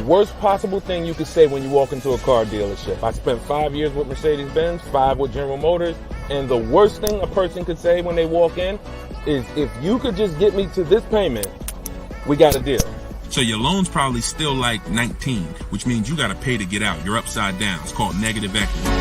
worst possible thing you could say when you walk into a car dealership. I spent 5 years with Mercedes-Benz, 5 with General Motors, and the worst thing a person could say when they walk in is, if you could just get me to this payment, we got a deal. So your loan's probably still like 19, which means you got to pay to get out. You're upside down. It's called negative equity.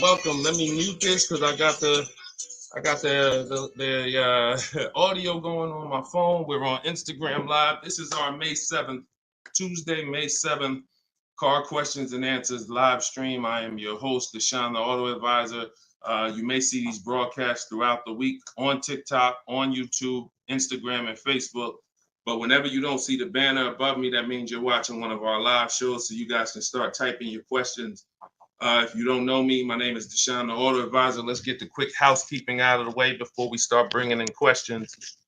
Welcome. Let me mute this because I got the audio going on my phone. We're on Instagram Live. This is our May 7th, Tuesday, May 7th, Car Questions and Answers live stream. I am your host, Deshone the Auto Advisor. You may see these broadcasts throughout the week on TikTok, on YouTube, Instagram, and Facebook. But whenever you don't see the banner above me, that means you're watching one of our live shows, so you guys can start typing your questions. If you don't know me, my name is Deshone the Auto Advisor. Let's get the quick housekeeping out of the way before we start bringing in questions.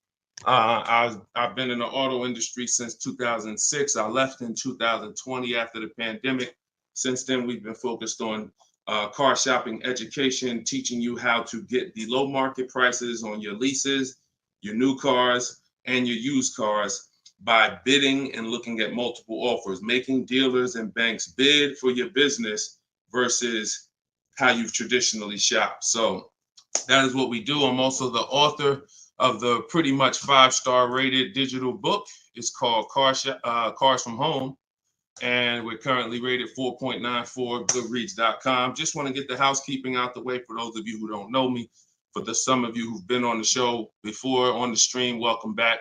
I've been in the auto industry since 2006. I left in 2020 after the pandemic. Since then, we've been focused on car shopping education, teaching you how to get the low market prices on your leases, your new cars, and your used cars by bidding and looking at multiple offers, making dealers and banks bid for your business versus how you've traditionally shopped. So that is what we do. I'm also the author of the pretty much 5-star rated digital book. It's called Cars from Home, and we're currently rated 4.94, goodreads.com. Just want to get the housekeeping out the way for those of you who don't know me. For some of you who've been on the show before on the stream, welcome back.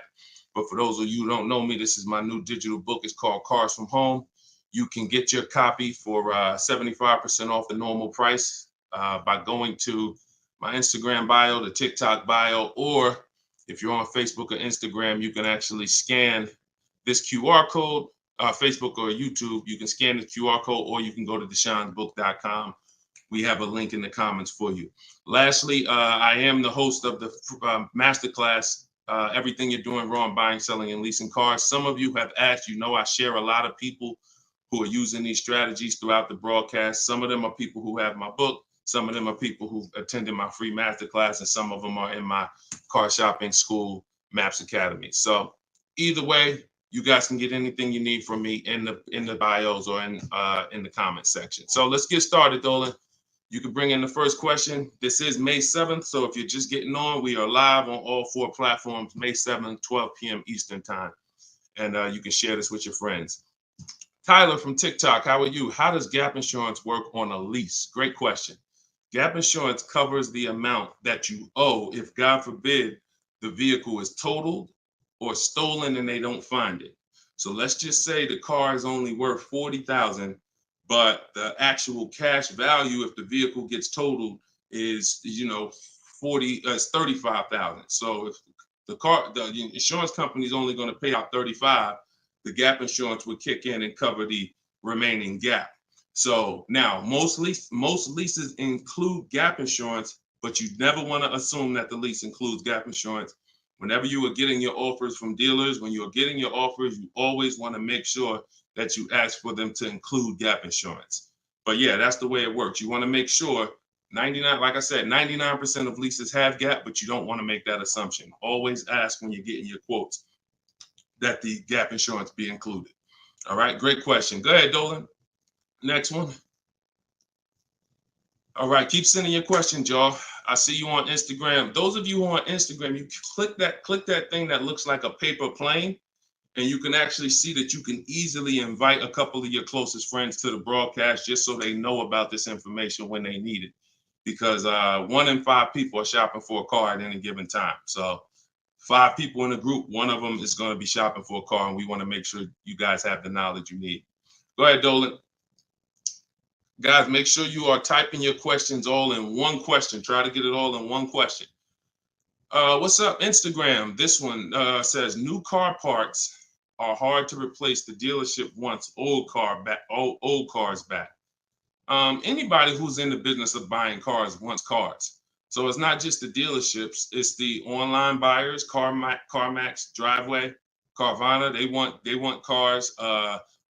But for those of you who don't know me, this is my new digital book. It's called Cars from Home. You can get your copy for 75% off the normal price by going to my Instagram bio, the TikTok bio, or if you're on Facebook or Instagram, you can actually scan this QR code, Facebook or YouTube. You can scan the QR code, or you can go to deshonebook.com. We have a link in the comments for you. Lastly, I am the host of the masterclass, Everything You're Doing Wrong, Buying, Selling, and Leasing Cars. Some of you have asked, I share a lot of people who are using these strategies throughout the broadcast. Some of them are people who have my book. Some of them are people who attended my free masterclass, and some of them are in my car shopping school, Maps Academy. So either way, you guys can get anything you need from me in the bios or in the comment section. So let's get started, Dolan. You can bring in the first question. This is May 7th. So if you're just getting on, we are live on all 4 platforms, May 7th, 12 p.m. Eastern time. And you can share this with your friends. Tyler from TikTok, how are you? How does gap insurance work on a lease? Great question. Gap insurance covers the amount that you owe if, God forbid, the vehicle is totaled or stolen and they don't find it. So let's just say the car is only worth $40,000, but the actual cash value if the vehicle gets totaled is, $35,000. So if the insurance company is only going to pay out $35,000, the gap insurance would kick in and cover the remaining gap. So now most leases include gap insurance, but you never want to assume that the lease includes gap insurance. Whenever you are getting your offers from dealers, when you're getting your offers, you always want to make sure that you ask for them to include gap insurance. But yeah, that's the way it works. You want to make sure 99% of leases have gap, but you don't want to make that assumption. Always ask when you're getting your quotes that the gap insurance be included. All right, great question. Go ahead, Dolan. Next one. All right, keep sending your questions, y'all. I see you on Instagram. Those of you who are on Instagram, you click that thing that looks like a paper plane, and you can actually see that you can easily invite a couple of your closest friends to the broadcast just so they know about this information when they need it. Because 1 in 5 people are shopping for a car at any given time. So 5 people in a group, 1 of them is going to be shopping for a car, and we want to make sure you guys have the knowledge you need. Go ahead, Dolan. Guys, make sure you are typing your questions all in one question. Try to get it all in one question. What's up, Instagram? This one says new car parts are hard to replace. The dealership wants old cars back. Anybody who's in the business of buying cars wants cars. So it's not just the dealerships, it's the online buyers, CarMax, Driveway, Carvana. They want cars.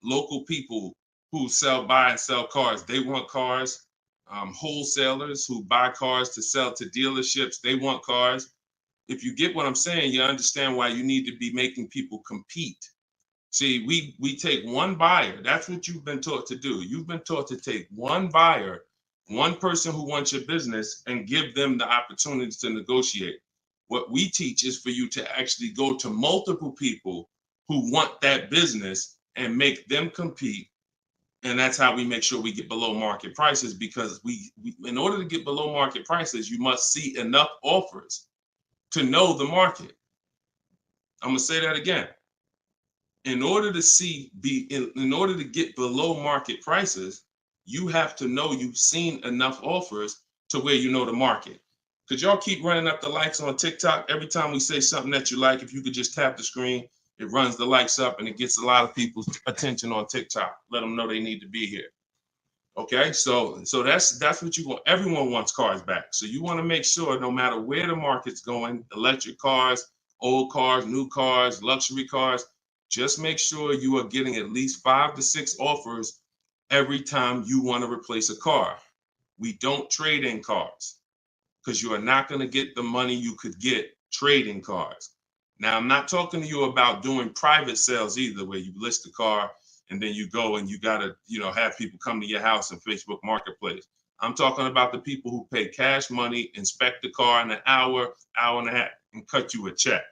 Local people who buy and sell cars, they want cars. Wholesalers who buy cars to sell to dealerships, they want cars. If you get what I'm saying, you understand why you need to be making people compete. See, we take one buyer. That's what you've been taught to do. You've been taught to take one buyer, one person who wants your business, and give them the opportunity to negotiate. What we teach is for you to actually go to multiple people who want that business and make them compete. And that's how we make sure we get below market prices, because we in order to get below market prices, you must see enough offers to know the market. I'm gonna say that again. In order to get below market prices, you have to know you've seen enough offers to where you know the market. Could y'all keep running up the likes on TikTok? Every time we say something that you like, if you could just tap the screen, it runs the likes up and it gets a lot of people's attention on TikTok. Let them know they need to be here. Okay, so that's what you want. Everyone wants cars back. So you want to make sure no matter where the market's going, electric cars, old cars, new cars, luxury cars, just make sure you are getting at least 5 to 6 offers every time you want to replace a car. We don't trade in cars because you are not going to get the money you could get trading cars. Now, I'm not talking to you about doing private sales either, where you list the car and then you go and you got to, have people come to your house in Facebook Marketplace. I'm talking about the people who pay cash money, inspect the car in an hour, hour and a half, and cut you a check.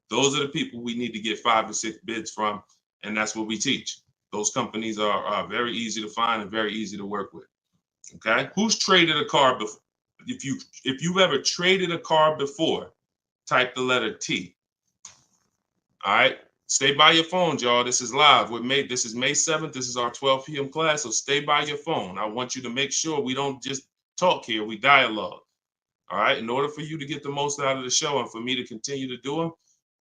Those are the people we need to get 5 or 6 bids from, and that's what we teach. Those companies are very easy to find and very easy to work with. Okay, who's traded a car before? If you've ever traded a car before, type the letter T. All right, stay by your phone, y'all. This is live. This is May 7th. This is our 12 p.m. class, so stay by your phone. I want you to make sure we don't just talk here, we dialogue. All right, in order for you to get the most out of the show and for me to continue to do them,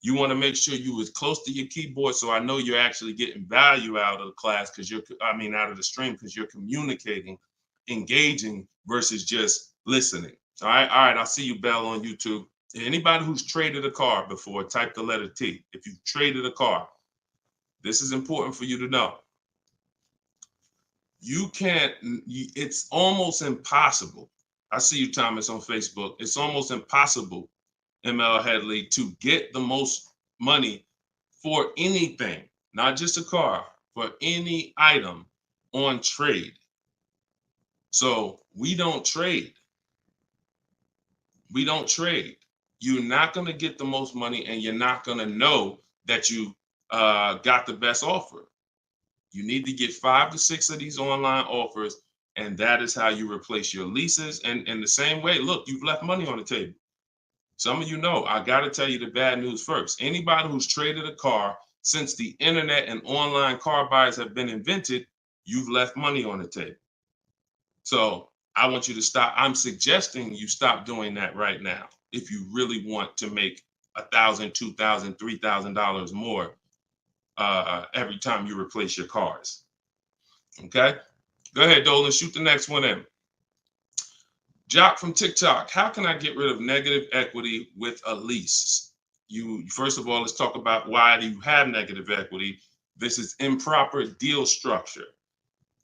you want to make sure you as close to your keyboard so I know you're actually getting value out of the class, out of the stream, because you're communicating, engaging versus just listening. All right, I'll see you, Bell, on YouTube. Anybody who's traded a car before, type the letter T. If you've traded a car, this is important for you to know. It's almost impossible. I see you, Thomas, on Facebook. It's almost impossible, ML Headley, to get the most money for anything, not just a car, for any item on trade. So we don't trade. We don't trade. You're not going to get the most money, and you're not going to know that you got the best offer. You need to get 5 to 6 of these online offers, and that is how you replace your leases. And in the same way, look, you've left money on the table. Some of you know, I got to tell you the bad news first. Anybody who's traded a car since the internet and online car buyers have been invented, you've left money on the table. So I want you to stop. I'm suggesting you stop doing that right now if you really want to make $1,000, $2,000, $3,000 more every time you replace your cars. Okay? Go ahead, Dolan. Shoot the next one in. Jock from TikTok. How can I get rid of negative equity with a lease? First of all, let's talk about why do you have negative equity. This is improper deal structure.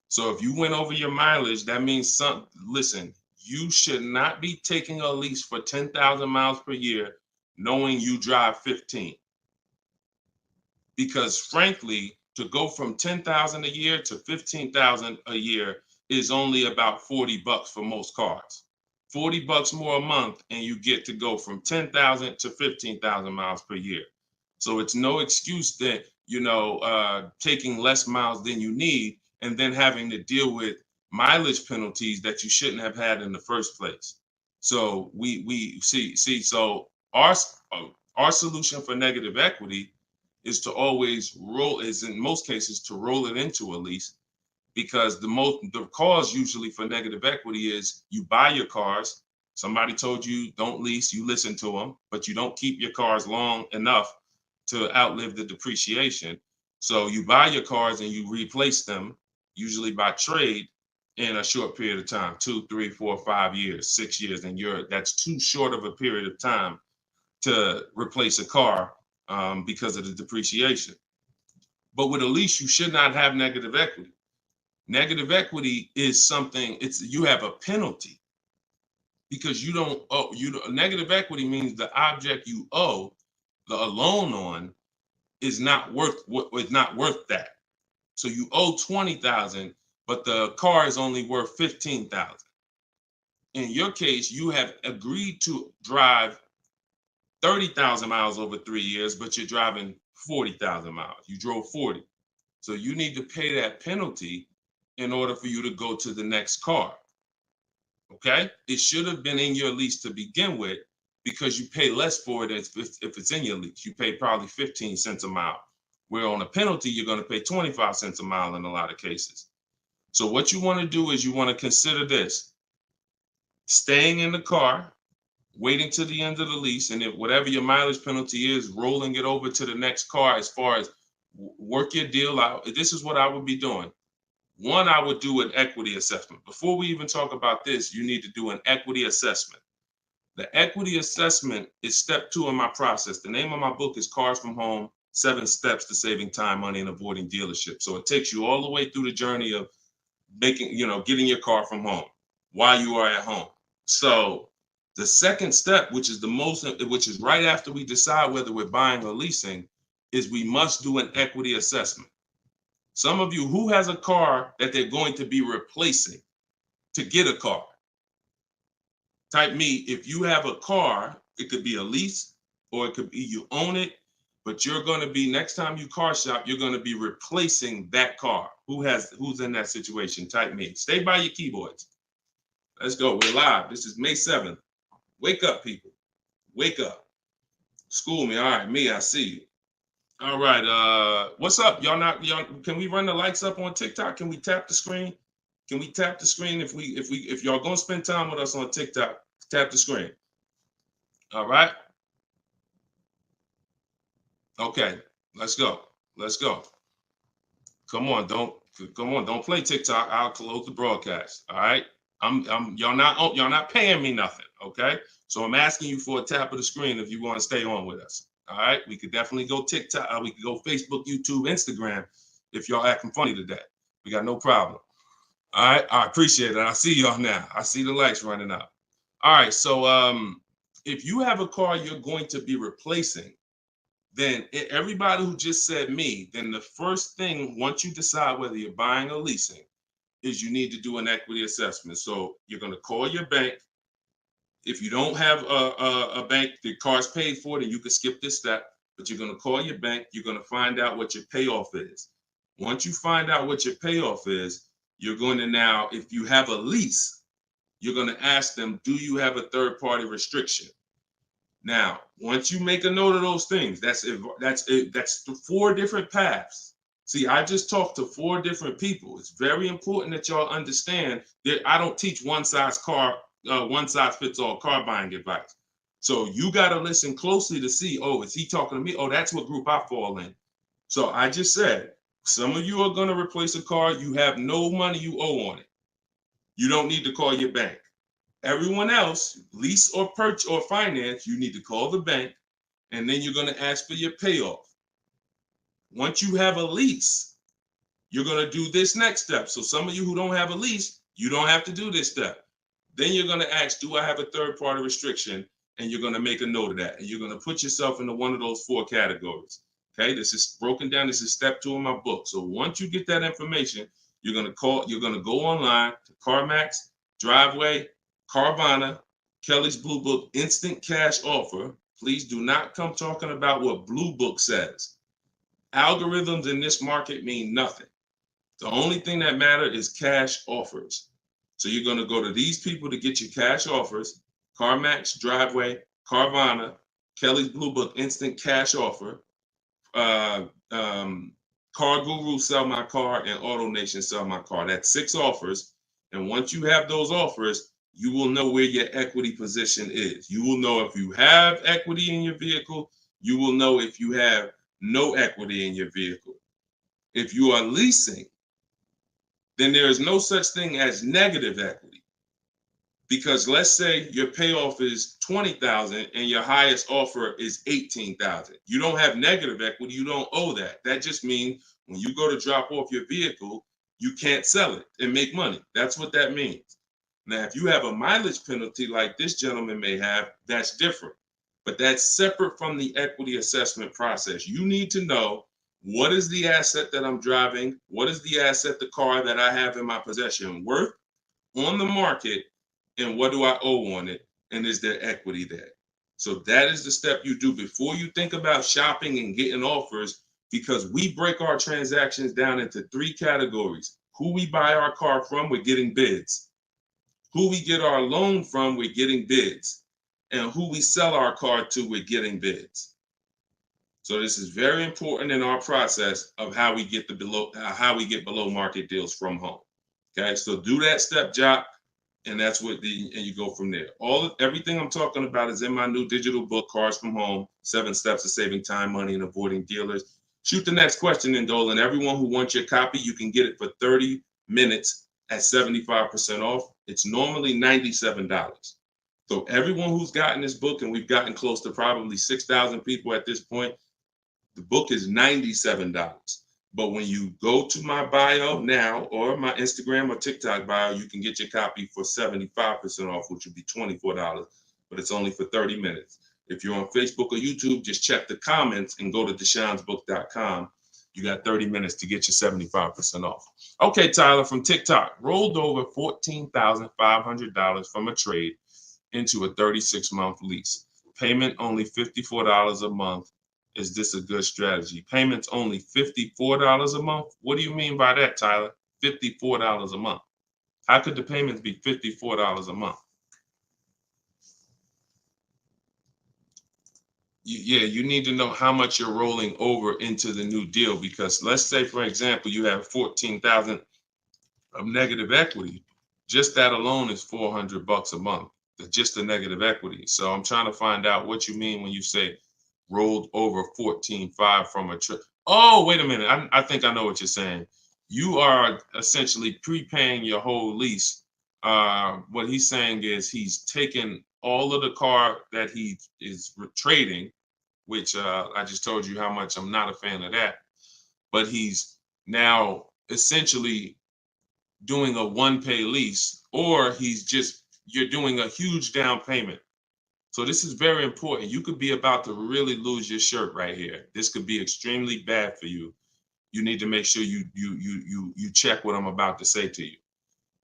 So if you went over your mileage, that means listen, you should not be taking a lease for 10,000 miles per year knowing you drive 15. Because frankly, to go from 10,000 a year to 15,000 a year is only about $40 for most cars. $40 more a month, and you get to go from 10,000 to 15,000 miles per year. So it's no excuse that, taking less miles than you need and then having to deal with mileage penalties that you shouldn't have had in the first place. So we see. So our solution for negative equity is to always in most cases to roll it into a lease, because the cause usually for negative equity is you buy your cars. Somebody told you don't lease, you listen to them, but you don't keep your cars long enough to outlive the depreciation. So you buy your cars and you replace them, usually by trade, in a short period of time, 2, 3, 4, 5 years, 6 years, and that's too short of a period of time to replace a car because of the depreciation. But with a lease, you should not have negative equity. Negative equity is something, you have a penalty because you don't owe. Negative equity means the object you owe a loan on is not worth that. So you owe 20,000, but the car is only worth 15,000. In your case, you have agreed to drive 30,000 miles over 3 years, but you're driving 40,000 miles. You drove 40. So you need to pay that penalty in order for you to go to the next car. Okay? It should have been in your lease to begin with because you pay less for it if it's in your lease. You pay probably 15 cents a mile, where on a penalty, you're going to pay 25 cents a mile in a lot of cases. So what you want to do is you want to consider this: staying in the car, waiting to the end of the lease, and if whatever your mileage penalty is, rolling it over to the next car. As far as work your deal out, this is what I would be doing. One, I would do an equity assessment. Before we even talk about this, you need to do an equity assessment. The equity assessment is step 2 in my process. The name of my book is Cars from Home, 7 Steps to Saving Time, Money, and Avoiding Dealerships. So it takes you all the way through the journey of getting your car from home while you are at home. So the second step, which is right after we decide whether we're buying or leasing, is we must do an equity assessment. Some of you, who has a car that they're going to be replacing to get a car? Type me. If you have a car, it could be a lease or it could be you own it, but you're going to be, next time you car shop, you're going to be replacing that car. Who's in that situation? Type me. Stay by your keyboards. Let's go. We're live. This is May 7th. Wake up, people. Wake up. School me. All right, me, I see you. All right. What's up? Y'all can we run the lights up on TikTok? Can we tap the screen? Can we tap the screen if y'all gonna spend time with us on TikTok? Tap the screen. All right. Okay. Let's go. Let's go. Come on. Don't play TikTok. I'll close the broadcast. All right. Y'all not paying me nothing. Okay. So I'm asking you for a tap of the screen if you want to stay on with us. All right. We could definitely go TikTok. We could go Facebook, YouTube, Instagram if y'all acting funny today. We got no problem. All right, I appreciate it. I see y'all now. I see the lights running up. All right, so if you have a car you're going to be replacing, then everybody who just said me, then the first thing, once you decide whether you're buying or leasing, is you need to do an equity assessment. So you're going to call your bank. If you don't have a bank, the car's paid for, then you can skip this step, but you're going to call your bank. You're going to find out what your payoff is. Once you find out what your payoff is, you're going to now, if you have a lease, you're going to ask them, do you have a third-party restriction? Now, once you make a note of those things, that's 4 different paths. See, I just talked to 4 different people. It's very important that y'all understand that I don't teach one size fits all car buying advice. So you got to listen closely to see, oh, is he talking to me? Oh, that's what group I fall in. So I just said, some of you are going to replace a car. You have no money you owe on it. You don't need to call your bank. Everyone else, lease or purchase or finance, you need to call the bank, and then you're going to ask for your payoff. Once you have a lease, you're going to do this next step. So some of you who don't have a lease, you don't have to do this step. Then you're going to ask, do I have a third-party restriction? And you're going to make a note of that. And you're going to put yourself into one of those 4 categories. Okay, this is broken down. This is step 2 in my book. So once you get that information, you're going to go online to CarMax, Driveway, Carvana, Kelly's Blue Book, Instant Cash Offer. Please do not come talking about what Blue Book says. Algorithms in this market mean nothing. The only thing that matters is cash offers. So you're going to go to these people to get your cash offers: CarMax, Driveway, Carvana, Kelly's Blue Book, Instant Cash Offer, Car Guru, Sell My Car, and Auto Nation, Sell My Car. That's 6 offers. And once you have those offers, you will know where your equity position is. You will know if you have equity in your vehicle. You will know if you have no equity in your vehicle. If you are leasing, then there is no such thing as negative equity. Because let's say your payoff is $20,000 and your highest offer is $18,000. You don't have negative equity, you don't owe that. That just means when you go to drop off your vehicle, you can't sell it and make money. That's what that means. Now, if you have a mileage penalty like this gentleman may have, that's different. But that's separate from the equity assessment process. You need to know, what is the asset that I'm driving? What is the asset, the car that I have in my possession, worth on the market? And what do I owe on it? And is there equity there? So that is the step you do before you think about shopping and getting offers, because we break our transactions down into 3 categories. Who we buy our car from, we're getting bids. Who we get our loan from, we're getting bids. And who we sell our car to, we're getting bids. So this is very important in our process of how we get below market deals from home. Okay, so do that step, Jock, and that's what and you go from there. Everything I'm talking about is in my new digital book, Cars from Home: 7 Steps to Saving Time, Money, and Avoiding Dealers. Shoot the next question in, Dolan. Everyone who wants your copy, you can get it for 30 minutes at 75% off. It's normally $97. So everyone who's gotten this book, and we've gotten close to probably 6,000 people at this point, the book is $97. But when you go to my bio now, or my Instagram or TikTok bio, you can get your copy for 75% off, which would be $24, but it's only for 30 minutes. If you're on Facebook or YouTube, just check the comments and go to deshonsbook.com. You got 30 minutes to get your 75% off. Okay, Tyler from TikTok, rolled over $14,500 from a trade into a 36-month lease. Payment only $54 a month. Is this a good strategy? Payments only $54 a month? What do you mean by that, Tyler? $54 a month. How could the payments be $54 a month? You need to know how much you're rolling over into the new deal, because let's say, for example, you have $14,000 of negative equity. Just that alone is $400 a month. Just the negative equity. So I'm trying to find out what you mean when you say rolled over 14.5 from a trip. Oh, wait a minute. I think I know what you're saying. You are essentially prepaying your whole lease. What he's saying is he's taken all of the car that he is trading, which I just told you how much I'm not a fan of that. But he's now essentially doing a one-pay lease, or you're doing a huge down payment. So this is very important. You could be about to really lose your shirt right here. This could be extremely bad for you. You need to make sure you check what I'm about to say to you.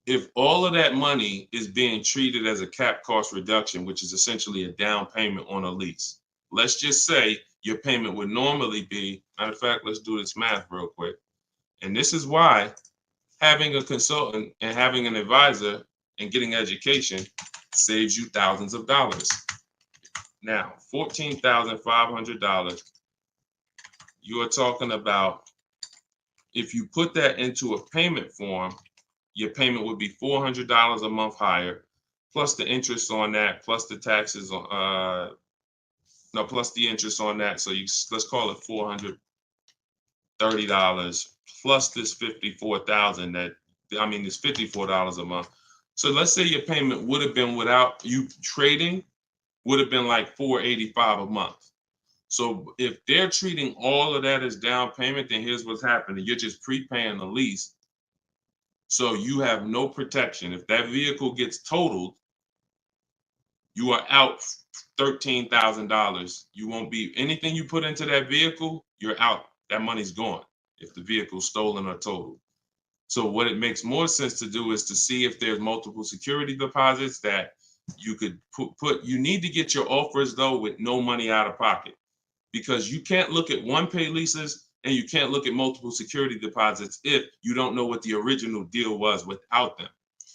If all of that money is being treated as a cap cost reduction, which is essentially a down payment on a lease, let's just say your payment would normally be, matter of fact, let's do this math real quick. And this is why having a consultant and having an advisor and getting education saves you thousands of dollars. Now, $14,500, you are talking about, if you put that into a payment form, your payment would be $400 a month higher, plus the interest on that, plus the taxes, plus the interest on that. So let's call it $430 plus this $54,000 this $54 a month. So let's say your payment would have been, without you trading, would have been like $485 a month. So if they're treating all of that as down payment, then here's what's happening. You're just prepaying the lease. So you have no protection. If that vehicle gets totaled, you are out $13,000. You won't be, anything you put into that vehicle, you're out. That money's gone if the vehicle's stolen or totaled. So what it makes more sense to do is to see if there's multiple security deposits that you could put. You need to get your offers, though, with no money out of pocket, because you can't look at one-pay leases and you can't look at multiple security deposits if you don't know what the original deal was without them.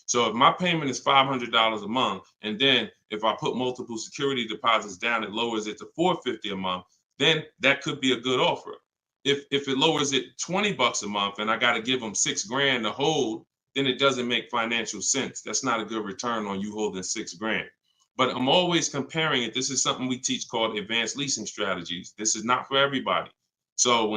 So if my payment is $500 a month, and then if I put multiple security deposits down, it lowers it to $450 a month, then that could be a good offer. If it lowers it $20 a month and I got to give them $6,000 to hold, then it doesn't make financial sense. That's not a good return on you holding $6,000. But I'm always comparing it. This is something we teach called advanced leasing strategies. This is not for everybody. So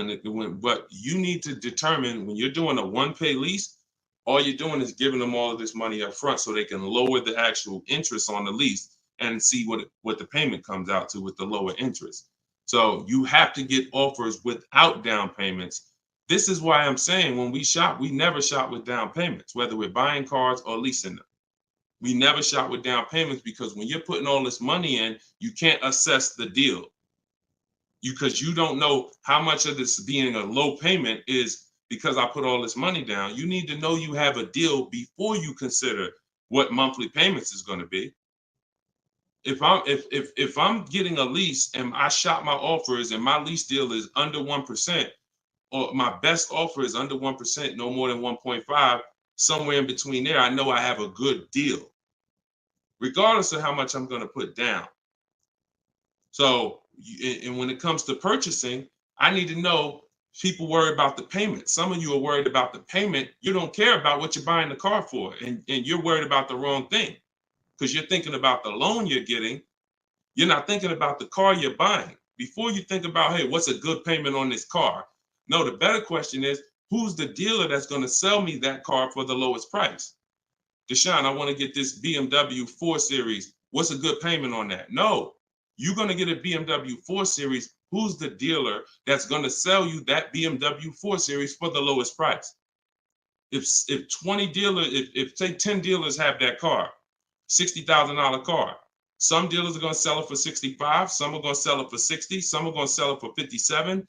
but you need to determine when you're doing a one-pay lease, all you're doing is giving them all of this money up front so they can lower the actual interest on the lease and see what the payment comes out to with the lower interest. So you have to get offers without down payments. This is why I'm saying when we shop, we never shop with down payments, whether we're buying cars or leasing them. We never shop with down payments because when you're putting all this money in, you can't assess the deal because you don't know how much of this being a low payment is because I put all this money down. You need to know you have a deal before you consider what monthly payments is going to be. If I'm getting a lease and I shop my offers and my lease deal is under 1%, or my best offer is under 1%, no more than 1.5, somewhere in between there, I know I have a good deal, regardless of how much I'm going to put down. So, and when it comes to purchasing, I need to know people worry about the payment. Some of you are worried about the payment. You don't care about what you're buying the car for, and you're worried about the wrong thing because you're thinking about the loan you're getting. You're not thinking about the car you're buying. Before you think about, hey, what's a good payment on this car? No, the better question is, who's the dealer that's going to sell me that car for the lowest price? Deshone, I want to get this BMW 4 Series. What's a good payment on that? No, you're going to get a BMW 4 Series. Who's the dealer that's going to sell you that BMW 4 Series for the lowest price? If 20 dealers, if say 10 dealers have that car, $60,000 car, some dealers are going to sell it for 65, some are going to sell it for 60, some are going to sell it for 57.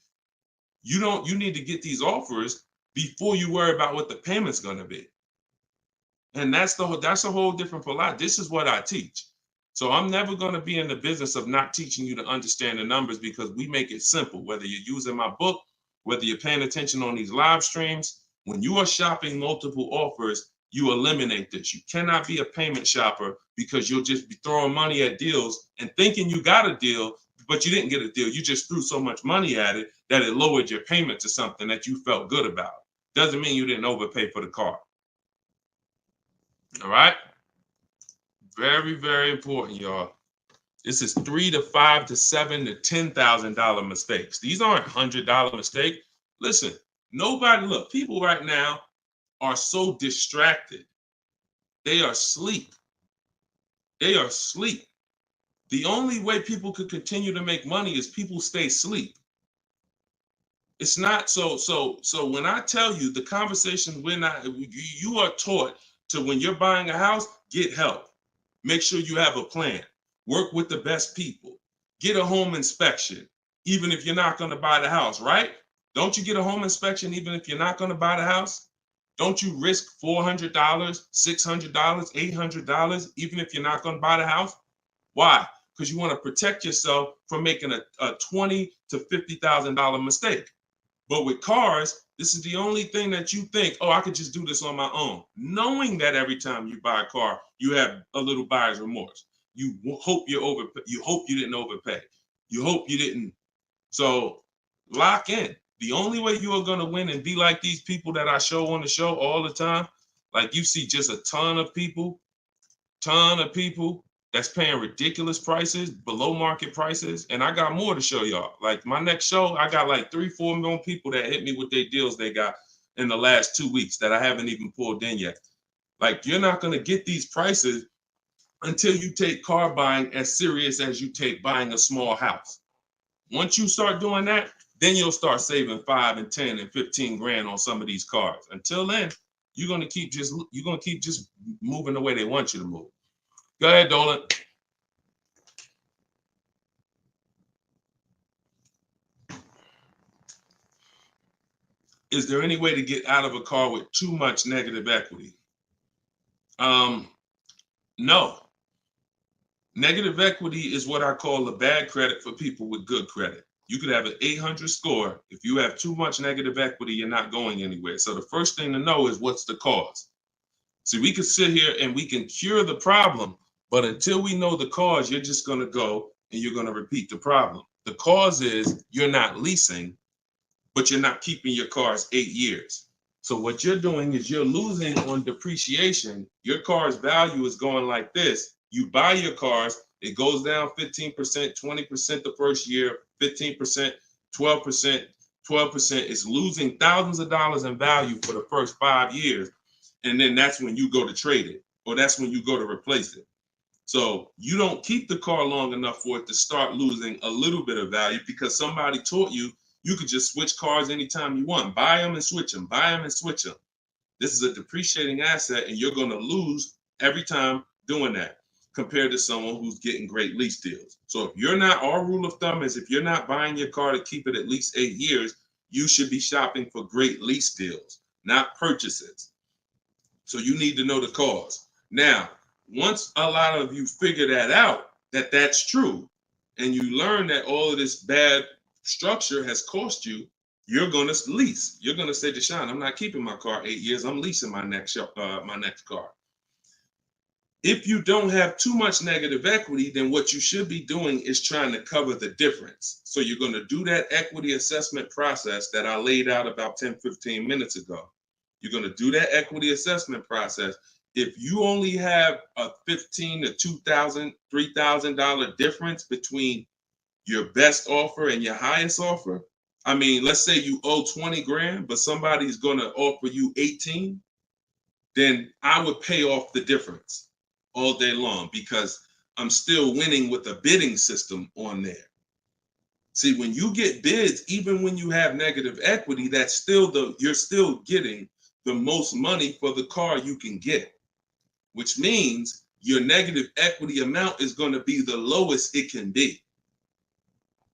You need to get these offers before you worry about what the payment's going to be. And that's a whole different philosophy. This is what I teach. So I'm never going to be in the business of not teaching you to understand the numbers because we make it simple. Whether you're using my book, whether you're paying attention on these live streams, when you are shopping multiple offers, you eliminate this. You cannot be a payment shopper because you'll just be throwing money at deals and thinking you got a deal, but you didn't get a deal. You just threw so much money at it that it lowered your payment to something that you felt good about. Doesn't mean you didn't overpay for the car. All right. Very, very important, y'all. This is $3,000 to $5,000 to $7,000 to $10,000 mistakes. These aren't $100 mistakes. Listen, look, people right now are so distracted. They are asleep. They are asleep. The only way people could continue to make money is people stay asleep. It's not so when I tell you the conversation, you are taught to, when you're buying a house, get help. Make sure you have a plan. Work with the best people. Get a home inspection, even if you're not going to buy the house, right? Don't you get a home inspection even if you're not going to buy the house? Don't you risk $400, $600, $800, even if you're not going to buy the house? Why? Because you want to protect yourself from making a $20,000 to $50,000 mistake. But with cars, this is the only thing that you think, oh, I could just do this on my own. Knowing that every time you buy a car, you have a little buyer's remorse. You hope you hope you didn't overpay. You hope you didn't. So lock in. The only way you are going to win and be like these people that I show on the show all the time, like you see just a ton of people that's paying ridiculous prices, below market prices. And I got more to show y'all. Like my next show, I got like 3-4 million people that hit me with their deals they got in the last 2 weeks that I haven't even pulled in yet. Like you're not going to get these prices until you take car buying as serious as you take buying a small house. Once you start doing that, then you'll start saving 5 and 10 and 15 grand on some of these cars. Until then, you're going to keep just moving the way they want you to move. Go ahead, Dolan. Is there any way to get out of a car with too much negative equity? No. Negative equity is what I call a bad credit for people with good credit. You could have an 800 score. If you have too much negative equity, you're not going anywhere. So the first thing to know is what's the cause. See, we could sit here and we can cure the problem, but until we know the cause, you're just going to go and you're going to repeat the problem. The cause is you're not leasing, but you're not keeping your cars 8 years. So what you're doing is you're losing on depreciation. Your car's value is going like this. You buy your cars, it goes down 15%, 20% the first year, 15%, 12%, 12% is losing thousands of dollars in value for the first 5 years. And then that's when you go to trade it, or that's when you go to replace it. So you don't keep the car long enough for it to start losing a little bit of value because somebody taught you could just switch cars anytime you want. Buy them and switch them, buy them and switch them. This is a depreciating asset, and you're going to lose every time doing that compared to someone who's getting great lease deals. So if you're not, our rule of thumb is if you're not buying your car to keep it at least 8 years, you should be shopping for great lease deals, not purchases. So you need to know the cause. Now, once a lot of you figure that out, that that's true, and you learn that all of this bad structure has cost you, you're going to lease. You're going to say, Deshone, I'm not keeping my car 8 years. I'm leasing my next car. If you don't have too much negative equity, then what you should be doing is trying to cover the difference. So you're going to do that equity assessment process that I laid out about 10, 15 minutes ago. You're going to do that equity assessment process. If you only have a $1,500 to $2,000, $3,000 difference between your best offer and your highest offer, I mean, let's say you owe 20 grand, but somebody's going to offer you 18, then I would pay off the difference all day long because I'm still winning with a bidding system on there. See, when you get bids, even when you have negative equity, that's still you're still getting the most money for the car you can get, which means your negative equity amount is going to be the lowest it can be.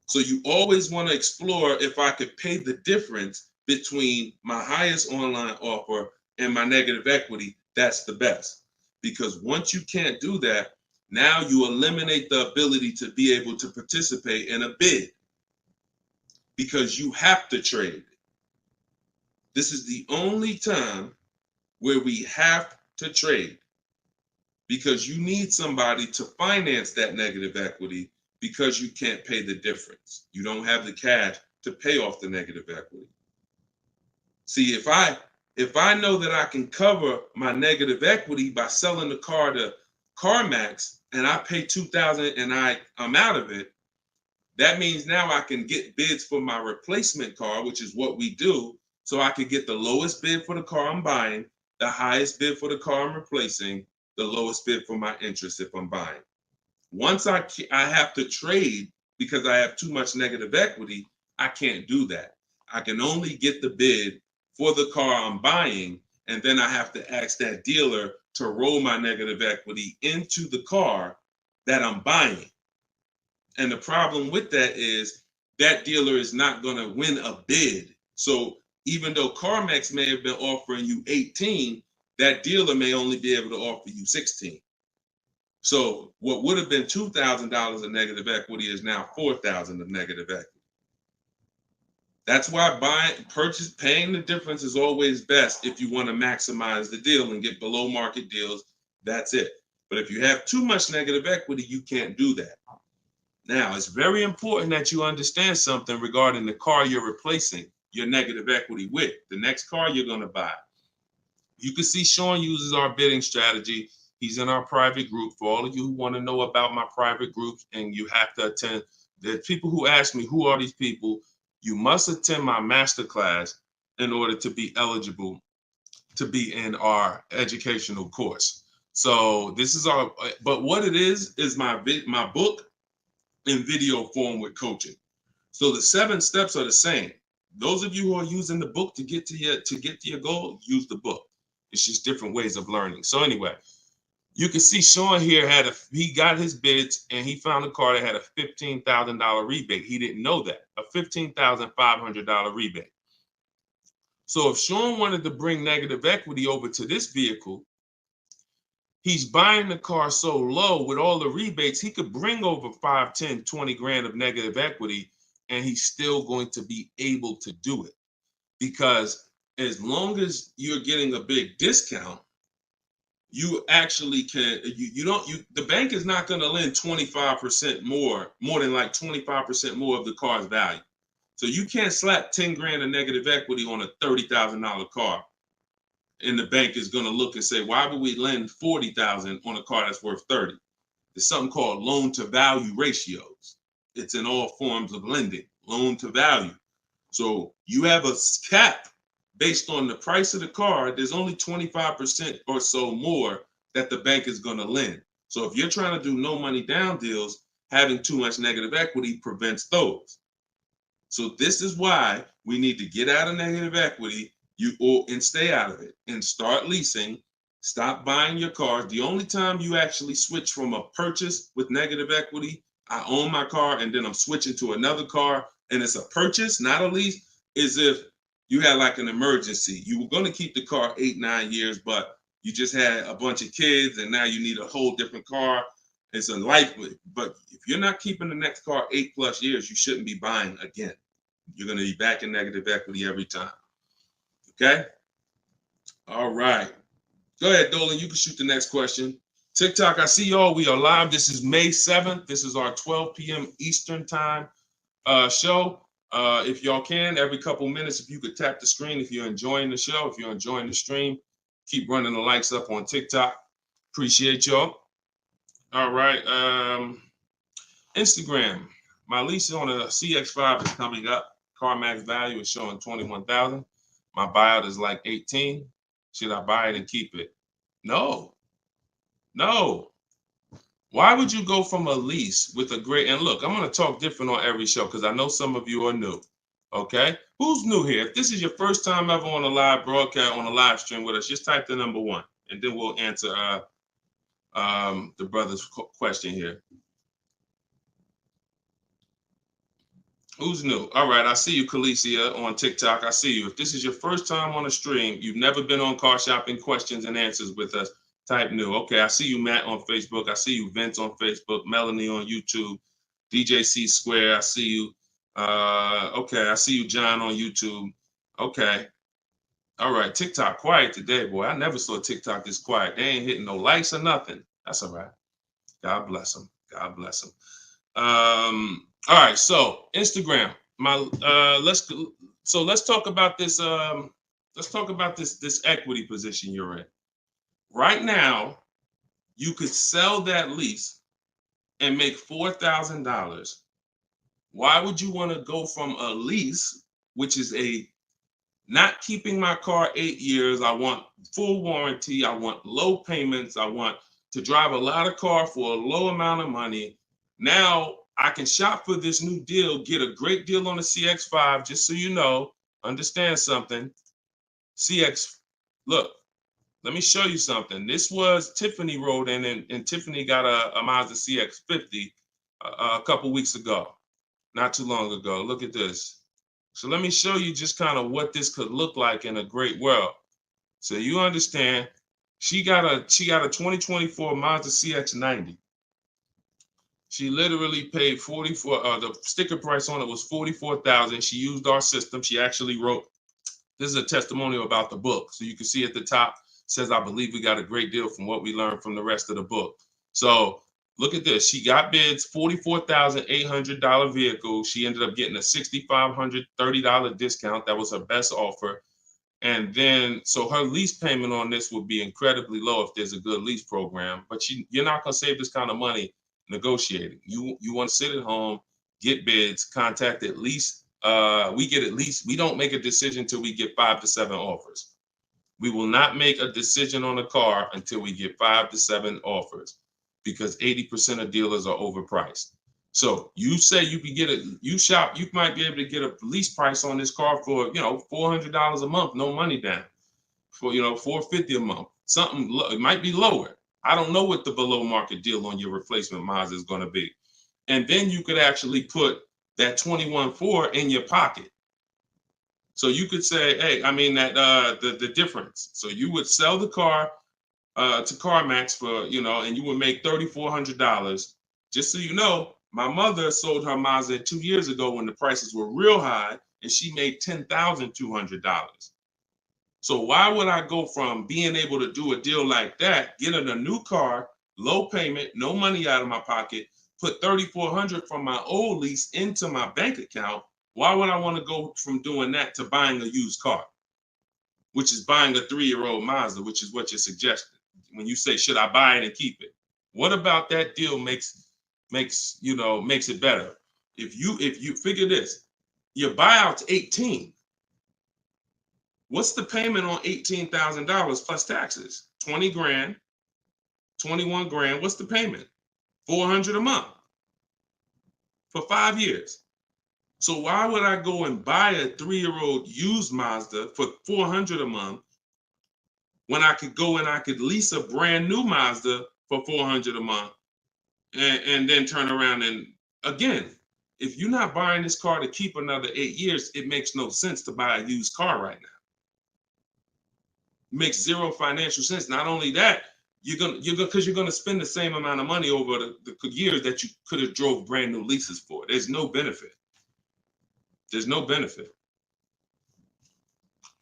So you always want to explore if I could pay the difference between my highest online offer and my negative equity, that's the best. Because once you can't do that, now you eliminate the ability to be able to participate in a bid because you have to trade. This is the only time where we have to trade because you need somebody to finance that negative equity because you can't pay the difference. You don't have the cash to pay off the negative equity. See, if I know that I can cover my negative equity by selling the car to CarMax and I pay $2,000 and I'm out of it, that means now I can get bids for my replacement car, which is what we do. So I can get the lowest bid for the car I'm buying, the highest bid for the car I'm replacing, the lowest bid for my interest if I'm buying. Once I have to trade because I have too much negative equity, I can't do that. I can only get the bid for the car I'm buying, and then I have to ask that dealer to roll my negative equity into the car that I'm buying. And the problem with that is that dealer is not going to win a bid. So even though CarMax may have been offering you 18, that dealer may only be able to offer you 16. So what would have been $2,000 of negative equity is now $4,000 of negative equity. That's why paying the difference is always best if you want to maximize the deal and get below market deals. That's it. But if you have too much negative equity, you can't do that. Now, it's very important that you understand something regarding the car you're replacing your negative equity with, the next car you're going to buy. You can see Sean uses our bidding strategy. He's in our private group. For all of you who want to know about my private groups and you have to attend, there's people who ask me, who are these people? You must attend my masterclass in order to be eligible to be in our educational course. So this is but what it is my book in video form with coaching. So the 7 steps are the same. Those of you who are using the book to get to your goal, use the book. It's just different ways of learning. So anyway, you can see Sean here he got his bids and he found a car that had a $15,000 rebate. He didn't know that, a $15,500 rebate. So if Sean wanted to bring negative equity over to this vehicle, he's buying the car so low with all the rebates, he could bring over 5, 10, 20 grand of negative equity and he's still going to be able to do it. Because as long as you're getting a big discount, you actually can, the bank is not going to lend 25% more than like 25% more of the car's value. So you can't slap 10 grand of negative equity on a $30,000 car. And the bank is going to look and say, why would we lend $40,000 on a car that's worth 30? There's something called loan to value ratios. It's in all forms of lending, loan to value. So you have a cap based on the price of the car. There's only 25% or so more that the bank is going to lend. So if you're trying to do no money down deals, having too much negative equity prevents those. So this is why we need to get out of negative equity and stay out of it and start leasing. Stop buying your cars. The only time you actually switch from a purchase with negative equity, I own my car and then I'm switching to another car and it's a purchase, not a lease, is if you had like an emergency. You were going to keep the car 8-9 years, but you just had a bunch of kids and now you need a whole different car. It's a life, but if you're not keeping the next car 8+ years, you shouldn't be buying again. You're going to be back in negative equity every time. Okay? All right. Go ahead, Dolan. You can shoot the next question. TikTok, I see y'all. We are live. This is May 7th. This is our 12 p.m. Eastern time show. If y'all can, every couple minutes, if you could tap the screen, if you're enjoying the show, if you're enjoying the stream, keep running the likes up on TikTok. Appreciate y'all. All right. Instagram. My lease on a CX5 is coming up. CarMax value is showing 21,000. My buyout is like 18. Should I buy it and keep it? No. Why would you go from a lease with a great, and look, I'm going to talk different on every show because I know some of you are new. Okay? Who's new here? If this is your first time ever on a live broadcast, on a live stream with us, just type the number 1 and then we'll answer the brother's question here. Who's new? All right, I see you, Khaleesi, on TikTok. I see you. If this is your first time on a stream, you've never been on Car Shopping Questions and Answers with us, type new. Okay, I see you, Matt, on Facebook. I see you, Vince, on Facebook. Melanie on YouTube. DJC Square, I see you. Okay, I see you, John, on YouTube. Okay. All right, TikTok quiet today, boy. I never saw TikTok this quiet. They ain't hitting no likes or nothing. That's all right. God bless them. God bless them. All right, so Instagram. Let's talk about this. Let's talk about this equity position you're in. Right now, you could sell that lease and make $4,000. Why would you want to go from a lease, which is a not keeping my car 8 years? I want full warranty. I want low payments. I want to drive a lot of car for a low amount of money. Now I can shop for this new deal, get a great deal on the CX5. Just so you know, understand something. CX, look, let me show you something. This was Tiffany rode in, and Tiffany got a Mazda CX50 a couple weeks ago, not too long ago. Look at this. So let me show you just kind of what this could look like in a great world. So you understand, she got a 2024 Mazda CX90. She literally paid 44. The sticker price on it was 44,000. She used our system. She actually wrote. This is a testimonial about the book, so you can see at the top says, "I believe we got a great deal from what we learned from the rest of the book." So look at this. She got bids, $44,800 vehicle. She ended up getting a $6,530 discount. That was her best offer. And then, so her lease payment on this would be incredibly low if there's a good lease program. But you're not going to save this kind of money negotiating. You want to sit at home, get bids, contact at least. We don't make a decision until we get 5 to 7 offers. We will not make a decision on a car until we get 5 to 7 offers, because 80% of dealers are overpriced. So you say you can get you might be able to get a lease price on this car for, $400 a month, no money down, for, $450 a month. Something, it might be lower. I don't know what the below market deal on your replacement Mazda is going to be. And then you could actually put that 21.4 in your pocket. So you could say, hey, the difference. So you would sell the car to CarMax for, and you would make $3,400. Just so you know, my mother sold her Mazda 2 years ago when the prices were real high, and she made $10,200. So why would I go from being able to do a deal like that, getting a new car, low payment, no money out of my pocket, put $3,400 from my old lease into my bank account? Why would I want to go from doing that to buying a used car, which is buying a 3-year-old Mazda, which is what you're suggesting when you say, should I buy it and keep it? What about that deal makes it better? If you figure this, Your buyout's 18. What's the payment on $18,000 plus taxes? 20 grand, 21 grand. What's the payment? 400 a month for 5 years. So why would I go and buy a 3-year-old used Mazda for 400 a month when I could go and I could lease a brand new Mazda for 400 a month and then turn around and again, if you're not buying this car to keep another 8 years, it makes no sense to buy a used car right now. It makes zero financial sense. Not only that, you're gonna spend the same amount of money over the years that you could have drove brand new leases for. There's no benefit. There's no benefit.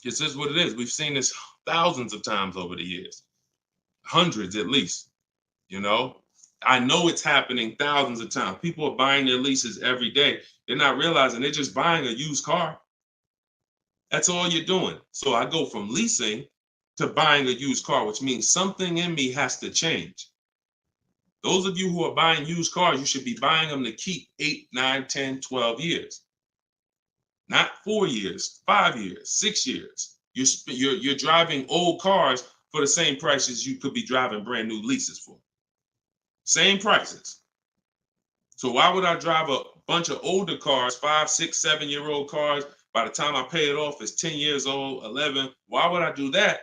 This is what it is. We've seen this thousands of times over the years, hundreds at least. You know, I know it's happening thousands of times. People are buying their leases every day. They're not realizing they're just buying a used car. That's all you're doing. So I go from leasing to buying a used car, which means something in me has to change. Those of you who are buying used cars, you should be buying them to keep 8, 9, 10, 12 years. Not 4 years, 5 years, 6 years. You're driving old cars for the same prices you could be driving brand new leases for. Same prices. So why would I drive a bunch of older cars, 5, 6, 7-year-old cars? By the time I pay it off, it's 10 years old, 11. Why would I do that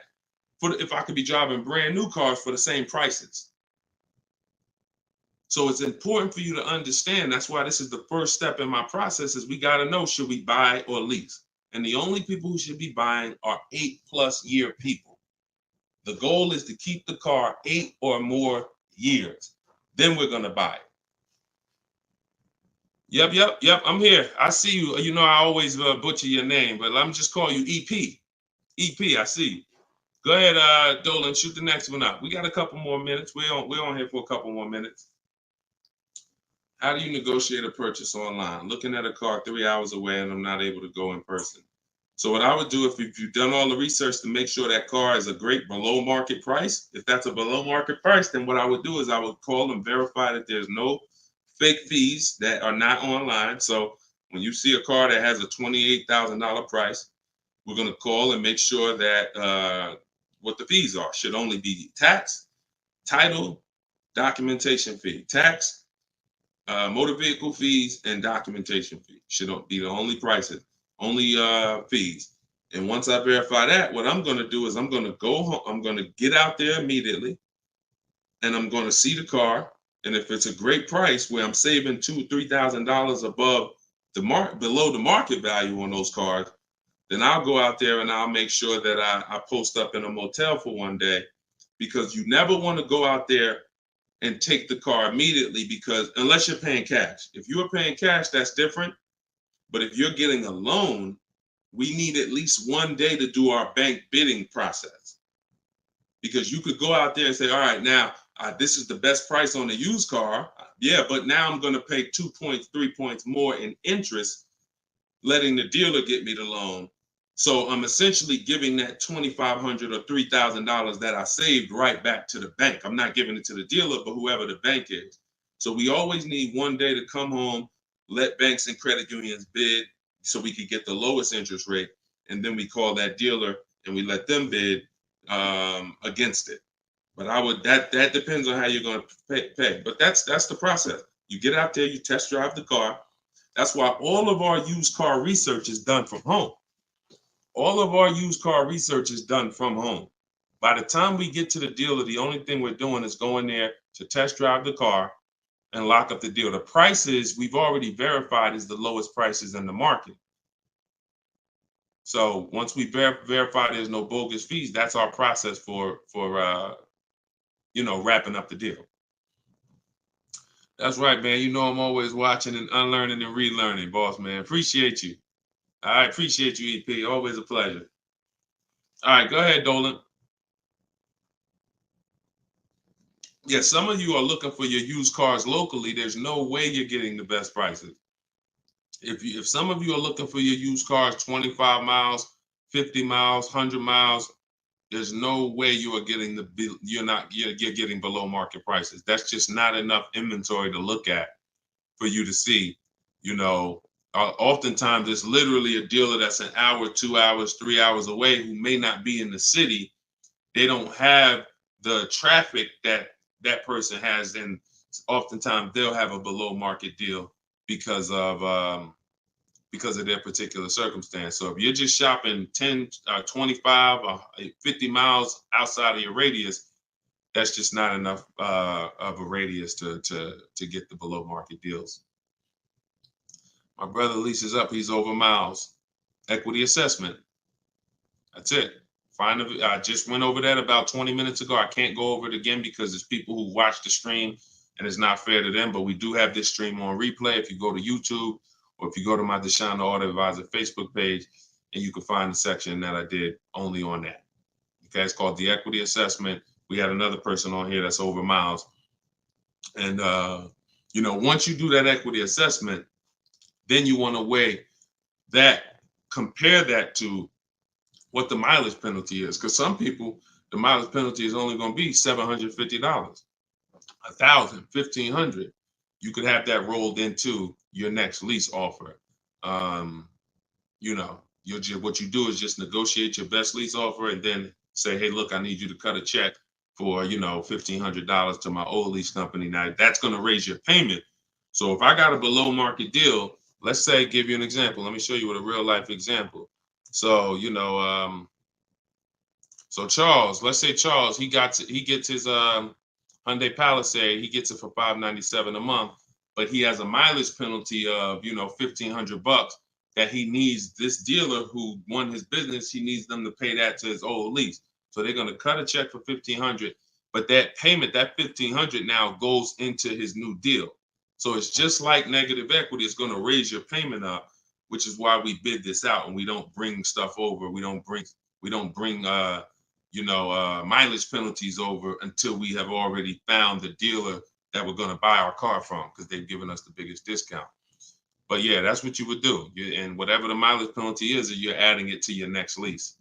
if I could be driving brand new cars for the same prices? So it's important for you to understand. That's why this is the first step in my process is we got to know, should we buy or lease? And the only people who should be buying are 8+ year people. The goal is to keep the car 8 or more years. Then we're going to buy it. Yep. I'm here. I see you. You know, I always butcher your name, but let me just call you EP. EP, I see you. Go ahead, Dolan, shoot the next one up. We got a couple more minutes. We're on here for a couple more minutes. How do you negotiate a purchase online? Looking at a car 3 hours away and I'm not able to go in person. So what I would do if you've done all the research to make sure that car is a great below market price, if that's a below market price, then what I would do is I would call and verify that there's no fake fees that are not online. So when you see a car that has a $28,000 price, we're going to call and make sure that what the fees are should only be tax, title, documentation fee. Tax, motor vehicle fees, and documentation fee should be the only prices, only fees. And once I verify that, what I'm going to do is I'm going to go home. I'm going to get out there immediately, and I'm going to see the car. And if it's a great price where I'm saving $2,000-3,000 above below the market value on those cars, then I'll go out there and I'll make sure that I post up in a motel for one day, because you never want to go out there and take the car immediately, because unless you're paying cash. If you are paying cash, that's different. But if you're getting a loan, we need at least one day to do our bank bidding process. Because you could go out there and say, all right, now this is the best price on a used car. Yeah, but now I'm going to pay 2 points, 3 points more in interest, letting the dealer get me the loan. So I'm essentially giving that $2,500 or $3,000 that I saved right back to the bank. I'm not giving it to the dealer, but whoever the bank is. So we always need one day to come home, let banks and credit unions bid so we could get the lowest interest rate. And then we call that dealer and we let them bid against it. But that depends on how you're going to pay. But that's the process. You get out there, you test drive the car. That's why all of our used car research is done from home. All of our used car research is done from home. By the time we get to the dealer, the only thing we're doing is going there to test drive the car and lock up the deal. The prices we've already verified is the lowest prices in the market. So once we verify there's no bogus fees, that's our process for wrapping up the deal. That's right, man. You know I'm always watching and unlearning and relearning, boss man. Appreciate you. I appreciate you, EP. Always a pleasure. All right, go ahead, Dolan. Yeah, some of you are looking for your used cars locally. There's no way you're getting the best prices. If some of you are looking for your used cars 25 miles, 50 miles, 100 miles, there's no way you are getting you're getting below market prices. That's just not enough inventory to look at for you to see, Oftentimes, it's literally a dealer that's an hour, 2 hours, 3 hours away who may not be in the city. They don't have the traffic that that person has, and oftentimes they'll have a below market deal because of their particular circumstance. So if you're just shopping 10, 25, 50 miles outside of your radius, that's just not enough of a radius to get the below market deals. My brother leases up, he's over miles. Equity assessment. That's it. I just went over that about 20 minutes ago. I can't go over it again because there's people who watch the stream and it's not fair to them, but we do have this stream on replay. If you go to YouTube or if you go to my Deshone the Auto Advisor Facebook page, and you can find the section that I did only on that. Okay, it's called the equity assessment. We had another person on here that's over miles. And, once you do that equity assessment, then you want to weigh that, compare that to what the mileage penalty is. Because some people, the mileage penalty is only going to be $750, $1,000, $1,500. You could have that rolled into your next lease offer. What you do is just negotiate your best lease offer and then say, hey, look, I need you to cut a check for, $1,500 to my old lease company. Now that's going to raise your payment. So if I got a below market deal, let's say, give you an example. Let me show you with a real life example. So, so Charles, let's say Charles, he gets his Hyundai Palisade, he gets it for $597 a month, but he has a mileage penalty of, $1,500 that he needs. This dealer who won his business, he needs them to pay that to his old lease. So they're going to cut a check for $1,500, but that payment, that $1,500 now goes into his new deal. So it's just like negative equity. It's going to raise your payment up, which is why we bid this out and we don't bring stuff over. We don't bring mileage penalties over until we have already found the dealer that we're going to buy our car from, because they've given us the biggest discount. But yeah, that's what you would do. And whatever the mileage penalty is, you're adding it to your next lease.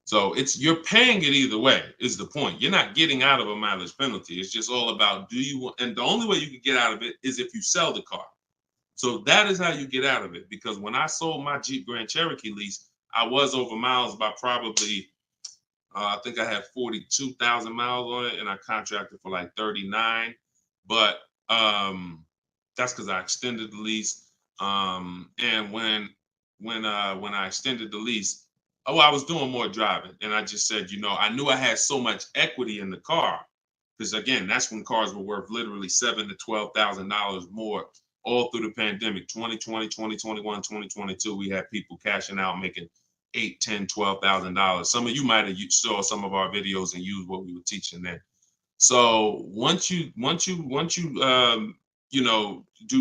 So you're paying it either way is the point. You're not getting out of a mileage penalty. It's just all about and the only way you can get out of it is if you sell the car. So that is how you get out of it. Because when I sold my Jeep Grand Cherokee lease, I was over miles by probably, I think I had 42,000 miles on it, and I contracted for like 39. But that's because I extended the lease. And when I extended the lease, I was doing more driving, and I just said, I knew I had so much equity in the car, because again, that's when cars were worth literally $7,000 to $12,000 more all through the pandemic. 2020, 2021, 2022, we had people cashing out, making $8,000, $10,000, $12,000. Some of you might have saw some of our videos and used what we were teaching then. So once you do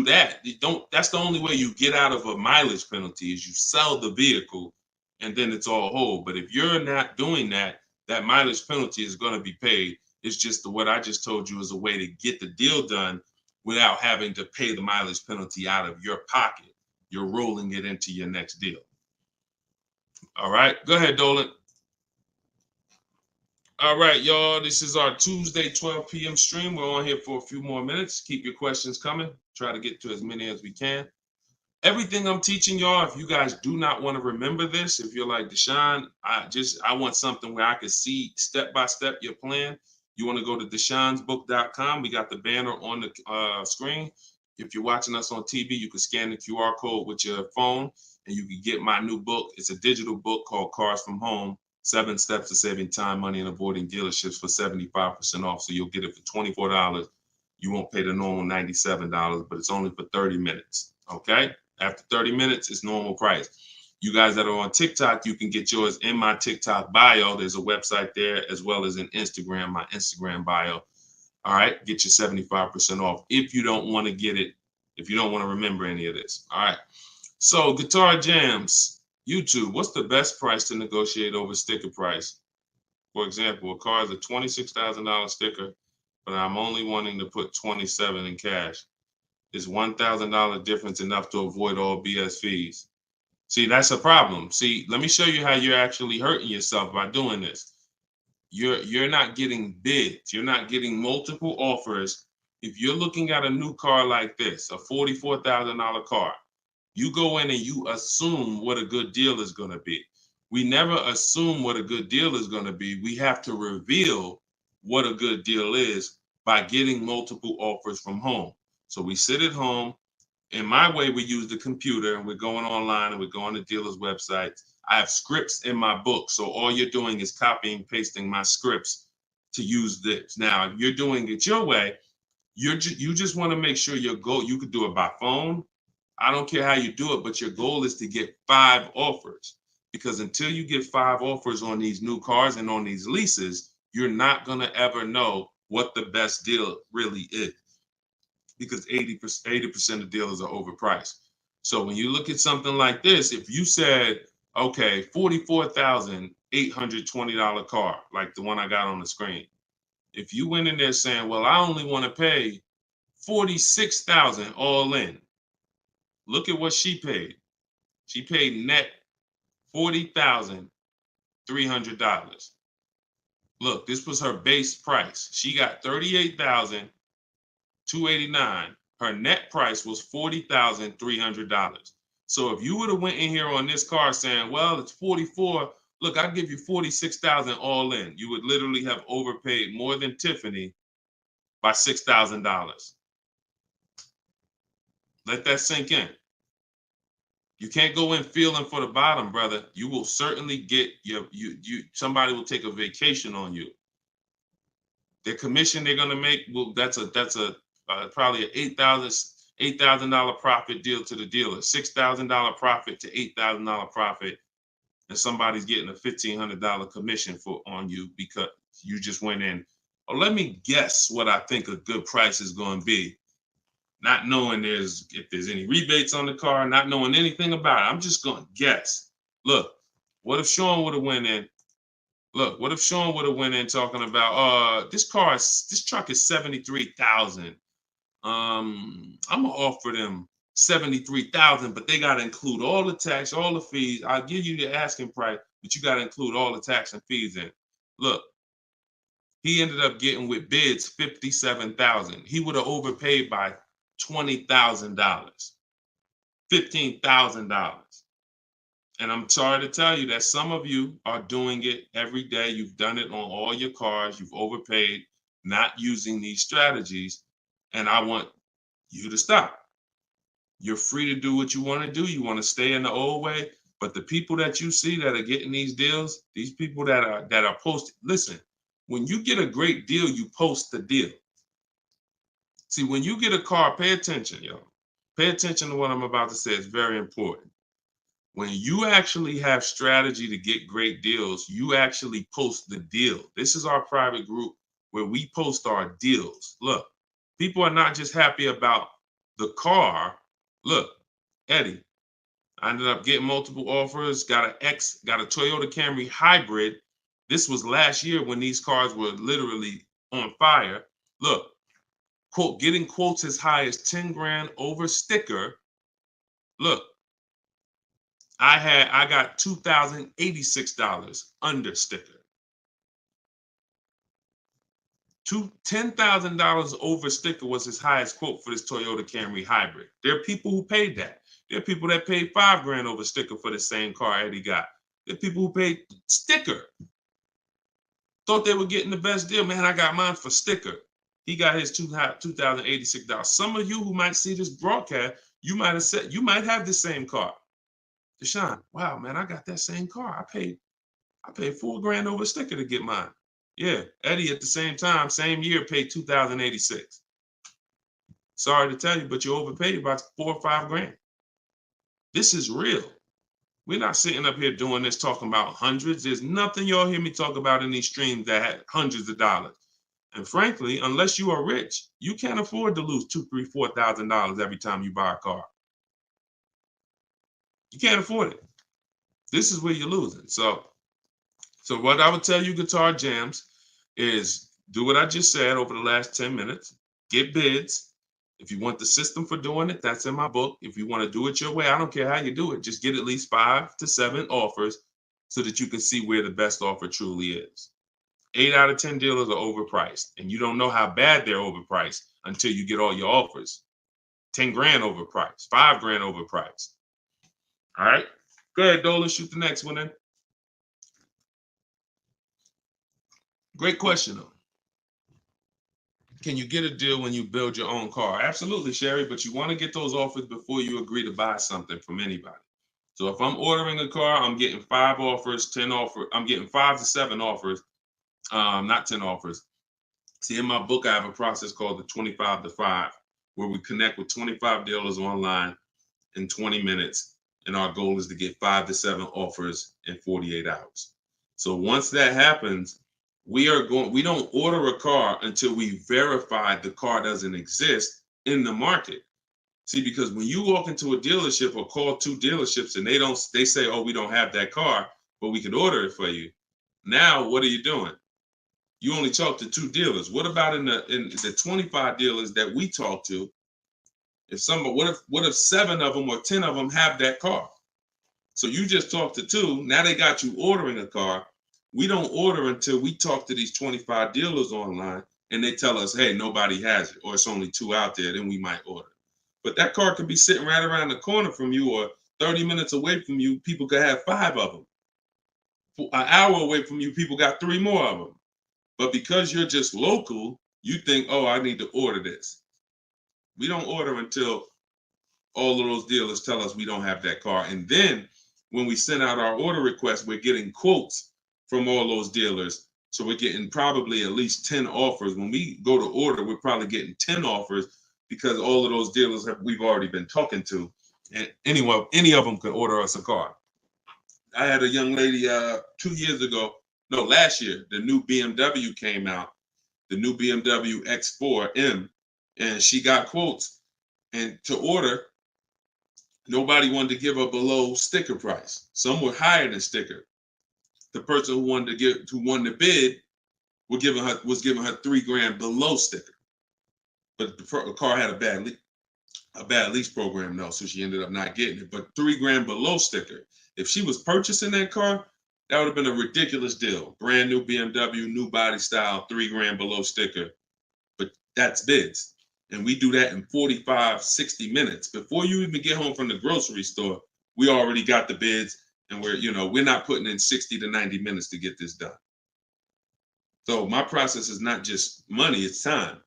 that, that's the only way you get out of a mileage penalty is you sell the vehicle, and then it's all whole. But if you're not doing that, that mileage penalty is going to be paid. It's just what I just told you is a way to get the deal done without having to pay the mileage penalty out of your pocket. You're rolling it into your next deal. All right, go ahead, Dolan. All right, y'all, this is our Tuesday 12 p.m. stream. We're on here for a few more minutes. Keep your questions coming. Try to get to as many as we can. Everything I'm teaching y'all, if you guys do not want to remember this, if you're like, Deshone, I want something where I can see step-by-step your plan, you want to go to deshonesbook.com. We got the banner on the screen. If you're watching us on TV, you can scan the QR code with your phone, and you can get my new book. It's a digital book called Cars from Home, 7 Steps to Saving Time, Money, and Avoiding Dealerships for 75% off. So you'll get it for $24. You won't pay the normal $97, but it's only for 30 minutes, okay? After 30 minutes, it's normal price. You guys that are on TikTok, you can get yours in my TikTok bio. There's a website there, as well as in Instagram, my Instagram bio. All right, get your 75% off if you don't want to get it, if you don't want to remember any of this. All right, so Guitar Jams, YouTube, what's the best price to negotiate over sticker price? For example, a car is a $26,000 sticker, but I'm only wanting to put $27,000 in cash. Is $1,000 difference enough to avoid all BS fees? See, that's a problem. See, let me show you how you're actually hurting yourself by doing this. You're not getting bids. You're not getting multiple offers. If you're looking at a new car like this, a $44,000 car, You go in and you assume what a good deal is going to be. We never assume what a good deal is going to be. We have to reveal what a good deal is by getting multiple offers from home. So we sit at home. In my way, we use the computer and we're going online and we're going to dealers' websites. I have scripts in my book. So all you're doing is copying, pasting my scripts to use this. Now, if you're doing it your way, you just want to make sure your goal, you could do it by phone. I don't care how you do it, but your goal is to get 5 offers. Because until you get 5 offers on these new cars and on these leases, you're not going to ever know what the best deal really is. Because 80% of dealers are overpriced. So when you look at something like this, if you said, okay, $44,820 car, like the one I got on the screen. If you went in there saying, well, I only want to pay $46,000 all in. Look at what she paid. She paid net $40,300. Look, this was her base price. She got $38,289. Her net price was $40,300. So if you would have went in here on this car saying, well, it's 44, look, I'll give you 46,000 all in. You would literally have overpaid more than Tiffany by $6,000. Let that sink in. You can't go in feeling for the bottom, brother. You will certainly get somebody will take a vacation on you. Their commission they're gonna make, well, that's probably an $8,000 profit deal to the dealer, $6,000 profit to $8,000 profit, and somebody's getting a $1,500 commission on you because you just went in. Oh, let me guess what I think a good price is going to be. Not knowing if there's any rebates on the car, not knowing anything about it. I'm just going to guess. Look, what if Sean would have went in? Look, what if Sean would have went in talking about, this truck is $73,000. I'm gonna offer them $73,000, but they gotta include all the tax, all the fees. I'll give you the asking price, but you gotta include all the tax and fees in. Look, he ended up getting with bids $57,000. He would have overpaid by $20,000, $15,000. And I'm sorry to tell you that some of you are doing it every day. You've done it on all your cars. You've overpaid, not using these strategies. And I want you to stop. You're free to do what you want to do. You want to stay in the old way. But the people that you see that are getting these deals, these people that are posting, listen, when you get a great deal, you post the deal. See, when you get a car, pay attention, yo. Pay attention to what I'm about to say. It's very important. When you actually have strategy to get great deals, you actually post the deal. This is our private group where we post our deals. Look, people are not just happy about the car. Look, Eddie, I ended up getting multiple offers, got a Toyota Camry hybrid. This was last year when these cars were literally on fire. Look, quote, getting quotes as high as 10 grand over sticker. Look, I got $2,086 under sticker. $10,000 over sticker was his highest quote for this Toyota Camry hybrid. There are people who paid that. There are people that paid 5 grand over sticker for the same car Eddie got. There are people who paid sticker. Thought they were getting the best deal. Man, I got mine for sticker. He got his $2,086. Some of you who might see this broadcast, you might have said, you might have the same car. Deshone, wow, man, I got that same car. I paid 4 grand over sticker to get mine. Yeah, Eddie at the same time, same year, paid $2,086. Sorry to tell you, but you overpaid by 4 or 5 grand. This is real. We're not sitting up here doing this talking about hundreds. There's nothing y'all hear me talk about in these streams that had hundreds of dollars. And frankly, unless you are rich, you can't afford to lose $2,000, $3,000, $4,000 every time you buy a car. You can't afford it. This is where you're losing. So what I would tell you, Guitar Jams, is do what I just said over the last 10 minutes. Get bids. If you want the system for doing it, that's in my book. If you want to do it your way, I don't care how you do it. Just get at least 5 to 7 offers so that you can see where the best offer truly is. 8 out of 10 dealers are overpriced, and you don't know how bad they're overpriced until you get all your offers. 10 grand overpriced, 5 grand overpriced. All right. Go ahead, Dolan. Shoot the next one in. Great question, though. Can you get a deal when you build your own car? Absolutely, Sherry, but you want to get those offers before you agree to buy something from anybody. So if I'm ordering a car, I'm getting 5 offers, 10 offers. I'm getting 5 to 7 offers, not 10 offers. See, in my book, I have a process called the 25 to 5, where we connect with 25 dealers online in 20 minutes. And our goal is to get 5 to 7 offers in 48 hours. So once that happens, we don't order a car until we verify the car doesn't exist in the market. See, because when you walk into a dealership or call 2 dealerships and they say, oh, we don't have that car, but we could order it for you. Now, what are you doing? You only talk to 2 dealers. What about in the 25 dealers that we talk to? What if 7 of them or 10 of them have that car? So you just talked to 2. Now they got you ordering a car. We don't order until we talk to these 25 dealers online and they tell us, hey, nobody has it, or it's only 2 out there, then we might order. But that car could be sitting right around the corner from you, or 30 minutes away from you. People could have 5 of them. An hour away from you, people got 3 more of them. But because you're just local, you think, oh, I need to order this. We don't order until all of those dealers tell us we don't have that car. And then when we send out our order request, we're getting quotes from all those dealers. So we're getting probably at least 10 offers. When we go to order, we're probably getting 10 offers because all of those dealers we've already been talking to. And any of them could order us a car. I had a young lady 2 years ago, no, last year, the new BMW came out, the new BMW X4M, and she got quotes. And to order, nobody wanted to give her below sticker price. Some were higher than sticker. The person who won the bid was giving her $3,000 below sticker. But the car had a bad lease program though, so she ended up not getting it. But $3,000 below sticker. If she was purchasing that car, that would have been a ridiculous deal. Brand new BMW, new body style, $3,000 below sticker. But that's bids. And we do that in 45, 60 minutes. Before you even get home from the grocery store, we already got the bids, and we're not putting in 60 to 90 minutes to get this done. So my process is not just money, it's time.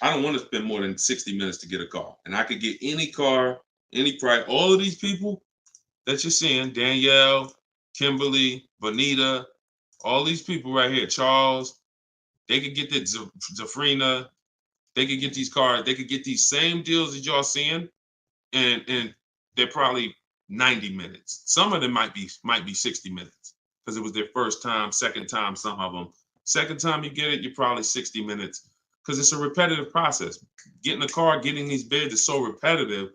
I don't want to spend more than 60 minutes to get a car. And I could get any car, any price. All of these people that you're seeing, Danielle, Kimberly, Bonita, all these people right here, Charles, they could get that Zafrina, they could get these cars, they could get these same deals that y'all seeing, and they're probably 90 minutes. Some of them might be 60 minutes because it was their first time, second time, some of them. Second time you get it, you're probably 60 minutes because it's a repetitive process. Getting a car, getting these bids is so repetitive,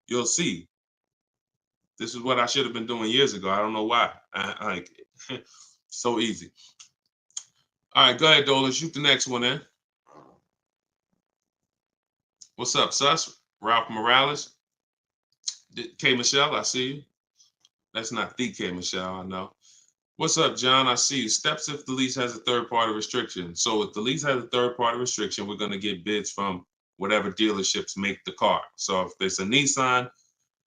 you'll see. This is what I should have been doing years ago. I don't know why. So easy. All right, go ahead, Dola. Shoot the next one in. What's up, Sus? Ralph Morales. K. Michelle, I see you. That's not the K. Michelle, I know. What's up, John? I see you. Steps if the lease has a third-party restriction. So if the lease has a third-party restriction, we're going to get bids from whatever dealerships make the car. So if there's a Nissan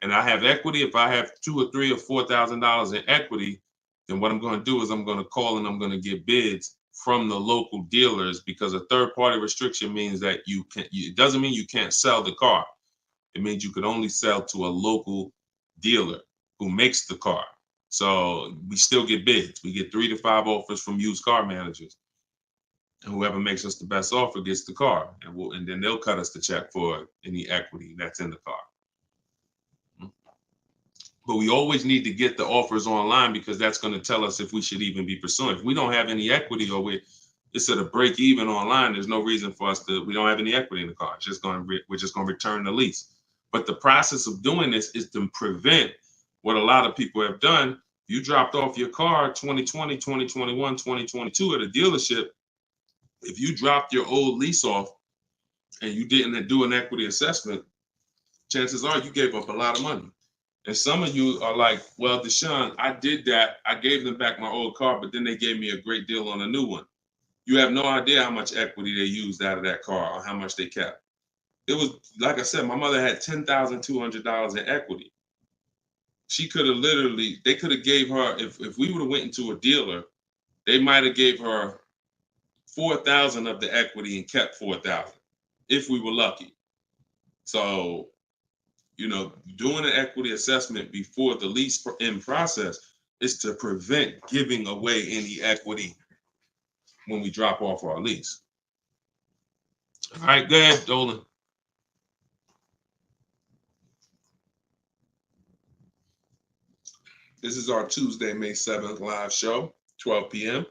and I have equity, if I have $2,000 or $3,000 or $4,000 in equity, then what I'm going to do is I'm going to call and I'm going to get bids from the local dealers, because a third-party restriction means that it doesn't mean you can't sell the car. It means you could only sell to a local dealer who makes the car. So we still get bids. We get 3 to 5 offers from used car managers. And whoever makes us the best offer gets the car. And then they'll cut us the check for any equity that's in the car. But we always need to get the offers online, because that's going to tell us if we should even be pursuing. If we don't have any equity, or it's at a break even online, there's no reason for us we don't have any equity in the car. We're just going to return the lease. But the process of doing this is to prevent what a lot of people have done. You dropped off your car 2020, 2021, 2022 at a dealership. If you dropped your old lease off and you didn't do an equity assessment, chances are you gave up a lot of money. And some of you are like, well, Deshone, I did that. I gave them back my old car, but then they gave me a great deal on a new one. You have no idea how much equity they used out of that car or how much they kept. It was, like I said, my mother had $10,200 in equity. She could have literally, they could have gave her, if we would have went into a dealer, they might have gave her 4,000 of the equity and kept 4,000 if we were lucky. So, doing an equity assessment before the lease in process is to prevent giving away any equity when we drop off our lease. All right, go ahead, Dolan. This is our Tuesday, May 7th live show, 12 p.m.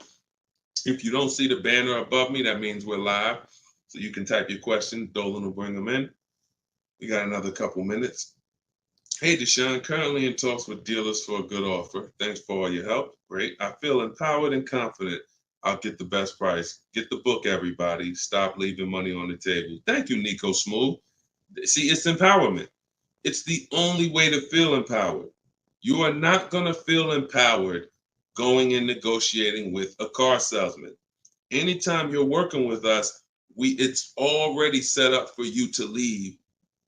If you don't see the banner above me, that means we're live. So you can type your question. Dolan will bring them in. We got another couple minutes. Hey, Deshone, currently in talks with dealers for a good offer. Thanks for all your help. Great. I feel empowered and confident I'll get the best price. Get the book, everybody. Stop leaving money on the table. Thank you, Nico Smooth. See, it's empowerment. It's the only way to feel empowered. You are not going to feel empowered going and negotiating with a car salesman. Anytime you're working with us, it's already set up for you to leave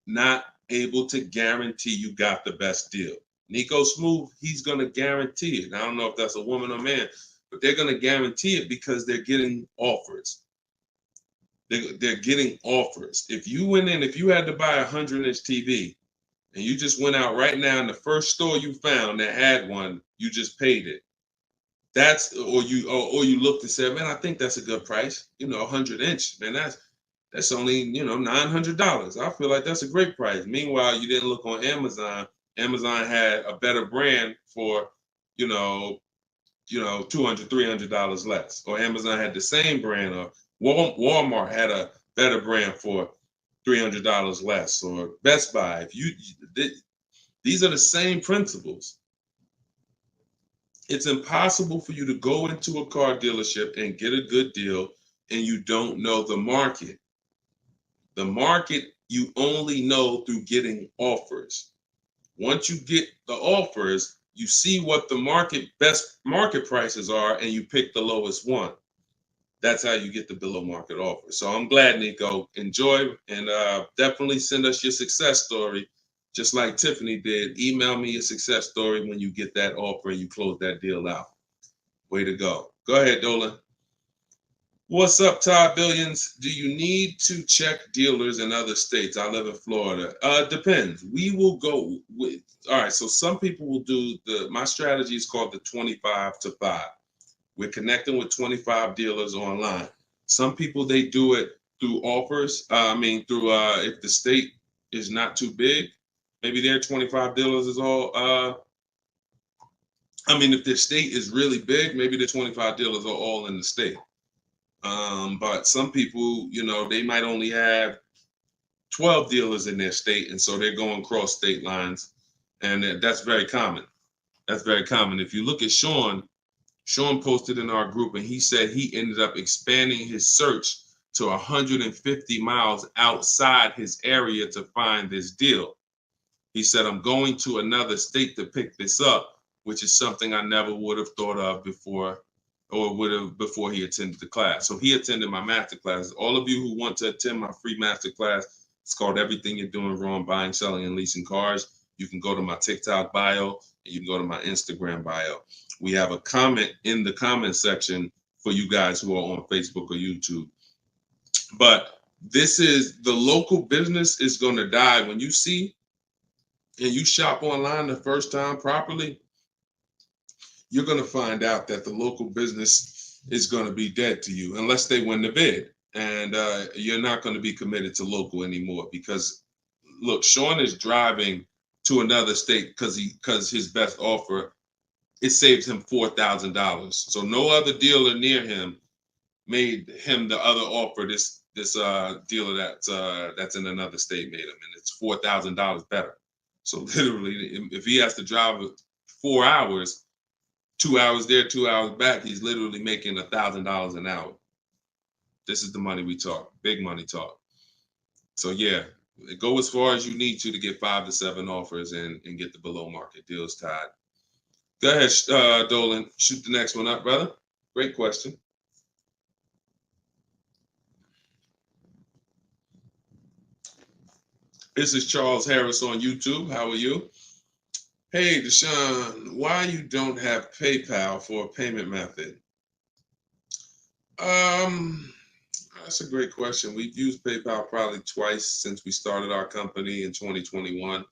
not able to guarantee you got the best deal. Nico Smooth, he's going to guarantee it. I don't know if that's a woman or man, but they're going to guarantee it because they're getting offers. They're getting offers. If you went in, if you had to buy a 100-inch TV and you just went out right now in the first store you found that had one, you just paid it. Or you looked and said, man, I think that's a good price. 100-inch, man, that's only, $900. I feel like that's a great price. Meanwhile, you didn't look on Amazon. Amazon had a better brand for, $200, $300 less. Or Amazon had the same brand, or Walmart had a better brand for $300 less, or Best Buy. These are the same principles. It's impossible for you to go into a car dealership and get a good deal and you don't know the market. The market you only know through getting offers. Once you get the offers, you see what the best market prices are and you pick the lowest one. That's how you get the below market offer. So I'm glad, Nico. Enjoy, and definitely send us your success story. Just like Tiffany did, email me your success story when you get that offer and you close that deal out. Way to go. Go ahead, Dolan. What's up, Todd Billions? Do you need to check dealers in other states? I live in Florida. Depends. We will go with, all right, so some people will do my strategy is called the 25 to 5. We're connecting with 25 dealers online. Some people, they do it through offers. If the state is not too big, maybe their 25 dealers is all, if their state is really big, maybe the 25 dealers are all in the state. But some people, they might only have 12 dealers in their state, and so they're going cross state lines, and that's very common. That's very common. If you look at Sean posted in our group, and he said he ended up expanding his search to 150 miles outside his area to find this deal. He said, I'm going to another state to pick this up, which is something I never would have thought of before, or would have before he attended the class. So he attended my master class. All of you who want to attend my free master class, it's called Everything You're Doing Wrong, Buying, Selling, and Leasing Cars. You can go to my TikTok bio, and you can go to my Instagram bio. We have a comment in the comment section for you guys who are on Facebook or YouTube. But this is, the local business is going to die. When you see and you shop online the first time properly, you're going to find out that the local business is going to be dead to you unless they win the bid. And you're not going to be committed to local anymore, because look, Sean is driving to another state because his best offer, it saves him $4,000. So no other dealer near him made him the other offer. This dealer that's in another state made him, and it's $4,000 better. So literally, if he has to drive 4 hours, 2 hours there, 2 hours back, he's literally making $1,000 an hour. This is the money we talk, big money talk. So yeah, go as far as you need to get 5 to 7 offers and get the below market deals tied. Go ahead, Dolan, shoot the next one up, brother. Great question. This is Charles Harris on YouTube. How are you? Hey, Deshone, why you don't have PayPal for a payment method? Um, that's a great question. We've used PayPal probably twice since we started our company in 2021.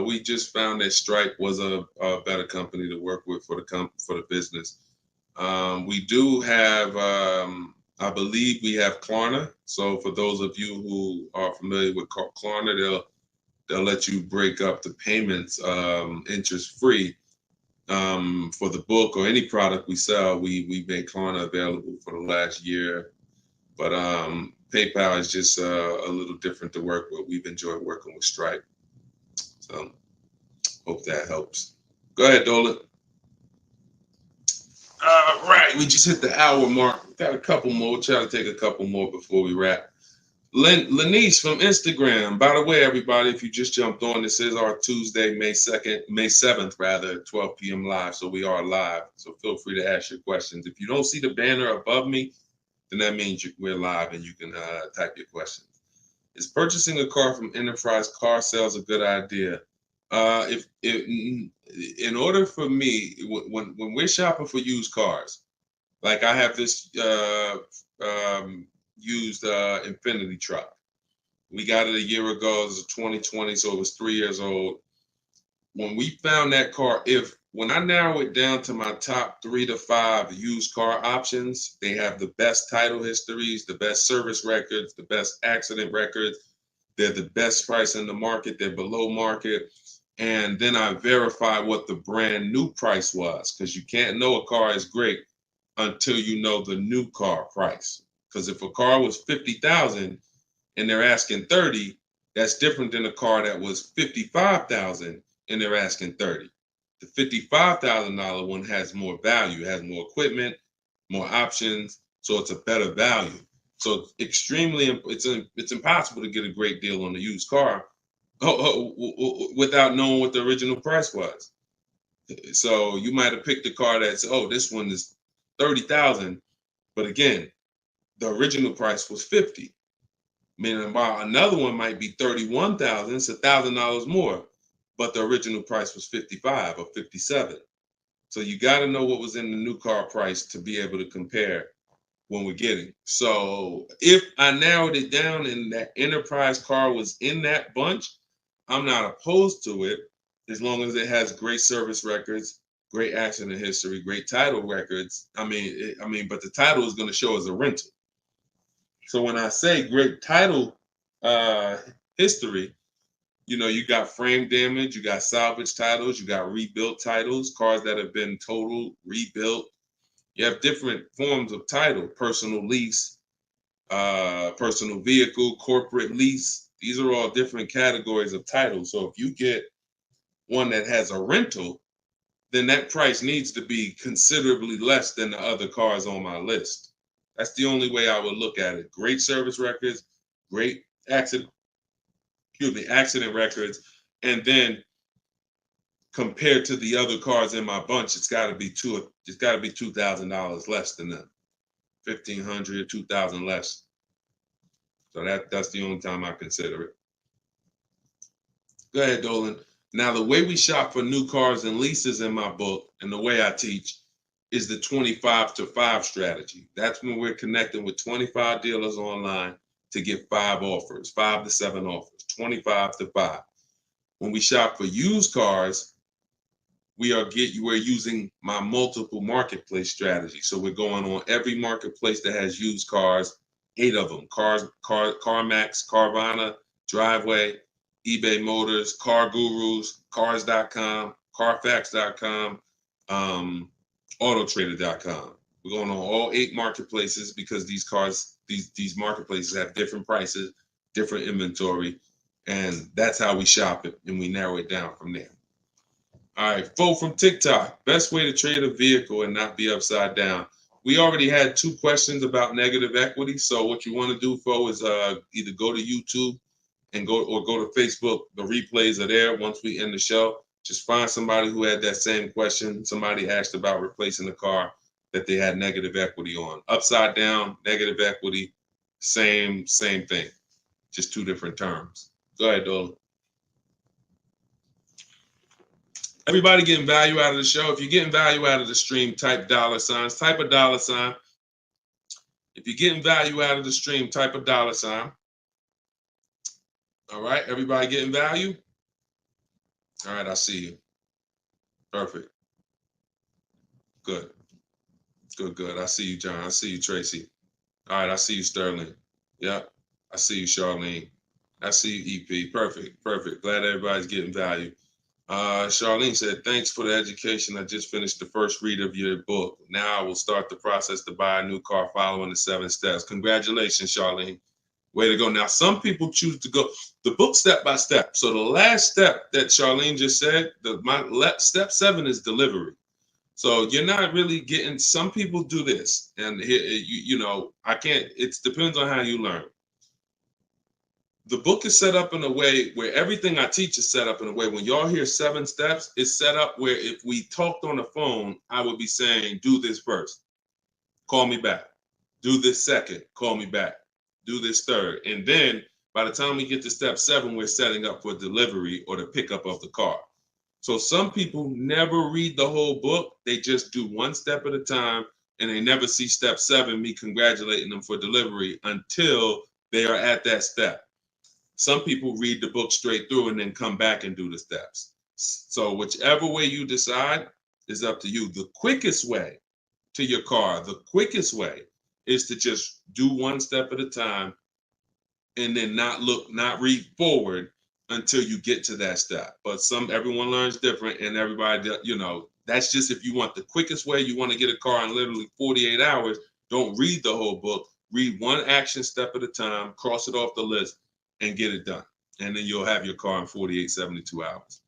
We just found that Stripe was a better company to work with for the business. We do have, I believe we have Klarna. So for those of you who are familiar with Klarna, they'll let you break up the payments interest free. For the book or any product we sell, we make Klarna available for the last year. But PayPal is just a little different to work with. We've enjoyed working with Stripe. So hope that helps. Go ahead, Dolan. Right, we just hit the hour mark. Got a couple more. We'll try to take a couple more before we wrap. Lenice from Instagram. By the way, everybody, if you just jumped on, this is our Tuesday, May 7th, rather, 12 p.m. live. So we are live. So feel free to ask your questions. If you don't see the banner above me, then that means we're live and you can type your questions. Is purchasing a car from Enterprise Car Sales a good idea? If in order for me, when we're shopping for used cars, like I have this used Infinity truck. We got it a year ago. It was 2020, so it was 3 years old. When we found that car, when I narrow it down to my top 3 to 5 used car options, they have the best title histories, the best service records, the best accident records. They're the best price in the market. They're below market. And then I verify what the brand new price was, because you can't know a car is great until you know the new car price. Because if a car was 50,000 and they're asking 30, that's different than a car that was 55,000 and they're asking 30. The $55,000 one has more value, has more equipment, more options, so it's a better value. So it's impossible to get a great deal on a used car without knowing what the original price was. So you might have picked a car that's, this one is 30,000, but again, the original price was 50. Meaning, while another one might be 31,000, it's $1,000 more, but the original price was 55 or 57. So you got to know what was in the new car price to be able to compare when we're getting. So if I narrowed it down and that Enterprise car was in that bunch, I'm not opposed to it as long as it has great service records, great accident history, great title records. But the title is going to show as a rental. So when I say great title history, you got frame damage, you got salvage titles, you got rebuilt titles, cars that have been totaled, rebuilt. You have different forms of title: personal lease, personal vehicle, corporate lease. These are all different categories of title. So if you get one that has a rental, then that price needs to be considerably less than the other cars on my list. That's the only way I would look at it. Great service records, great accident records, and then compared to the other cars in my bunch, it's got to be $2,000 less than them. 1,500, 2,000 less. So that's the only time I consider it. Go ahead, Dolan. Now, the way we shop for new cars and leases in my book, and the way I teach, is the 25 to 5 strategy. That's when we're connecting with 25 dealers online to get 5 offers, 5 to 7 offers, 25 to 5. When we shop for used cars, we're using my multiple marketplace strategy. So we're going on every marketplace that has used cars, 8 of them: CarMax, Carvana, Driveway, eBay Motors, Car Gurus, Cars.com, Carfax.com, Autotrader.com. We're going on all 8 marketplaces because these marketplaces have different prices, different inventory, and that's how we shop it, and we narrow it down from there. All right, Fo from TikTok. Best way to trade a vehicle and not be upside down. We already had 2 questions about negative equity. So what you want to do, Fo, is either go to YouTube and go to Facebook. The replays are there once we end the show. Just find somebody who had that same question. Somebody asked about replacing a car that they had negative equity on. Upside down, negative equity, same thing. Just 2 different terms. Go ahead, Dolan. Everybody getting value out of the show. If you're getting value out of the stream, type $signs, type a $sign. If you're getting value out of the stream, type a $sign. All right, everybody getting value? All right, I see you. Perfect. Good. Good. I see you, John. I see you, Tracy. All right, I see you, Sterling. Yep. I see you, Charlene. I see you, EP. Perfect. Glad everybody's getting value. Charlene said, thanks for the education. I just finished the first read of your book. Now I will start the process to buy a new car following the 7 steps. Congratulations, Charlene. Way to go. Now, some people choose to go the book step by step. So the last step that Charlene just said, step 7 is delivery. So you're not really getting, some people do this. And I can't, it depends on how you learn. The book is set up in a way where everything I teach is set up in a way when y'all hear 7 steps, it's set up where if we talked on the phone, I would be saying, do this first, call me back. Do this second, call me back. Do this third. And then by the time we get to step 7, we're setting up for delivery or the pickup of the car. So some people never read the whole book. They just do 1 step at a time and they never see step 7, me congratulating them for delivery until they are at that step. Some people read the book straight through and then come back and do the steps. So whichever way you decide is up to you. The quickest way to your car, the quickest way is to just do 1 step at a time and then not read forward until you get to that step. But everyone learns different, and everybody, that's just if you want the quickest way, you want to get a car in literally 48 hours, don't read the whole book. Read 1 action step at a time, cross it off the list, and get it done. And then you'll have your car in 48, 72 hours.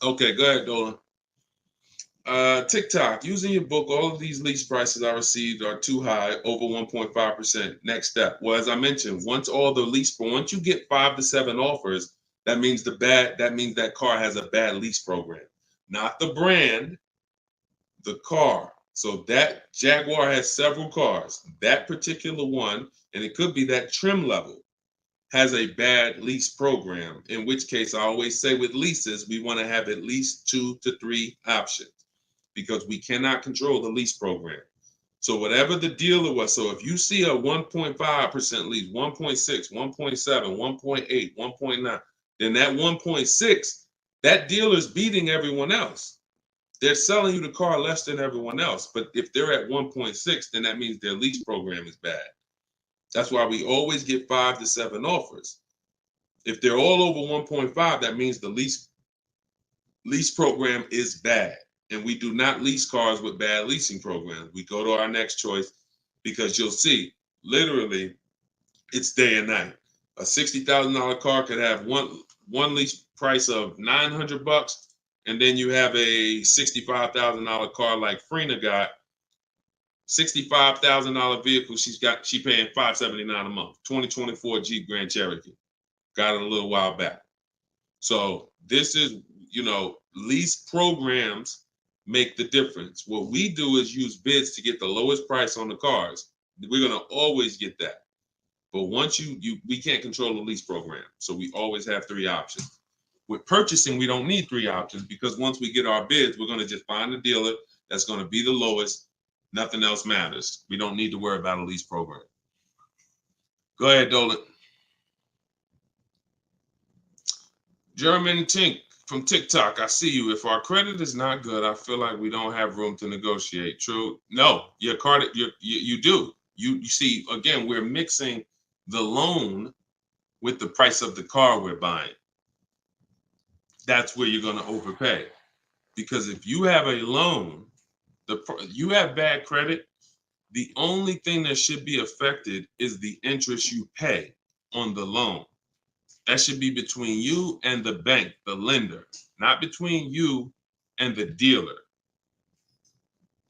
Okay, go ahead, Dolan. TikTok, using your book, all of these lease prices I received are too high, over 1.5%. Next step. Well, as I mentioned, once you get 5 to 7 offers, that means that car has a bad lease program. Not the brand, the car. So that Jaguar has several cars. That particular one, and it could be that trim level, has a bad lease program, in which case I always say with leases, we want to have at least 2 to 3 options, because we cannot control the lease program. So whatever the dealer was, so if you see a 1.5% lease, 1.6, 1.7, 1.8, 1.9, then that 1.6, that dealer's beating everyone else. They're selling you the car less than everyone else. But if they're at 1.6, then that means their lease program is bad. That's why we always get 5 to 7 offers. If they're all over 1.5, that means the lease program is bad. And we do not lease cars with bad leasing programs. We go to our next choice, because you'll see, literally, it's day and night. A $60,000 car could have one lease price of $900, and then you have a $65,000 car like Frena got. $65,000 vehicle, she paying $579 a month. 2024 Jeep Grand Cherokee. Got it a little while back. So this is, lease programs make the difference. What we do is use bids to get the lowest price on the cars. We're gonna always get that. But once we can't control the lease program. So we always have 3 options. With purchasing, we don't need 3 options, because once we get our bids, we're gonna just find a dealer that's gonna be the lowest. Nothing else matters. We don't need to worry about a lease program. Go ahead, Dolan. German Tink from TikTok, I see you. If our credit is not good, I feel like we don't have room to negotiate. True? No, your credit, you do. You see, again, we're mixing the loan with the price of the car we're buying. That's where you're going to overpay. Because if you have a loan, you have bad credit, the only thing that should be affected is the interest you pay on the loan. That should be between you and the bank, the lender, not between you and the dealer.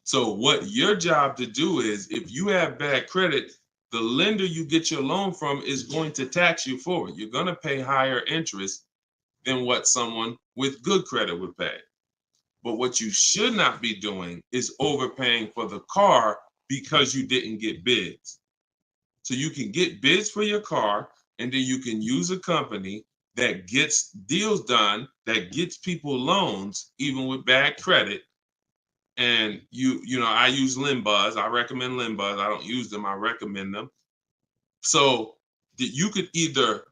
So what your job to do is, if you have bad credit, the lender you get your loan from is going to tax you for it. You're going to pay higher interest than what someone with good credit would pay. But what you should not be doing is overpaying for the car because you didn't get bids. So you can get bids for your car, and then you can use a company that gets deals done, that gets people loans, even with bad credit. And you know, I use Limbuzz. I recommend Limbuzz. I don't use them. I recommend them. So you could either,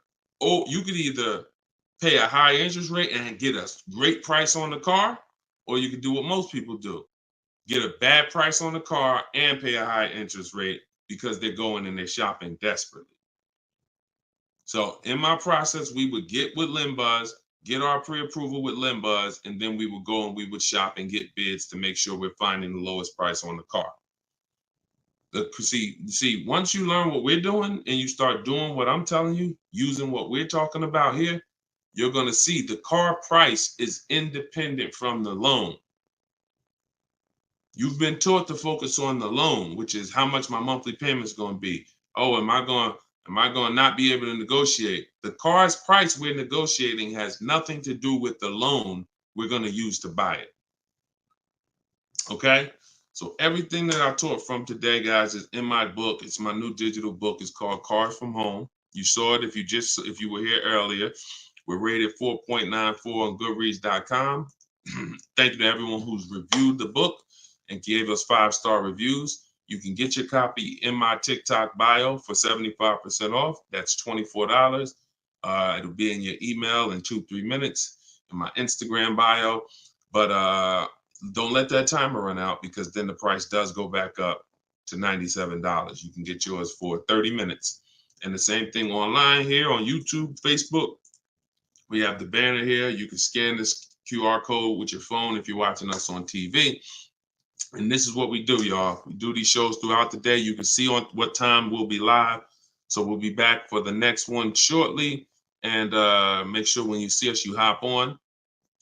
pay a high interest rate and get a great price on the car, or you could do what most people do: get a bad price on the car and pay a high interest rate because they're going and they're shopping desperately. So in my process, we would get with Limbuzz, get our pre-approval with Limbuzz, and then we would go and we would shop and get bids to make sure we're finding the lowest price on the car. See, once you learn what we're doing and you start doing what I'm telling you, using what we're talking about here, you're going to see the car price is independent from the loan. You've been taught to focus on the loan, which is how much my monthly payment is going to be. Oh, am I going to not be able to negotiate? The car's price we're negotiating has nothing to do with the loan we're going to use to buy it. Okay? So everything that I taught from today, guys, is in my book. It's my new digital book. It's called Cars from Home. You saw it if you were here earlier. We're rated 4.94 on Goodreads.com. Thank you to everyone who's reviewed the book and gave us 5-star reviews. You can get your copy in my TikTok bio for 75% off. That's $24. It'll be in your email in 2-3 minutes, in my Instagram bio. But don't let that timer run out, because then the price does go back up to $97. You can get yours for 30 minutes. And the same thing online here on YouTube, Facebook. We have the banner here. You can scan this QR code with your phone if you're watching us on TV. And this is what we do, y'all. We do these shows throughout the day. You can see on what time we'll be live. So we'll be back for the next one shortly. And make sure when you see us, you hop on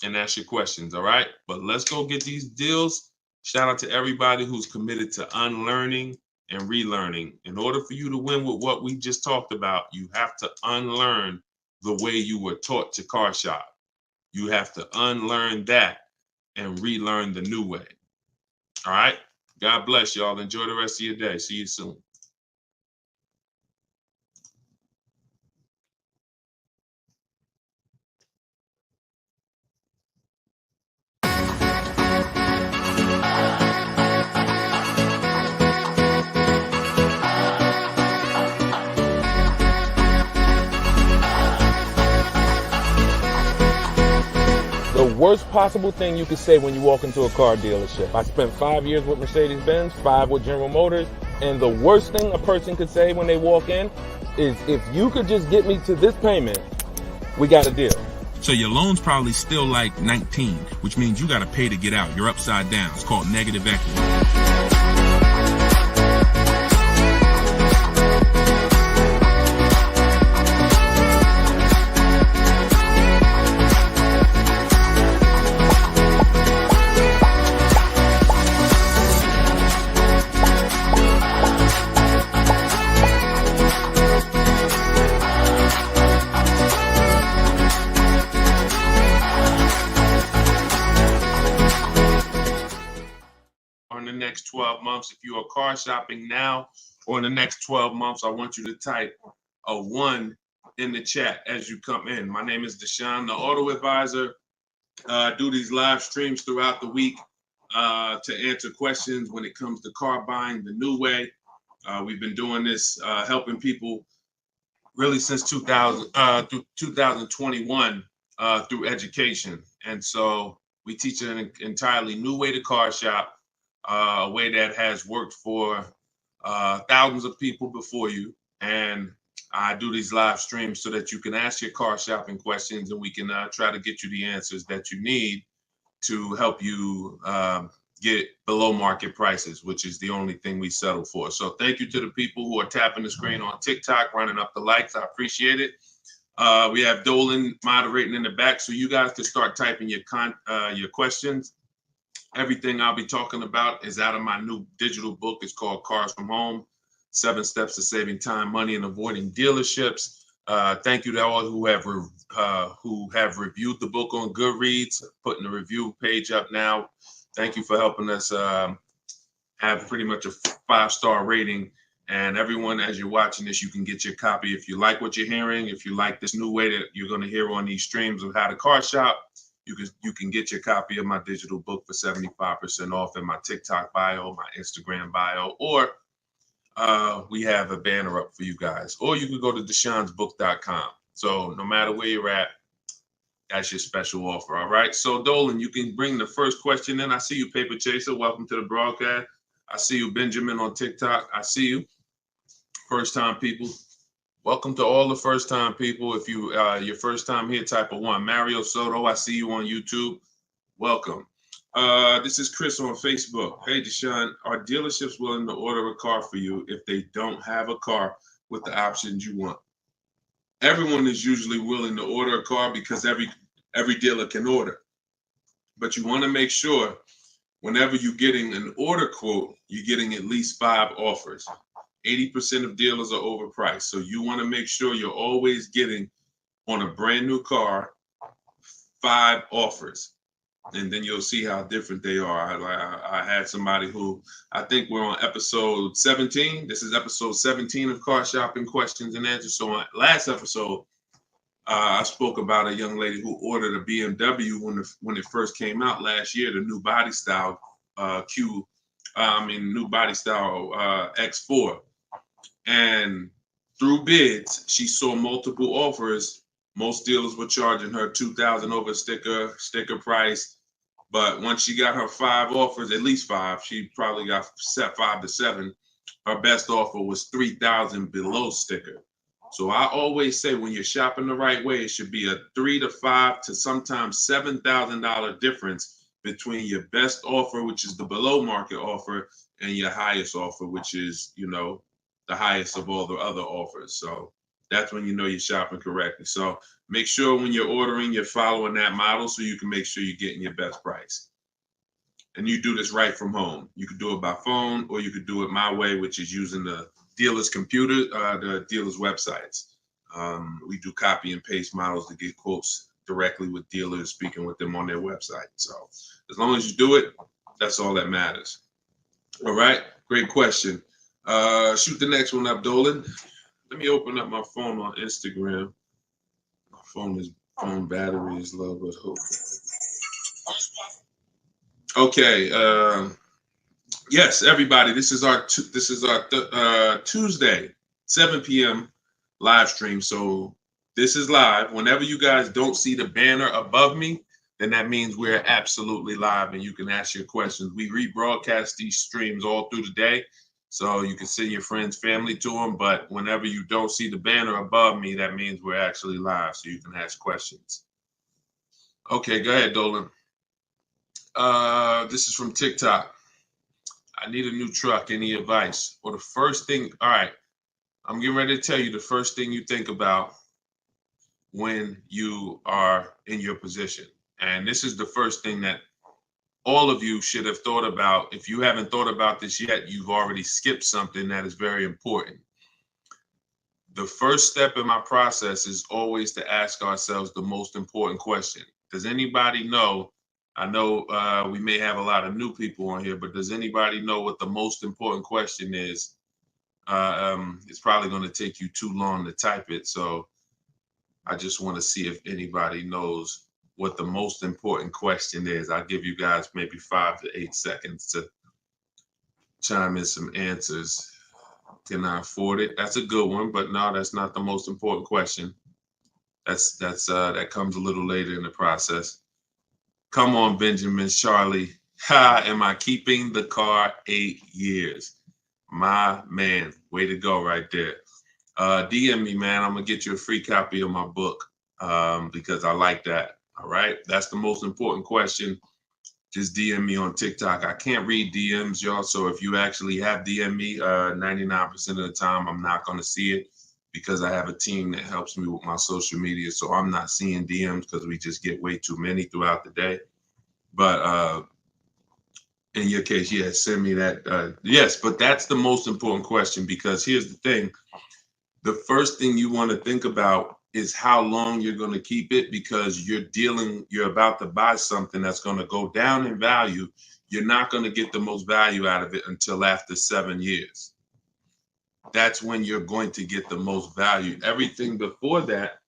and ask your questions, all right? But let's go get these deals. Shout out to everybody who's committed to unlearning and relearning. In order for you to win with what we just talked about, you have to unlearn the way you were taught to car shop. You have to unlearn that and relearn the new way. All right? God bless y'all. Enjoy the rest of your day. See you soon. The worst possible thing you could say when you walk into a car dealership. I spent 5 years with Mercedes-Benz, 5 with General Motors, and the worst thing a person could say when they walk in is, if you could just get me to this payment, we got a deal. So your loan's probably still like 19, which means you got to pay to get out. You're upside down. It's called negative equity. In the next 12 months, if you are car shopping now, or in the next 12 months, I want you to type a 1 in the chat as you come in. My name is Deshone the Auto Advisor. I do these live streams throughout the week to answer questions when it comes to car buying the new way. We've been doing this, helping people really since 2021 through education. And so we teach an entirely new way to car shop. A way that has worked for thousands of people before you. And I do these live streams so that you can ask your car shopping questions, and we can try to get you the answers that you need to help you get below market prices, which is the only thing we settle for. So thank you to the people who are tapping the screen on TikTok, running up the likes. I appreciate it. We have Dolan moderating in the back, so you guys can start typing your questions. Everything I'll be talking about is out of my new digital book. It's called Cars from Home, 7 Steps to Saving Time, Money, and Avoiding Dealerships. Thank you to all who have reviewed the book on Goodreads, putting the review page up now. Thank you for helping us have pretty much a 5-star rating And everyone, as you're watching this, you can get your copy. If you like what you're hearing, if you like this new way that you're going to hear on these streams of how to car shop, you can get your copy of my digital book for 75% off in my TikTok bio, my Instagram bio, or we have a banner up for you guys. Or you can go to deshonsbook.com. So no matter where you're at, that's your special offer. All right. So Dolan, you can bring the first question in. I see you, Paper Chaser. Welcome to the broadcast. I see you, Benjamin, on TikTok. I see you. First time people. Welcome to all the first time people. If you your first time here, type of 1. Mario Soto, I see you on YouTube. Welcome. This is Chris on Facebook. Hey, Deshone, are dealerships willing to order a car for you if they don't have a car with the options you want? Everyone is usually willing to order a car because every dealer can order. But you want to make sure whenever you're getting an order quote, you're getting at least 5 offers. 80% of dealers are overpriced. So you want to make sure you're always getting on a brand new car 5 offers. And then you'll see how different they are. I had somebody who, I think we're on episode 17. This is episode 17 of Car Shopping Questions and Answers. So on last episode, I spoke about a young lady who ordered a BMW when it first came out last year, the new body style new body style X4. And through bids, she saw multiple offers. Most dealers were charging her $2,000 over sticker price. But once she got her 5 offers, at least 5, she probably got set 5 to 7. Her best offer was $3,000 below sticker. So I always say when you're shopping the right way, it should be a $3,000 to $5,000 to sometimes $7,000 difference between your best offer, which is the below market offer, and your highest offer, which is, the highest of all the other offers. So that's when you know you're shopping correctly. So make sure when you're ordering, you're following that model so you can make sure you're getting your best price. And you do this right from home. You could do it by phone, or you could do it my way, which is using the dealer's computer, the dealer's websites. We do copy and paste models to get quotes directly with dealers, speaking with them on their website. So as long as you do it, that's all that matters. All right, great question. Shoot the next one up, Dolan. Let me open up my phone on Instagram. My phone battery is low, but hope. Okay. Yes, everybody. This is our Tuesday 7 p.m. live stream. So this is live. Whenever you guys don't see the banner above me, then that means we're absolutely live, and you can ask your questions. We rebroadcast these streams all through the day, so you can send your friends, family to them. But whenever you don't see the banner above me, that means we're actually live, so you can ask questions. Okay, go ahead, Dolan. This is from TikTok. I need a new truck. Any advice? Or the first thing, all right, I'm getting ready to tell you the first thing you think about when you are in your position. And this is the first thing that all of you should have thought about. If you haven't thought about this yet, you've already skipped something that is very important. The first step in my process is always to ask ourselves the most important question. Does anybody know? I know we may have a lot of new people on here, but does anybody know what the most important question is? It's probably going to take you too long to type it. So I just want to see if anybody knows what the most important question is. I'll give you guys maybe 5 to 8 seconds to chime in some answers. Can I afford it? That's a good one, but no, that's not the most important question. That comes a little later in the process. Come on, Benjamin, Charlie. Am I keeping the car 8 years? My man, way to go right there. DM me, man. I'm gonna get you a free copy of my book because I like that. All right, that's the most important question. Just DM me on TikTok. I can't read DMs, y'all. So if you actually have DM me, 99% of the time, I'm not gonna see it because I have a team that helps me with my social media. So I'm not seeing DMs because we just get way too many throughout the day. But in your case, yes, send me that. Yes, but that's the most important question because here's the thing. The first thing you want to think about is how long you're going to keep it because you're about to buy something that's going to go down in value. You're not going to get the most value out of it until after 7 years. that's when you're going to get the most value. Everything before that,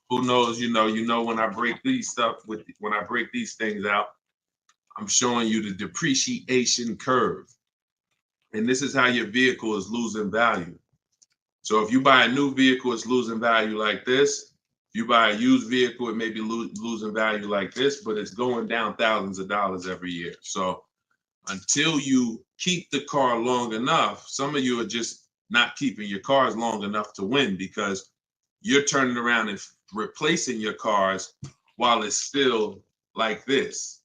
who knows, when I break these things out, I'm showing you the depreciation curve. And this is how your vehicle is losing value. So if you buy a new vehicle, it's losing value like this. If you buy a used vehicle, it may be losing value like this, but it's going down thousands of dollars every year. So until you keep the car long enough, some of you are just not keeping your cars long enough to win, because you're turning around and replacing your cars while it's still like this.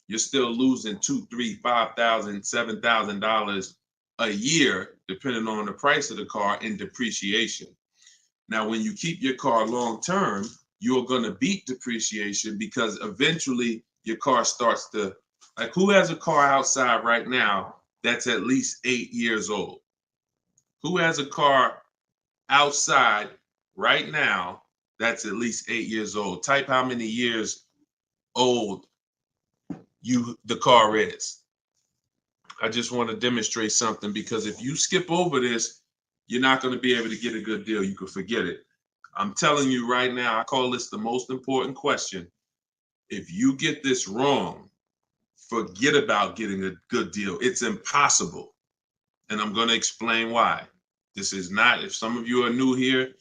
You're still losing $2,000, $3,000, $5,000, $7,000 a year, depending on the price of the car, in depreciation. Now, when you keep your car long term, you're going to beat depreciation, because eventually your car starts to, like, who has a car outside right now that's at least 8 years old? Who has a car outside right now that's at least 8 years old? Type how many years old the car is. I just want to demonstrate something, because if you skip over this, you're not going to be able to get a good deal. You can forget it. I'm telling you right now, I call this the most important question. If you get this wrong, forget about getting a good deal. It's impossible. And I'm going to explain why. This is not, if some of you are new here,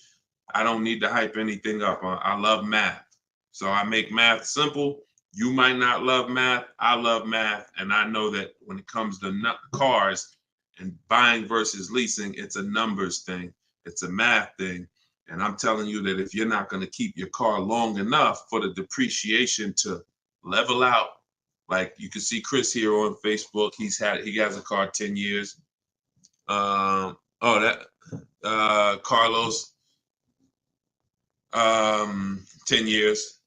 I don't need to hype anything up. I love math. So I make math simple. You might not love math. I love math. And I know that when it comes to cars and buying versus leasing, it's a numbers thing. It's a math thing. And I'm telling you that if you're not going to keep your car long enough for the depreciation to level out, like you can see Chris here on Facebook, he has a car 10 years. Carlos, 10 years.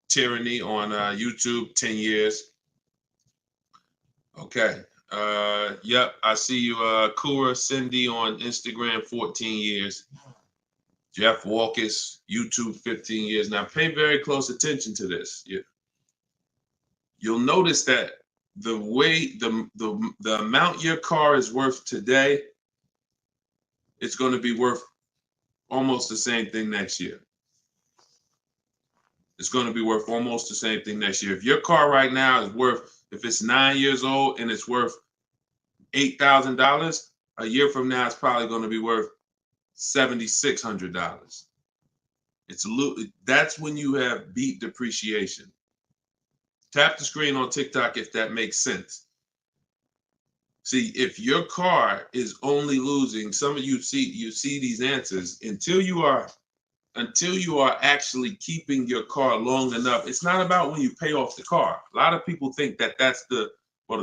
Tyranny on YouTube, 10 years. Okay. Yep, I see you. Kura Cindy on Instagram, 14 years. Jeff Walkus, YouTube, 15 years. Now pay very close attention to this. You'll notice that the way the amount your car is worth today, it's going to be worth almost the same thing next year. It's going to be worth almost the same thing next year. If your car right now is worth, if it's 9 years old and it's worth $8,000, a year from now it's probably going to be worth $7,600. That's when you have beat depreciation. Tap the screen on TikTok if that makes sense. See, if your car is only losing, some of you see these answers, until you are actually keeping your car long enough. It's not about when you pay off the car. A lot of people think that that's the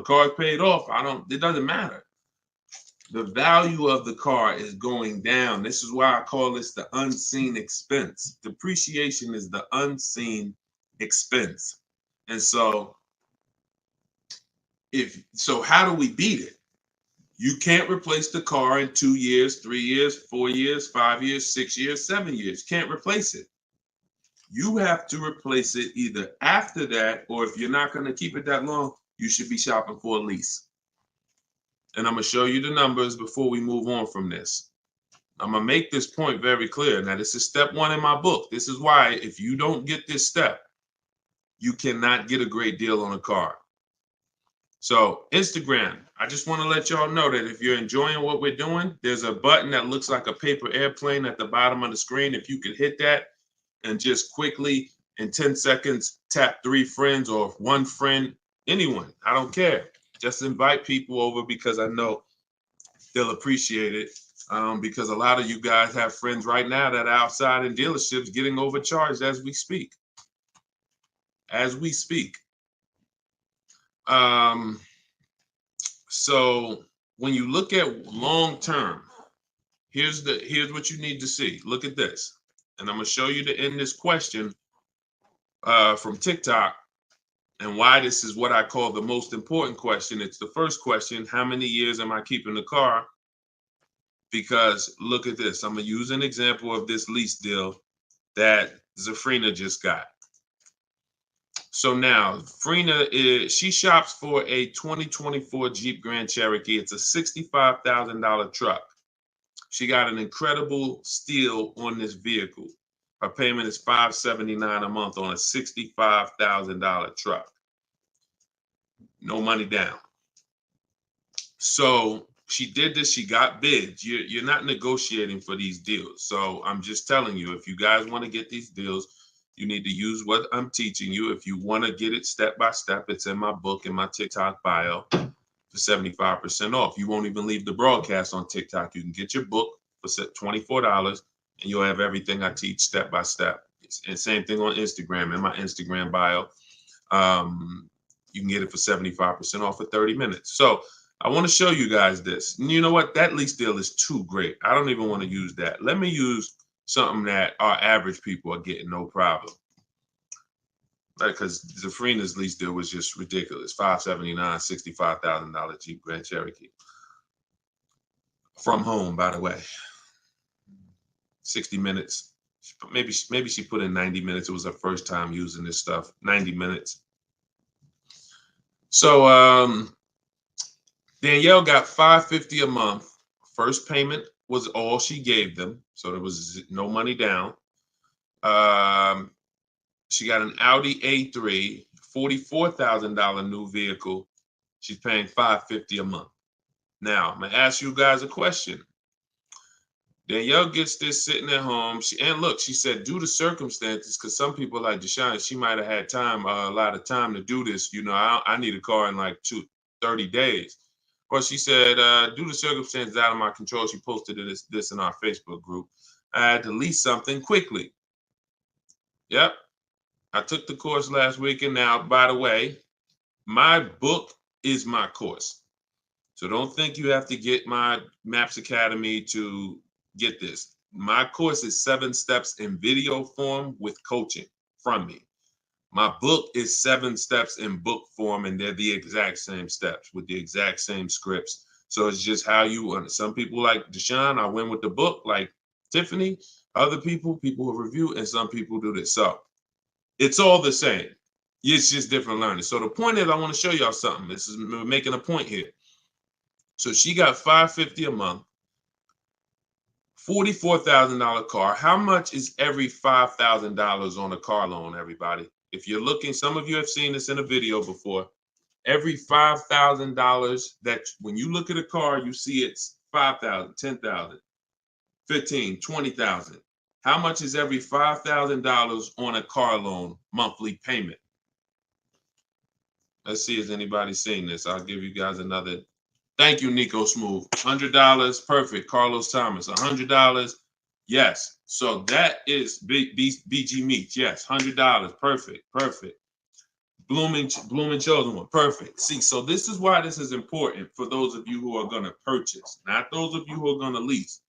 car's paid off. It doesn't matter. The value of the car is going down. This is why I call this the unseen expense. Depreciation is the unseen expense. And so how do we beat it? You can't replace the car in 2 years, 3 years, 4 years, 5 years, 6 years, 7 years. Can't replace it. You have to replace it either after that, or if you're not going to keep it that long, you should be shopping for a lease. And I'm going to show you the numbers before we move on from this. I'm going to make this point very clear. Now, this is step 1 in my book. This is why if you don't get this step, you cannot get a great deal on a car. So Instagram, I just want to let y'all know that if you're enjoying what we're doing, there's a button that looks like a paper airplane at the bottom of the screen. If you could hit that and just quickly in 10 seconds, tap 3 friends or 1 friend, anyone, I don't care. Just invite people over, because I know they'll appreciate it. Because a lot of you guys have friends right now that are outside in dealerships getting overcharged as we speak. So when you look at long term, here's what you need to see. Look at this. And I'm going to show you to end this question from TikTok, and why this is what I call the most important question. It's the first question: how many years am I keeping the car? Because look at this. I'm going to use an example of this lease deal that Zafrina just got. So now Frina she shops for a 2024 Jeep Grand Cherokee. It's a $65,000 truck. She got an incredible steal on this vehicle. Her payment is $579 a month on a $65,000 truck. No money down. So she did this. She got bids. You're not negotiating for these deals. So I'm just telling you, if you guys want to get these deals, you need to use what I'm teaching you. If you want to get it step by step, it's in my book, in my TikTok bio for 75% off. You won't even leave the broadcast on TikTok. You can get your book for $24 and you'll have everything I teach step by step. And same thing on Instagram, in my Instagram bio. You can get it for 75% off for 30 minutes. So I want to show you guys this. And you know what? That lease deal is too great. I don't even want to use that. Let me use something that our average people are getting no problem. Because Zafrina's lease deal was just ridiculous. $579, $65,000 Jeep Grand Cherokee. From home, by the way. 60 minutes. Maybe she put in 90 minutes. It was her first time using this stuff. 90 minutes. So Danielle got $550 a month. First payment was all she gave them. So there was no money down. She got an Audi A3, $44,000 new vehicle. She's paying $550 a month. Now, I'm going to ask you guys a question. Danielle gets this sitting at home. And look, she said, due to circumstances, because some people like Deshone, she might have had time, a lot of time to do this. You know, I need a car in like 30 days. But she said, due to circumstances out of my control, she posted this in our Facebook group. I had to lease something quickly. Yep. I took the course last week. And now, by the way, my book is my course. So don't think you have to get my Maps Academy to get this. My course is 7 steps in video form with coaching from me. My book is 7 steps in book form, and they're the exact same steps with the exact same scripts. So it's just how you, some people like Deshone, I win with the book, like Tiffany, other people who review, and some people do this. So it's all the same. It's just different learning. So the point is, I want to show y'all something. We're making a point here. So she got $550 a month, $44,000 car. How much is every $5,000 on a car loan, everybody? If you're looking, some of you have seen this in a video before. Every $5,000 that when you look at a car, you see it's $5,000, $10,000, $15,000, $20,000. How much is every $5,000 on a car loan monthly payment? Let's see if anybody's seen this. I'll give you guys another. Thank you, Nico Smooth. $100, perfect. Carlos Thomas, $100. Yes. So that is BG Meats. Yes, $100. Perfect. Perfect. Blooming Chosen One. Perfect. See, so this is why this is important for those of you who are going to purchase, not those of you who are going to lease.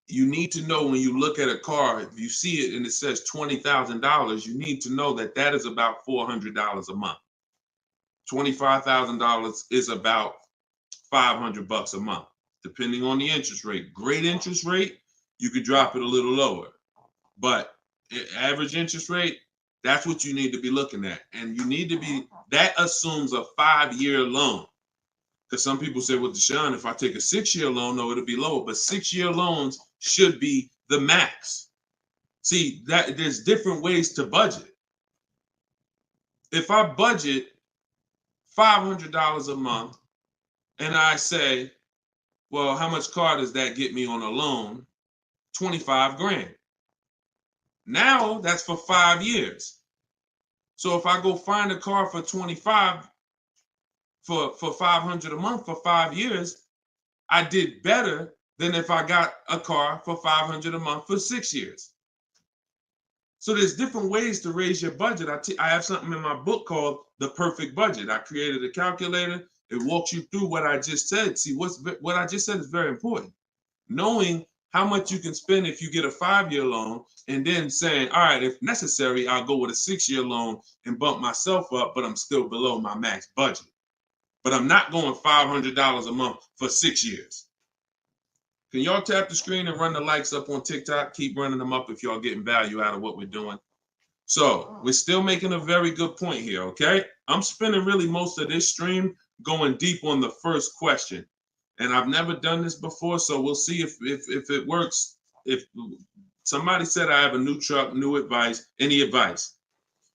You need to know when you look at a car, if you see it and it says $20,000, you need to know that that is about $400 a month. $25,000 is about $500 a month, depending on the interest rate. Great interest rate, you could drop it a little lower. But average interest rate, that's what you need to be looking at. And you need to be, that assumes a 5-year loan. Because some people say, well, Deshone, if I take a 6-year loan, no, it'll be lower. But 6-year loans should be the max. See, there's different ways to budget. If I budget $500 a month and I say, well, how much car does that get me on a loan? 25 grand. Now that's for 5 years. So if I go find a car for 25 for $500 a month for 5 years, I did better than if I got a car for $500 a month for 6 years. So there's different ways to raise your budget. I have something in my book called The Perfect Budget. I created a calculator. It walks you through what I just said. See, what I just said is very important. Knowing how much you can spend if you get a 5-year loan, and then saying, all right, if necessary, I'll go with a 6-year loan and bump myself up, but I'm still below my max budget. But I'm not going $500 a month for 6 years. Can y'all tap the screen and run the likes up on TikTok? Keep running them up if y'all getting value out of what we're doing. So we're still making a very good point here, okay? I'm spending really most of this stream going deep on the first question. And I've never done this before, so we'll see if it works. If somebody said I have a new truck, new advice, any advice?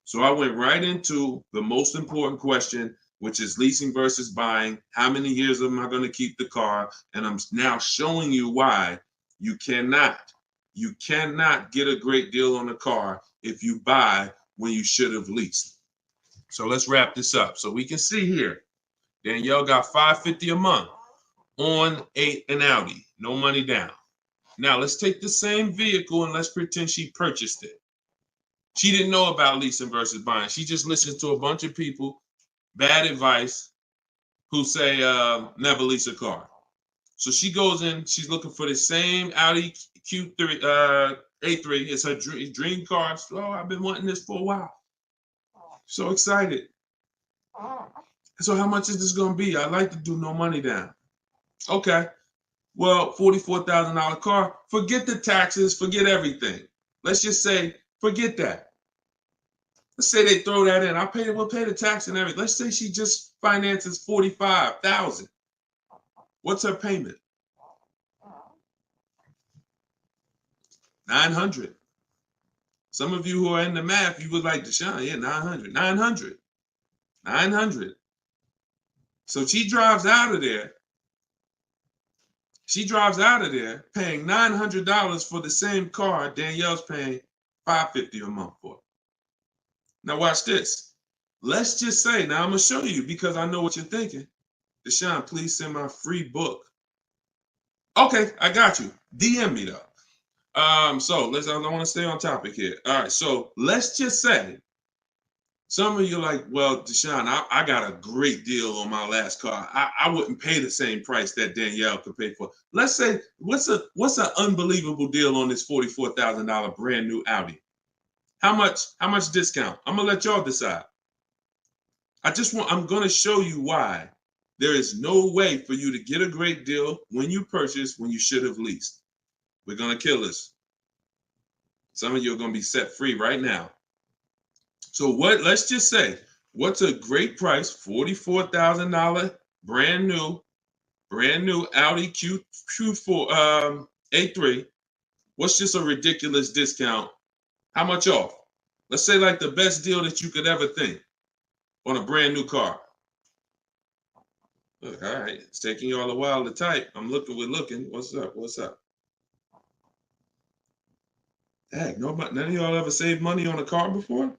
So I went right into the most important question, which is leasing versus buying. How many years am I going to keep the car? And I'm now showing you why you cannot get a great deal on a car if you buy when you should have leased. So let's wrap this up. So we can see here, Danielle got $550 a month on an Audi, no money down. Now let's take the same vehicle and let's pretend she purchased it. She didn't know about leasing versus buying. She just listened to a bunch of people, bad advice, who say never lease a car. So she goes in, she's looking for the same Audi Q3, A3. It's her dream car. So, I've been wanting this for a while. So excited. So how much is this going to be? I'd like to do no money down. Okay. Well, $44,000 car. Forget the taxes. Forget everything. Let's just say, forget that. Let's say they throw that in. We'll pay the tax and everything. Let's say she just finances $45,000. What's her payment? $900. Some of you who are in the math, you would like Deshone, yeah, $900. So she drives out of there. She drives out of there paying $900 for the same car Danielle's paying $550 a month for. Now watch this. Let's just say, now I'm going to show you because I know what you're thinking. Deshone, please send my free book. Okay, I got you. DM me though. I want to stay on topic here. All right, so let's just say some of you are like, well, Deshone, I got a great deal on my last car. I wouldn't pay the same price that Danielle could pay for. Let's say, what's an unbelievable deal on this $44,000 brand new Audi? How much discount? I'm gonna let y'all decide. I'm gonna show you why there is no way for you to get a great deal when you purchase when you should have leased. We're gonna kill this. Some of you are gonna be set free right now. So let's just say, what's a great price? $44,000 brand new Audi Q4 A3. What's just a ridiculous discount? How much off? Let's say like the best deal that you could ever think on a brand new car. Look, all right, it's taking y'all a while to type. We're looking. What's up? Heck, none of y'all ever saved money on a car before?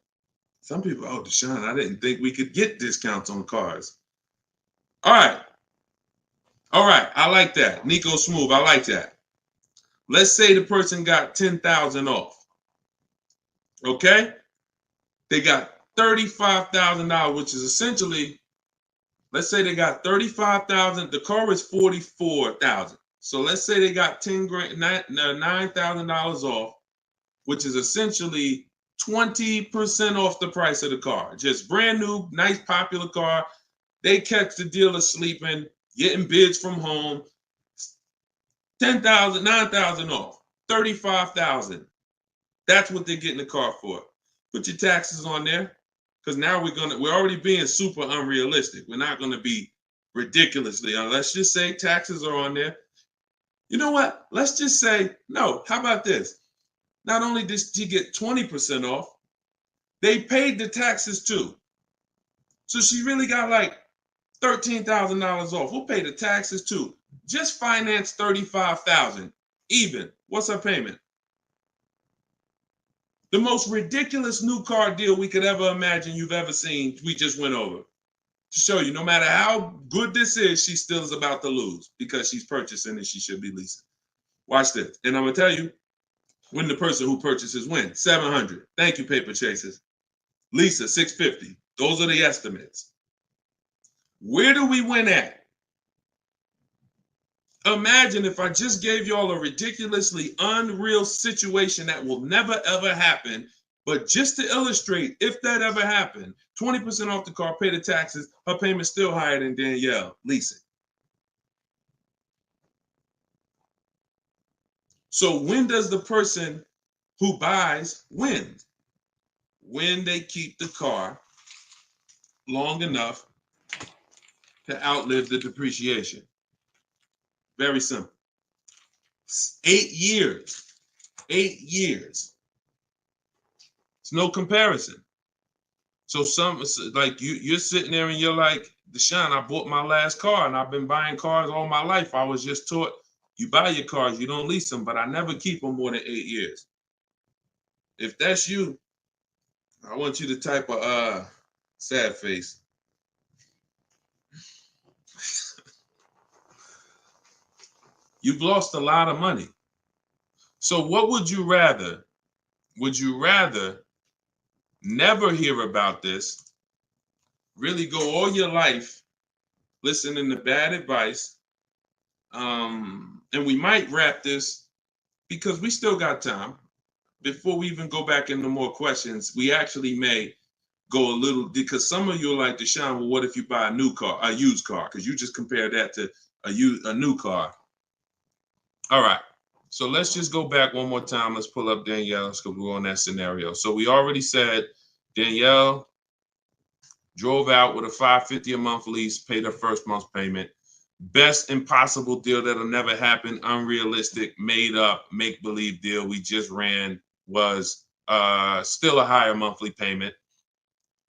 Some people, oh, Deshone, I didn't think we could get discounts on cars. All right, I like that. Nico Smooth, I like that. Let's say the person got $10,000 off. Okay? They got $35,000, which is essentially, let's say they got $35,000. The car is $44,000. So let's say they got $9,000 off, which is essentially 20% off the price of the car. Just brand new, nice, popular car. They catch the dealer sleeping, getting bids from home. $10,000, $9,000 off, $35,000. That's what they're getting the car for. Put your taxes on there, because now we're already being super unrealistic. We're not gonna be ridiculously. Let's just say taxes are on there. You know what? Let's just say no. How about this? Not only did she get 20% off, they paid the taxes too. So she really got like $13,000 off. We'll pay the taxes too. Just finance $35,000 even. What's her payment? The most ridiculous new car deal we could ever imagine you've ever seen, we just went over. To show you, no matter how good this is, she still is about to lose because she's purchasing and she should be leasing. Watch this. And I'm going to tell you, when the person who purchases wins, $700. Thank you, paper chasers. Lisa, $650. Those are the estimates. Where do we win at? Imagine if I just gave y'all a ridiculously unreal situation that will never ever happen, but just to illustrate, if that ever happened, 20% off the car, pay the taxes, her payment's still higher than Danielle leasing. So when does the person who buys win? When they keep the car long enough to outlive the depreciation. Very simple. 8 years. 8 years. It's no comparison. So like you're sitting there and you're like, Deshone, I bought my last car and I've been buying cars all my life. I was just taught you buy your cars, you don't lease them, but I never keep them more than 8 years. If that's you, I want you to type a sad face. You've lost a lot of money. So what would you rather? Would you rather never hear about this, really go all your life listening to bad advice? And we might wrap this because we still got time. Before we even go back into more questions, we actually may go a little, because some of you are like, Deshone, well, what if you buy a new car, a used car? Because you just compared that to a new car. All right. So let's just go back one more time. Let's pull up Danielle's because we're on that scenario. So we already said Danielle drove out with a $550 a month lease, paid her first month's payment. Best impossible deal that'll never happen, unrealistic, made up, make-believe deal we just ran was still a higher monthly payment.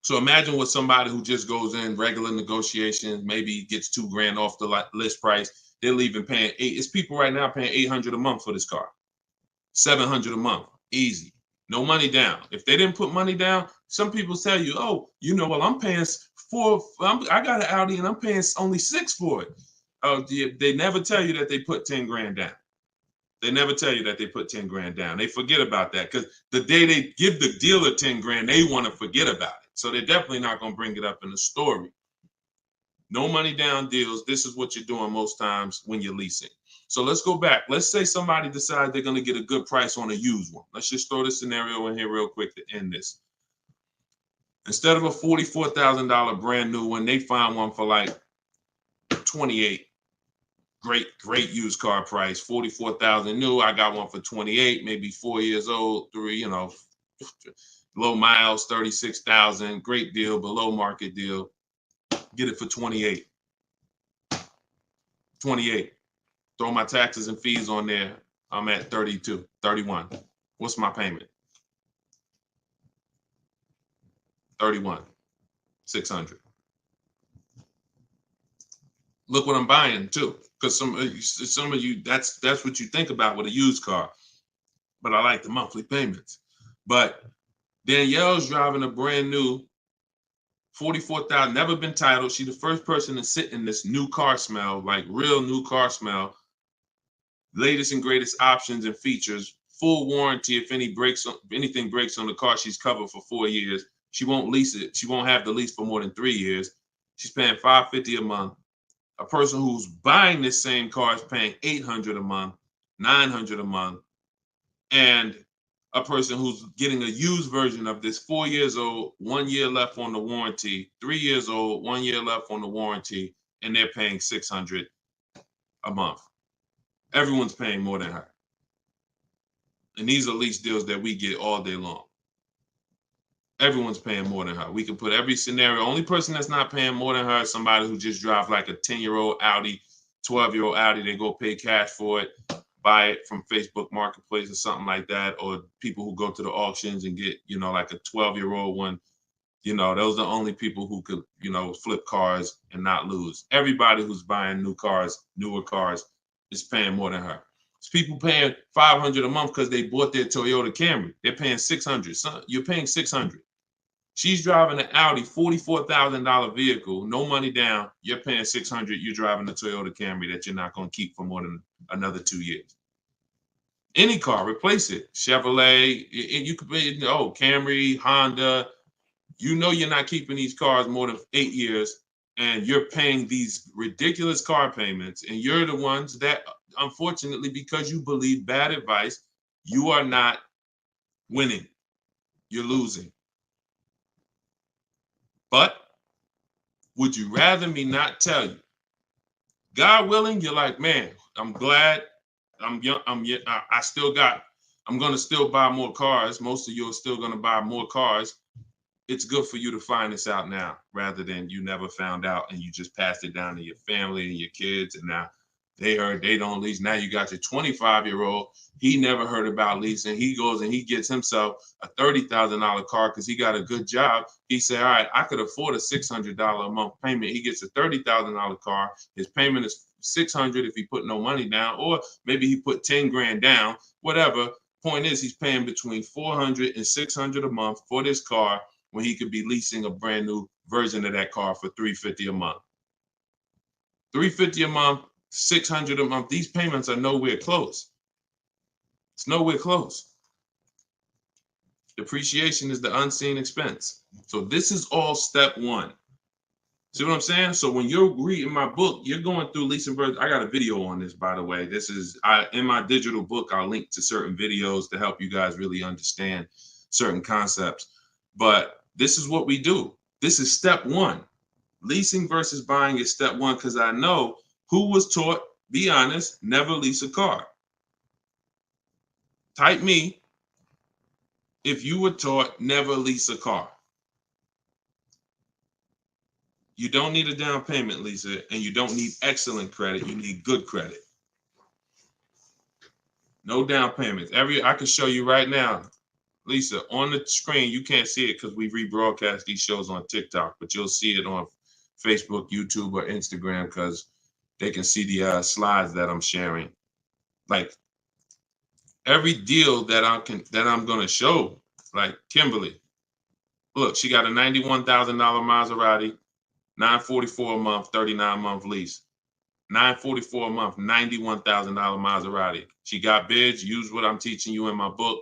So imagine with somebody who just goes in regular negotiations, maybe gets $2,000 off the list price. They're leaving paying it's people right now paying $800 a month for this car, $700 a month, easy, no money down. If they didn't put money down, some people tell you, oh, well, I'm paying I got an Audi and I'm paying only $6,000 for it. They never tell you that they put $10,000 down. They never tell you that they put $10,000 down. They forget about that because the day they give the dealer $10,000, they want to forget about it. So they're definitely not going to bring it up in the story. No money down deals. This is what you're doing most times when you're leasing. So let's go back. Let's say somebody decides they're going to get a good price on a used one. Let's just throw this scenario in here real quick to end this. Instead of a $44,000 brand new one, they find one for like $28,000. Great used car price. $44,000 new. I got one for $28,000, maybe 4 years old, low miles, $36,000. Great deal, below market deal. Get it for $28,000. $28,000. Throw my taxes and fees on there. I'm at $32,000, $31,000. What's my payment? $31,600. Look what I'm buying too, because some of you that's what you think about with a used car. But I like the monthly payments. But Danielle's driving a brand new $44,000, never been titled. She's the first person to sit in this new car smell, like real new car smell. Latest and greatest options and features, full warranty. If anything breaks on the car, she's covered for 4 years. She won't lease it. She won't have the lease for more than 3 years. She's paying $550 a month. A person who's buying this same car is paying $800 a month, $900 a month, and a person who's getting a used version of this 4 years old, 1 year left on the warranty, 3 years old, 1 year left on the warranty, and they're paying $600 a month. Everyone's paying more than her. And these are lease deals that we get all day long. Everyone's paying more than her. We can put every scenario. Only person that's not paying more than her is somebody who just drives like a 10-year-old Audi, 12-year-old Audi. They go pay cash for it, buy it from Facebook Marketplace or something like that, or people who go to the auctions and get, like a 12-year-old one. Those are the only people who could, flip cars and not lose. Everybody who's buying new cars, newer cars, is paying more than her. It's people paying $500 a month because they bought their Toyota Camry. They're paying $600. So you're paying $600. She's driving an Audi, $44,000 vehicle, no money down. You're paying $600. You're driving a Toyota Camry that you're not going to keep for more than another 2 years. Any car, replace it. Chevrolet, you could pay, Camry, Honda. You're not keeping these cars more than 8 years, and you're paying these ridiculous car payments, and you're the ones that, unfortunately, because you believe bad advice, you are not winning. You're losing. But would you rather me not tell you? God willing, you're like, man, I'm glad I'm young. I'm going to still buy more cars. Most of you are still going to buy more cars. It's good for you to find this out now rather than you never found out and you just passed it down to your family and your kids. And now They heard they don't lease. Now you got your 25-year-old. He never heard about leasing. He goes and he gets himself a $30,000 car because he got a good job. He said, all right, I could afford a $600 a month payment. He gets a $30,000 car. His payment is $600 if he put no money down, or maybe he put 10 grand down, whatever. Point is, he's paying between $400 and $600 a month for this car when he could be leasing a brand new version of that car for $350 a month. $350 a month, $600 a month. These payments are nowhere close. It's nowhere close. Depreciation is the unseen expense. So this is all step one. See what I'm saying? So when you're reading my book, you're going through leasing versions. I got a video on this, by the way. This is in my digital book. I'll link to certain videos to help you guys really understand certain concepts. But this is what we do. This is step one. Leasing versus buying is step one, because I know who was taught, be honest, never lease a car. Type me if you were taught never lease a car. You don't need a down payment, Lisa, and you don't need excellent credit. You need good credit. No down payments. I can show you right now, Lisa, on the screen. You can't see it because we rebroadcast these shows on TikTok, but you'll see it on Facebook, YouTube, or Instagram because they can see the slides that I'm sharing. Like every deal that I'm gonna show, like Kimberly. Look, she got a $91,000 Maserati, $944 a month, 39-month lease. $944 a month, $91,000 Maserati. She got bids. Use what I'm teaching you in my book.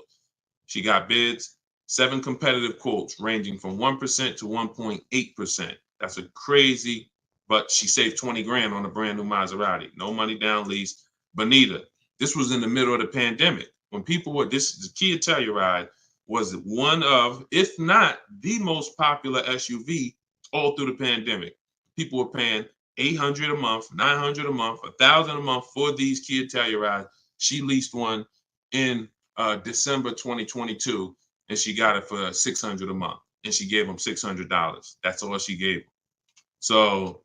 She got bids. 7 competitive quotes ranging from 1% to 1.8%. That's a crazy, but she saved 20 grand on a brand new Maserati. No money down lease. Bonita, this was in the middle of the pandemic. When people were, the Kia Telluride was one of, if not the most popular SUV all through the pandemic. People were paying $800 a month, $900 a month, $1,000 a month for these Kia Tellurides. She leased one in December 2022, and she got it for $600 a month, and she gave them $600. That's all she gave them. So,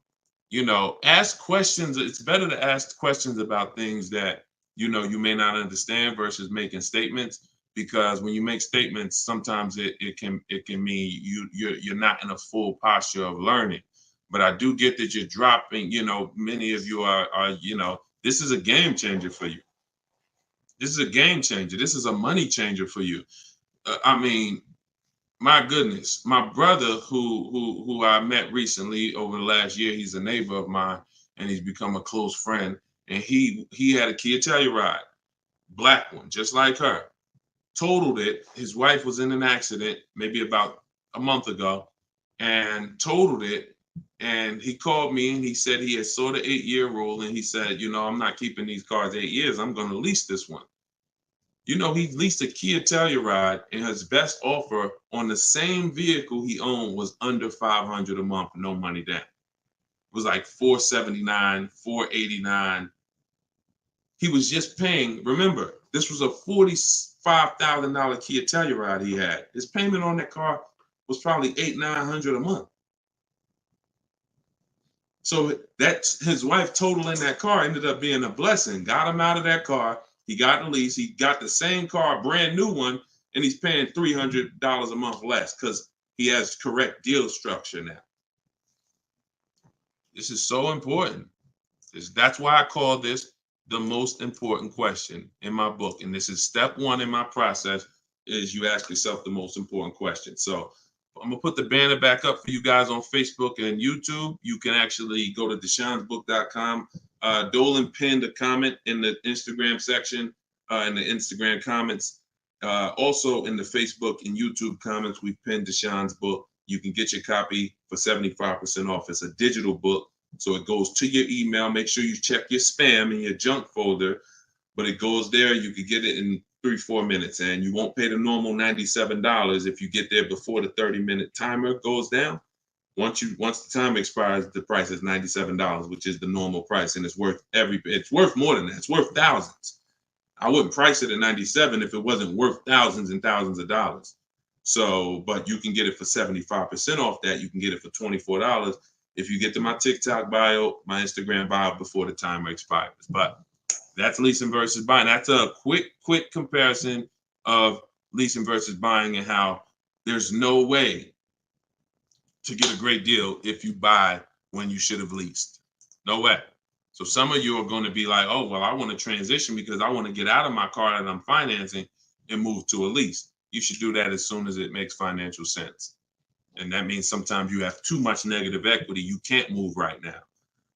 ask questions. It's better to ask questions about things that you may not understand versus making statements. Because when you make statements, sometimes it can mean you're not in a full posture of learning. But I do get that you're dropping. Many of you are this is a game changer for you. This is a game changer. This is a money changer for you. I mean, my goodness, my brother who I met recently over the last year, he's a neighbor of mine, and he's become a close friend. And he had a Kia Telluride, black one, just like her. Totaled it. His wife was in an accident maybe about a month ago and totaled it. And he called me and he said he had saw the 8-year rule, and he said, I'm not keeping these cars 8 years. I'm going to lease this one. He leased a Kia Telluride, and his best offer on the same vehicle he owned was under $500 a month, no money down. It was like $479, $489. He was just paying. Remember, this was a $45,000 Kia Telluride he had. His payment on that car was probably $800-900 a month. So that's his wife totaling that car ended up being a blessing. Got him out of that car. He got the lease. He got the same car, brand new one, and he's paying $300 a month less because he has correct deal structure now. This is so important. That's why I call this the most important question in my book. And this is step one in my process, is you ask yourself the most important question. So I'm gonna put the banner back up for you guys on Facebook and YouTube. You can actually go to deshonsbook.com. Dolan pinned a comment in the Instagram section, in the Instagram comments. Also in the Facebook and YouTube comments, we've pinned Deshon's book. You can get your copy for 75% off. It's a digital book, so it goes to your email. Make sure you check your spam and your junk folder, but it goes there. You can get it in 3-4 minutes, and you won't pay the normal $97 if you get there before the 30-minute timer goes down. Once the time expires, the price is $97, which is the normal price, and it's worth more than that. It's worth thousands. I wouldn't price it at $97 if it wasn't worth thousands and thousands of dollars. So, but you can get it for 75% off that. You can get it for $24 if you get to my TikTok bio, my Instagram bio before the timer expires. But that's leasing versus buying. That's a quick comparison of leasing versus buying and how there's no way to get a great deal if you buy when you should have leased. No way. So some of you are going to be like, oh, well, I want to transition because I want to get out of my car that I'm financing and move to a lease. You should do that as soon as it makes financial sense. And that means sometimes you have too much negative equity. You can't move right now.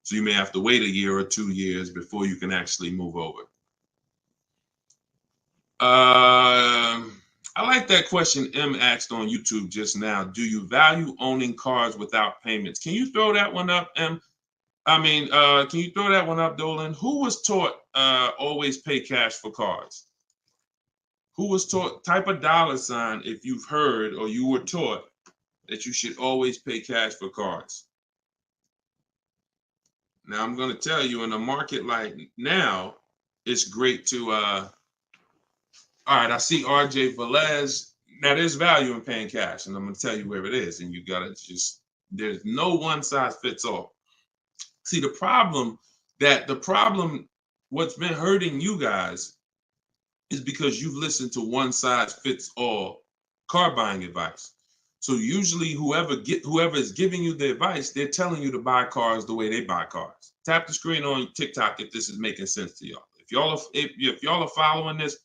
So you may have to wait a year or 2 years before you can actually move over. I like that question M asked on YouTube just now. Do you value owning cars without payments? Can you throw that one up, M? Can you throw that one up, Dolan? Who was taught always pay cash for cars? Who was taught, type a $sign if you've heard or you were taught that you should always pay cash for cars. Now, I'm going to tell you, in a market like now, it's great to, all right, I see RJ Velez. Now, there's value in paying cash, and I'm going to tell you where it is, and you got to just, there's no one size fits all. See, the problem, what's been hurting you guys is because you've listened to one size fits all car buying advice. So usually whoever is giving you the advice, they're telling you to buy cars the way they buy cars. Tap the screen on TikTok if this is making sense to y'all. If y'all are following this,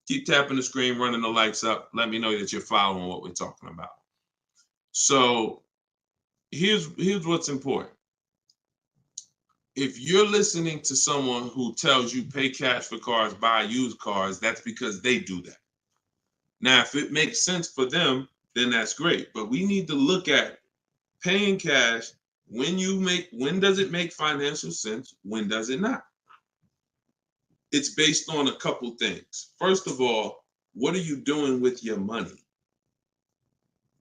keep tapping the screen, running the lights up. Let me know that you're following what we're talking about. So here's what's important. If you're listening to someone who tells you pay cash for cars, buy used cars, that's because they do that. Now, if it makes sense for them, then that's great. But we need to look at paying cash. When does it make financial sense? When does it not? It's based on a couple things. First of all, what are you doing with your money?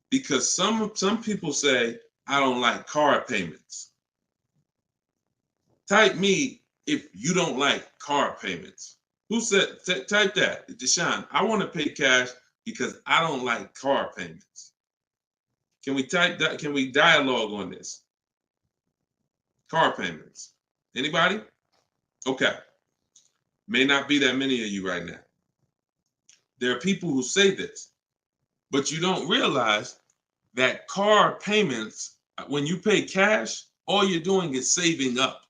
Because some people say, I don't like car payments. Type me if you don't like car payments. Who said, type that, Deshone, I want to pay cash because I don't like car payments. Can we type that? Can we dialogue on this? Car payments. Anybody? Okay. May not be that many of you right now. There are people who say this, but you don't realize that car payments, when you pay cash, all you're doing is saving up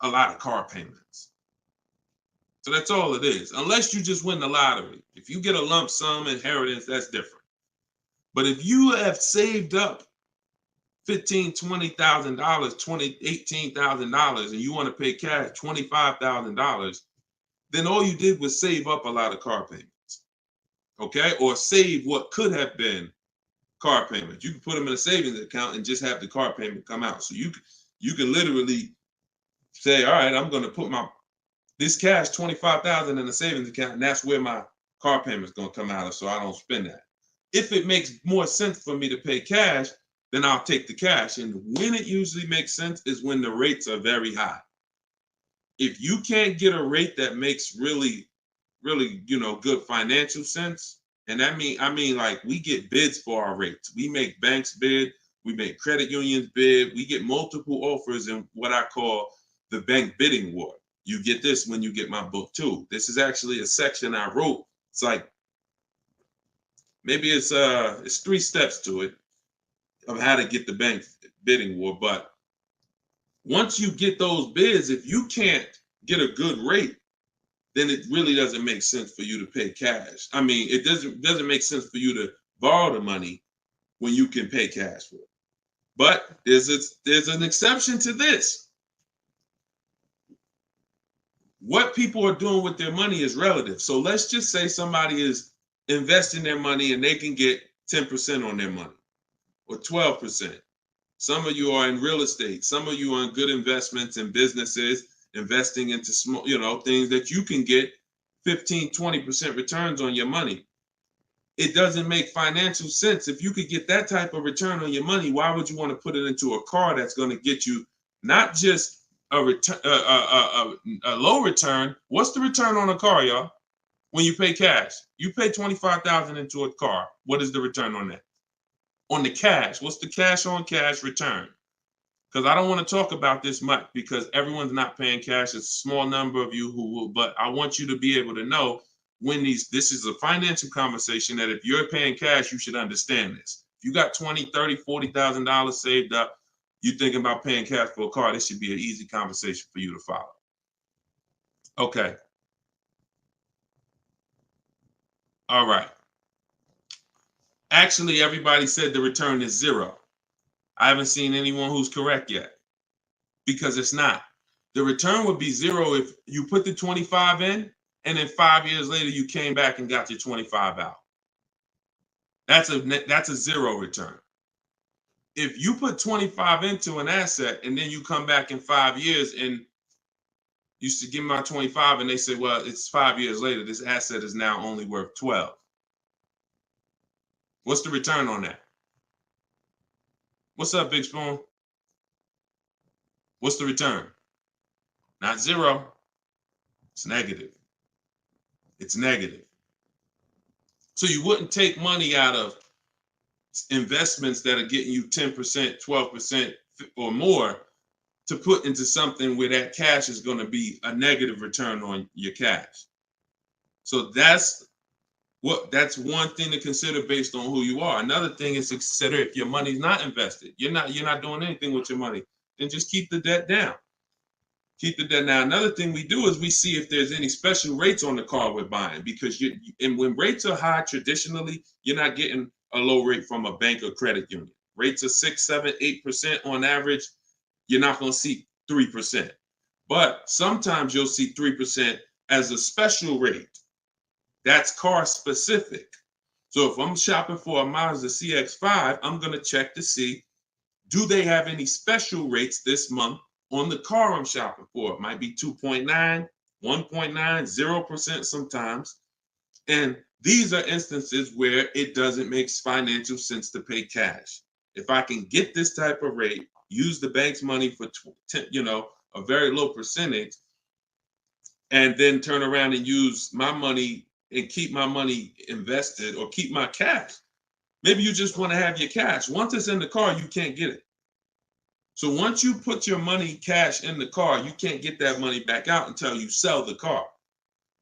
a lot of car payments. So that's all it is, unless you just win the lottery. If you get a lump sum inheritance, that's different. But if you have saved up $15,000, $20,000, $18,000, and you want to pay cash $25,000, then all you did was save up a lot of car payments, okay? Or save what could have been car payments. You can put them in a savings account and just have the car payment come out. So you can literally say, all right, I'm going to put this cash, $25,000 in a savings account, and that's where my car payment is going to come out of, so I don't spend that. If it makes more sense for me to pay cash, then I'll take the cash. And when it usually makes sense is when the rates are very high. If you can't get a rate that makes really, really, good financial sense, and I mean like we get bids for our rates. We make banks bid, we make credit unions bid, we get multiple offers in what I call the bank bidding war. You get this when you get my book too. This is actually a section I wrote. It's like, maybe it's 3 steps to it of how to get the bank bidding war. But once you get those bids, if you can't get a good rate, then it really doesn't make sense for you to pay cash. I mean, it doesn't make sense for you to borrow the money when you can pay cash for it. But there's an exception to this. What people are doing with their money is relative. So let's just say somebody is investing their money and they can get 10% on their money or 12%. Some of you are in real estate. Some of you are in good investments and businesses, investing into small, things that you can get 15, 20% returns on your money. It doesn't make financial sense. If you could get that type of return on your money, why would you want to put it into a car that's going to get you not just a low return? What's the return on a car, y'all? When you pay cash, you pay $25,000 into a car. What is the return on that? on the cash. What's the cash on cash return? Because I don't want to talk about this much because everyone's not paying cash. It's a small number of you who will, but I want you to be able to know when this is a financial conversation that if you're paying cash, you should understand this. If you got $20,000, $30,000, $40,000 saved up, you're thinking about paying cash for a car, this should be an easy conversation for you to follow. Okay. All right. Actually, everybody said the return is 0. I haven't seen anyone who's correct yet because it's not. The return would be 0 if you put the 25 in and then 5 years later you came back and got your 25 out. That's a 0 return. If you put 25 into an asset and then you come back in 5 years and you used to give me my 25 and they say, well, it's 5 years later, this asset is now only worth 12. What's the return on that? What's up, Big Spoon? What's the return? Not 0. It's negative. It's negative. So you wouldn't take money out of investments that are getting you 10%, 12% or more to put into something where that cash is going to be a negative return on your cash. So that's one thing to consider based on who you are. Another thing is to consider if your money's not invested, you're not doing anything with your money, then just keep the debt down. Keep the debt down. Another thing we do is we see if there's any special rates on the car we're buying, because and when rates are high, traditionally, you're not getting a low rate from a bank or credit union. Rates are 6, 7, 8% on average. You're not going to see 3%. But sometimes you'll see 3% as a special rate. That's car specific. So if I'm shopping for a Mazda CX-5, I'm going to check to see, do they have any special rates this month on the car I'm shopping for? It might be 2.9, 1.9, 0% sometimes. And these are instances where it doesn't make financial sense to pay cash. If I can get this type of rate, use the bank's money for a very low percentage, and then turn around and use my money and keep my money invested or keep my cash. Maybe you just want to have your cash. Once it's in the car, you can't get it. So once you put your money cash in the car, you can't get that money back out until you sell the car.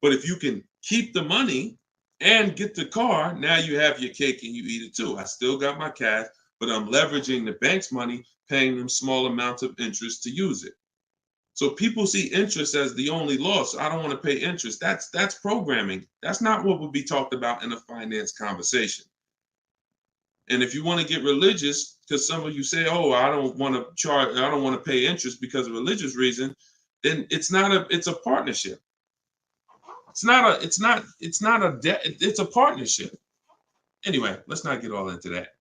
But if you can keep the money and get the car, now you have your cake and you eat it too. I still got my cash, but I'm leveraging the bank's money, paying them small amounts of interest to use it. So people see interest as the only loss. I don't want to pay interest. That's programming. That's not what would be talked about in a finance conversation. And if you want to get religious, because some of you say, "Oh, I don't want to pay interest because of religious reason," then it's a partnership. It's not a debt. It's a partnership. Anyway, let's not get all into that.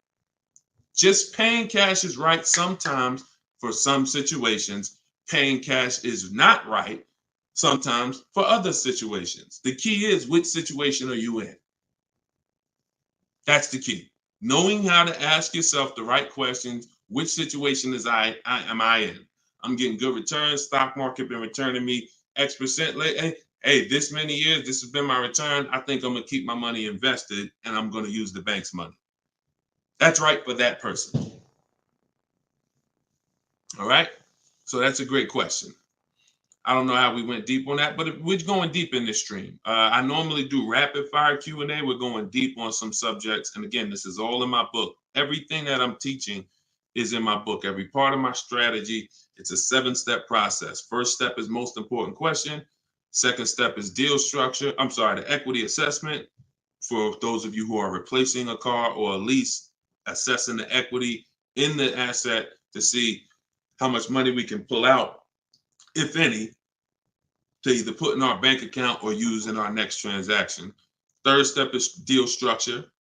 Just paying cash is right sometimes for some situations. Paying cash is not right sometimes for other situations. The key is, which situation are you in? That's the key. Knowing how to ask yourself the right questions. Which situation am I in? I'm getting good returns. Stock market been returning me X percent late. Hey, this many years, this has been my return. I think I'm going to keep my money invested and I'm going to use the bank's money. That's right for that person. All right. So that's a great question. I don't know how we went deep on that, but we're going deep in this stream. I normally do rapid fire Q&A. We're going deep on some subjects. And again, this is all in my book. Everything that I'm teaching is in my book. Every part of my strategy, it's a 7-step process. First step is most important question. Second step is deal structure. The equity assessment for those of you who are replacing a car or a lease, assessing the equity in the asset to see how much money we can pull out, if any, to either put in our bank account or use in our next transaction. Third step is deal structure.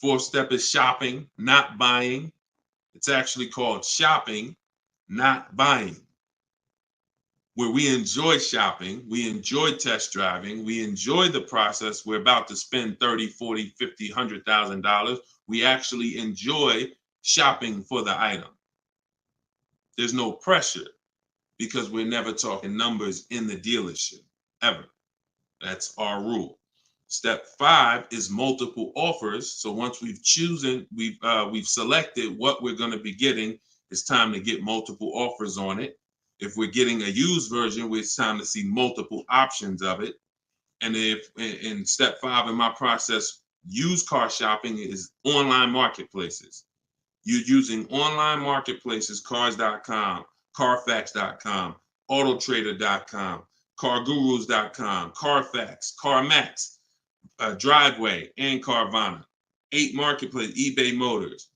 Fourth step is shopping, not buying. It's actually called shopping, not buying, where we enjoy shopping, we enjoy test driving, we enjoy the process. We're about to spend $30,000, $40,000, $50,000, $100,000. We actually enjoy shopping for the item. There's no pressure because we're never talking numbers in the dealership, ever. That's our rule. Step 5 is multiple offers. So once we've selected what we're going to be getting, it's time to get multiple offers on it. If we're getting a used version, it's time to see multiple options of it. And if in step 5 in my process, used car shopping is online marketplaces. You're using online marketplaces, cars.com, carfax.com, autotrader.com, cargurus.com, Carfax, CarMax, Driveway, and Carvana. 8 marketplaces, eBay Motors.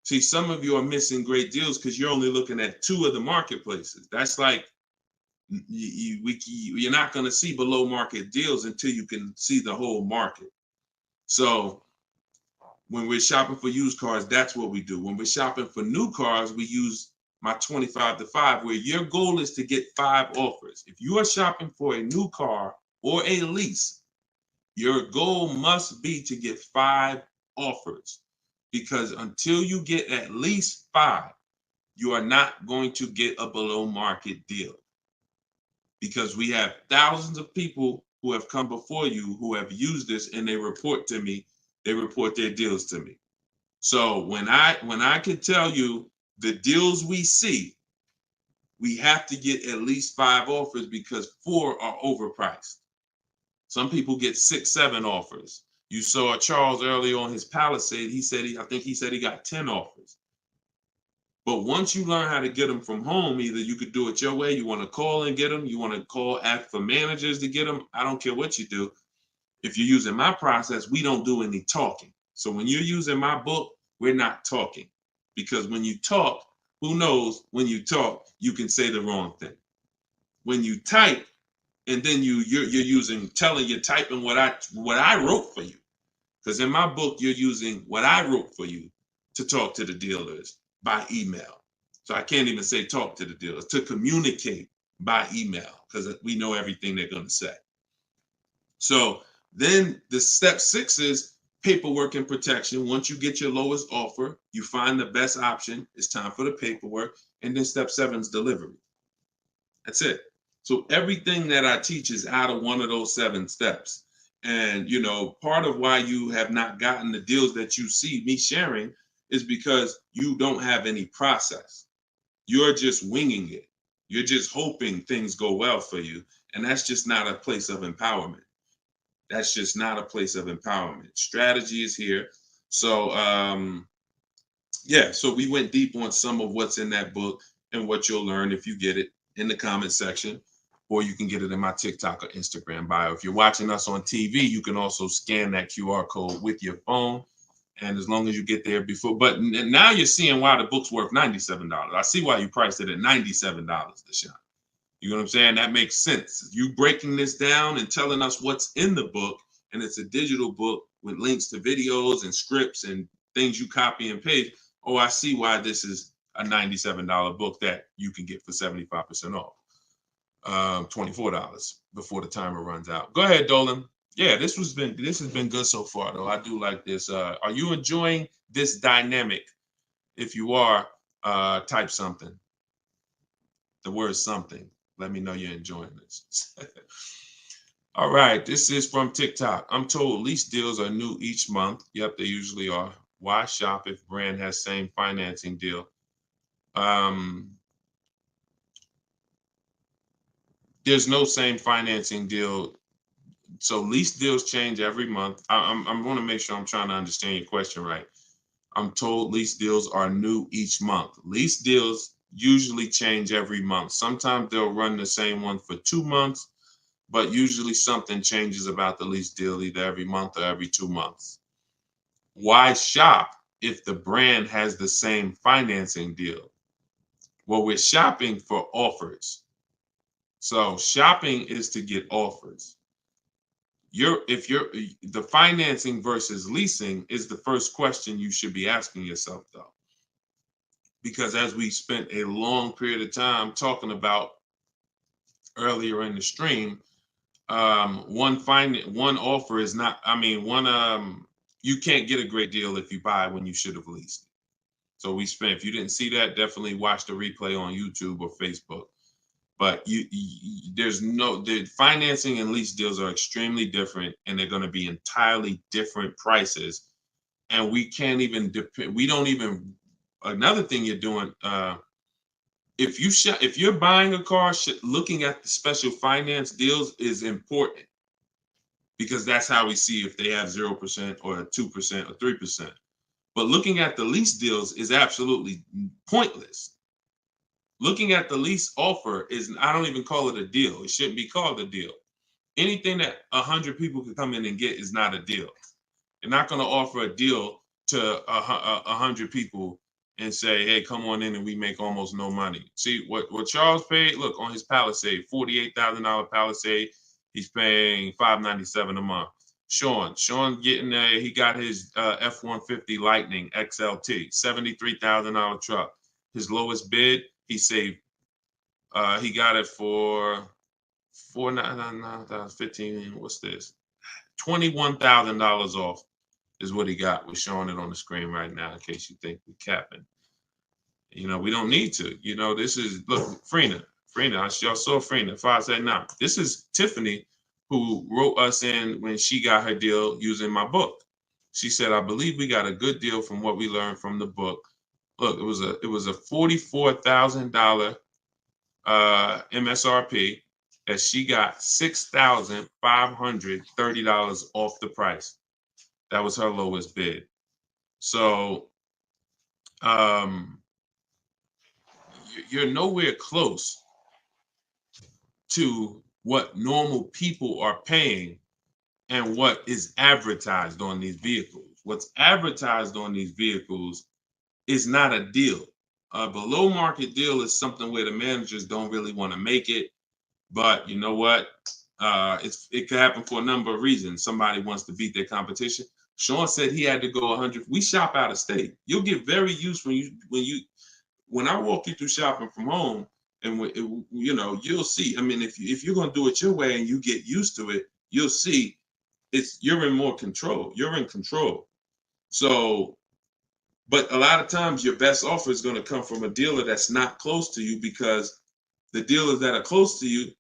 See, some of you are missing great deals because you're only looking at 2 of the marketplaces. That's like you're not going to see below market deals until you can see the whole market. So when we're shopping for used cars, that's what we do. When we're shopping for new cars, we use my 25 to 5, where your goal is to get 5 offers. If you are shopping for a new car or a lease, your goal must be to get 5 offers, because until you get at least 5, you are not going to get a below market deal. Because we have thousands of people who have come before you who have used this, and they report to me, they report their deals to me. So when I can tell you the deals we see, we have to get at least 5 offers, because 4 are overpriced. Some people get 6, 7 offers. You saw Charles earlier on his Palisade. I think he said he got 10 offers. But once you learn how to get them from home, either you could do it your way, you want to call and get them, you want to call, ask for managers to get them. I don't care what you do. If you're using my process, we don't do any talking. So when you're using my book, we're not talking. Because when you talk, who knows, when you talk, you can say the wrong thing. When you type, and then you're typing what I wrote for you. Because in my book, you're using what I wrote for you to talk to the dealers by email. So I can't even say talk to the dealers, to communicate by email, because we know everything they're going to say. So then the step 6 is paperwork and protection. Once you get your lowest offer, you find the best option. It's time for the paperwork. And then step 7 is delivery. That's it. So everything that I teach is out of one of those 7 steps. And, part of why you have not gotten the deals that you see me sharing is because you don't have any process. You're just winging it. You're just hoping things go well for you. And that's just not a place of empowerment. That's just not a place of empowerment. Strategy is here. So, so we went deep on some of what's in that book and what you'll learn if you get it in the comment section, or you can get it in my TikTok or Instagram bio. If you're watching us on TV, you can also scan that QR code with your phone. And as long as you get there before, but now you're seeing why the book's worth $97. I see why you priced it at $97, Deshone. You know what I'm saying? That makes sense. You breaking this down and telling us what's in the book, and it's a digital book with links to videos and scripts and things you copy and paste. Oh, I see why this is a $97 book that you can get for 75% off. $24 before the timer runs out. Go ahead, Dolan. Yeah, this has been good so far, though. I do like this. Are you enjoying this dynamic? If you are, type something. The word something. Let me know you're enjoying this. All right, this is from TikTok. I'm told lease deals are new each month. Yep, they usually are. Why shop if brand has same financing deal? There's no same financing deal. So lease deals change every month. I'm going to make sure I'm trying to understand your question right. I'm told lease deals are new each month. Lease deals usually change every month. Sometimes they'll run the same one for 2 months, but usually something changes about the lease deal either every month or every 2 months. Why shop if the brand has the same financing deal? Well, we're shopping for offers. So shopping is to get offers. The financing versus leasing is the first question you should be asking yourself, though. Because as we spent a long period of time talking about earlier in the stream, one offer is not, you can't get a great deal if you buy when you should have leased. So if you didn't see that, definitely watch the replay on YouTube or Facebook. But the financing and lease deals are extremely different, and they're going to be entirely different prices. And we can't even depend. We don't even. Another thing you're doing, if you're buying a car, looking at the special finance deals is important, because that's how we see if they have 0% or 2% or 3%. But looking at the lease deals is absolutely pointless. Looking at the lease offer is, I don't even call it a deal. It shouldn't be called a deal. Anything that 100 people can come in and get is not a deal. You're not going to offer a deal to 100 people and say, hey, come on in and we make almost no money. See, what Charles paid, look, on his Palisade, $48,000 Palisade, he's paying $597 a month. Sean getting he got his F-150 Lightning XLT, $73,000 truck. His lowest bid, he saved, he got it for $4,999, what's this? $21,000 off is what he got. We're showing it on the screen right now in case you think we're capping. We don't need to. This is, look, Frina, y'all saw Frina, 579. This is Tiffany, who wrote us in when she got her deal using my book. She said, I believe we got a good deal from what we learned from the book. Look, it was a $44,000 MSRP that she got $6,530 off the price. That was her lowest bid. So you're nowhere close to what normal people are paying and what is advertised on these vehicles. What's advertised on these vehicles is not a deal. A below market deal is something where the managers don't really want to make it. But you know what? It could happen for a number of reasons. Somebody wants to beat their competition. Sean said he had to go 100. We shop out of state. You'll get very used when I walk you through shopping from home, and you'll see. I mean, if you're gonna do it your way and you get used to it, you'll see you're in more control. You're in control. So, but a lot of times your best offer is going to come from a dealer that's not close to you, because the dealers that are close to you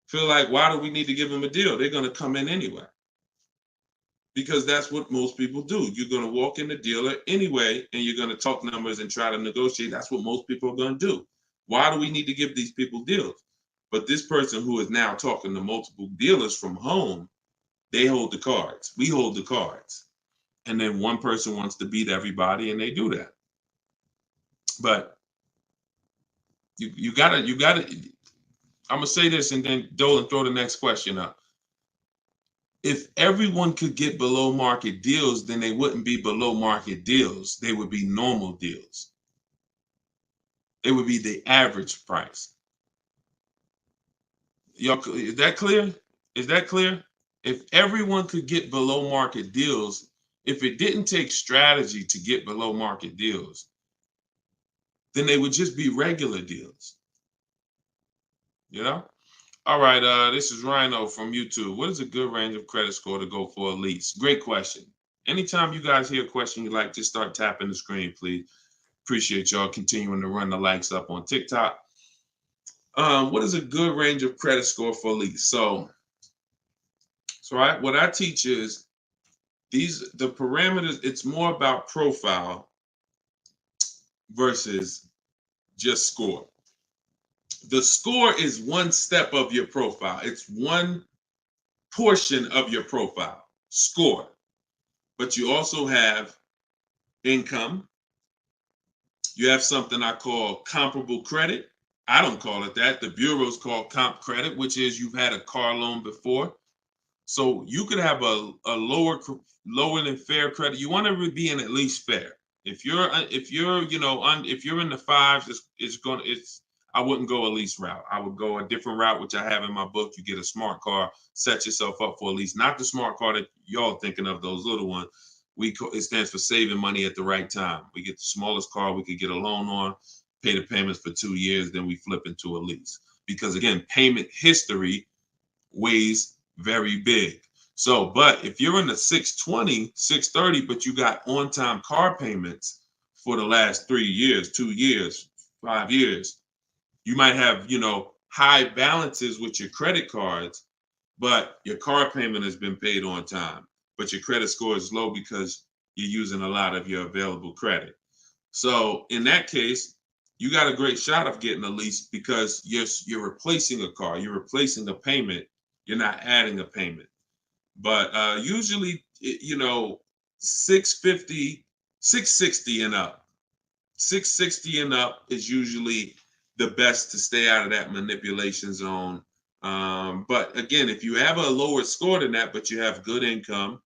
feel like, why do we need to give them a deal? They're going to come in anyway. Because that's what most people do. You're going to walk in the dealer anyway, and you're going to talk numbers and try to negotiate. That's what most people are going to do. Why do we need to give these people deals? But this person who is now talking to multiple dealers from home, they hold the cards. We hold the cards. And then one person wants to beat everybody, and they do that. But you gotta, I'm going to say this, and then Dolan, throw the next question up. If everyone could get below market deals, then they wouldn't be below market deals. They would be normal deals. It would be the average price. Y'all, is that clear? Is that clear? If everyone could get below market deals, if it didn't take strategy to get below market deals, then they would just be regular deals. All right, this is Rhino from YouTube. What is a good range of credit score to go for a lease? Great question. Anytime you guys hear a question you like, just start tapping the screen, please. Appreciate y'all continuing to run the likes up on TikTok. What is a good range of credit score for a lease? So what I teach is the parameters. It's more about profile versus just score. The score is one step of your profile. It's one portion of your profile, score. But you also have income. You have something I call comparable credit. I don't call it that. The bureaus call comp credit, which is you've had a car loan before. So you could have a lower than fair credit. You want to be in at least fair. If you're in the fives, I wouldn't go a lease route. I would go a different route, which I have in my book. You get a smart car, set yourself up for a lease. Not the smart car that y'all thinking of, those little ones. It stands for saving money at the right time. We get the smallest car we could get a loan on, pay the payments for 2 years, then we flip into a lease. Because again, payment history weighs very big. So, but if you're in the 620, 630, but you got on-time car payments for the last 3 years, 2 years, 5 years, you might have, high balances with your credit cards, but your car payment has been paid on time, but your credit score is low because you're using a lot of your available credit. So in that case, you got a great shot of getting a lease because you're replacing a car, you're replacing a payment, you're not adding a payment. But usually, 650, 660 and up. 660 and up is usually the best to stay out of that manipulation zone. But again, if you have a lower score than that, but you have good income,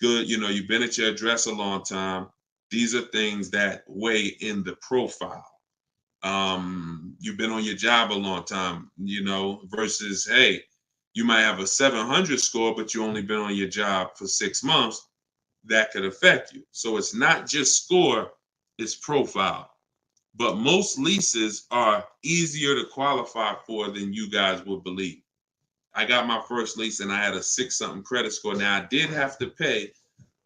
good, you've been at your address a long time, these are things that weigh in the profile. You've been on your job a long time, versus, hey, you might have a 700 score, but you only been on your job for 6 months. That could affect you. So it's not just score, it's profile. But most leases are easier to qualify for than you guys would believe. I got my first lease and I had a 6-something credit score. Now I did have to pay,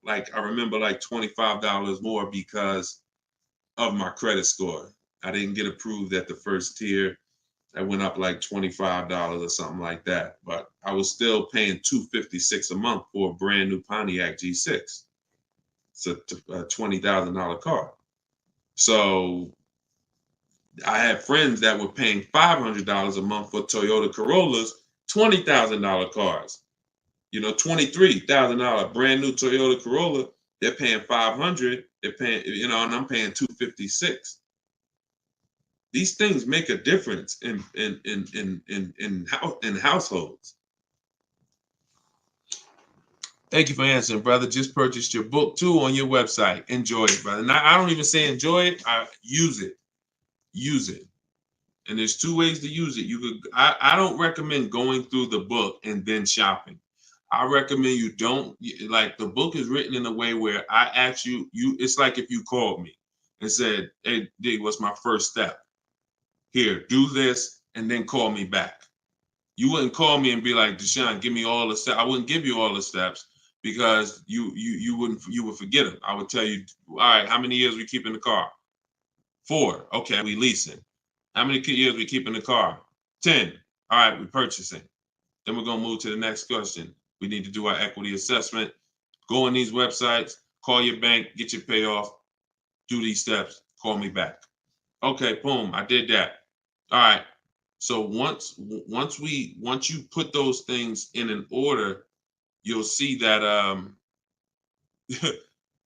I remember $25 more because of my credit score. I didn't get approved at the first tier. I went up $25 or something like that. But I was still paying $256 a month for a brand new Pontiac G6. It's a $20,000 car. So I had friends that were paying $500 a month for Toyota Corollas, $20,000 cars. $23,000 brand new Toyota Corolla. They're paying $500. They're paying, and I'm paying $256. These things make a difference in households. Thank you for answering, brother. Just purchased your book too on your website. Enjoy it, brother. Now, I don't even say enjoy it. I use it. Use it. And there's 2 ways to use it. I don't recommend going through the book and then shopping. I recommend you don't, the book is written in a way where I ask you, it's like if you called me and said, hey, D, what's my first step? Here, do this, and then call me back. You wouldn't call me and be like, Deshone, give me all the steps. I wouldn't give you all the steps because you would forget them. I would tell you, all right, how many years we keep in the car? 4. Okay, we leasing. How many years we keep in the car? 10. All right, we purchasing. Then we're gonna move to the next question. We need to do our equity assessment. Go on these websites, call your bank, get your payoff, do these steps, call me back. Okay, boom, I did that. All right. So once you put those things in an order, you'll see that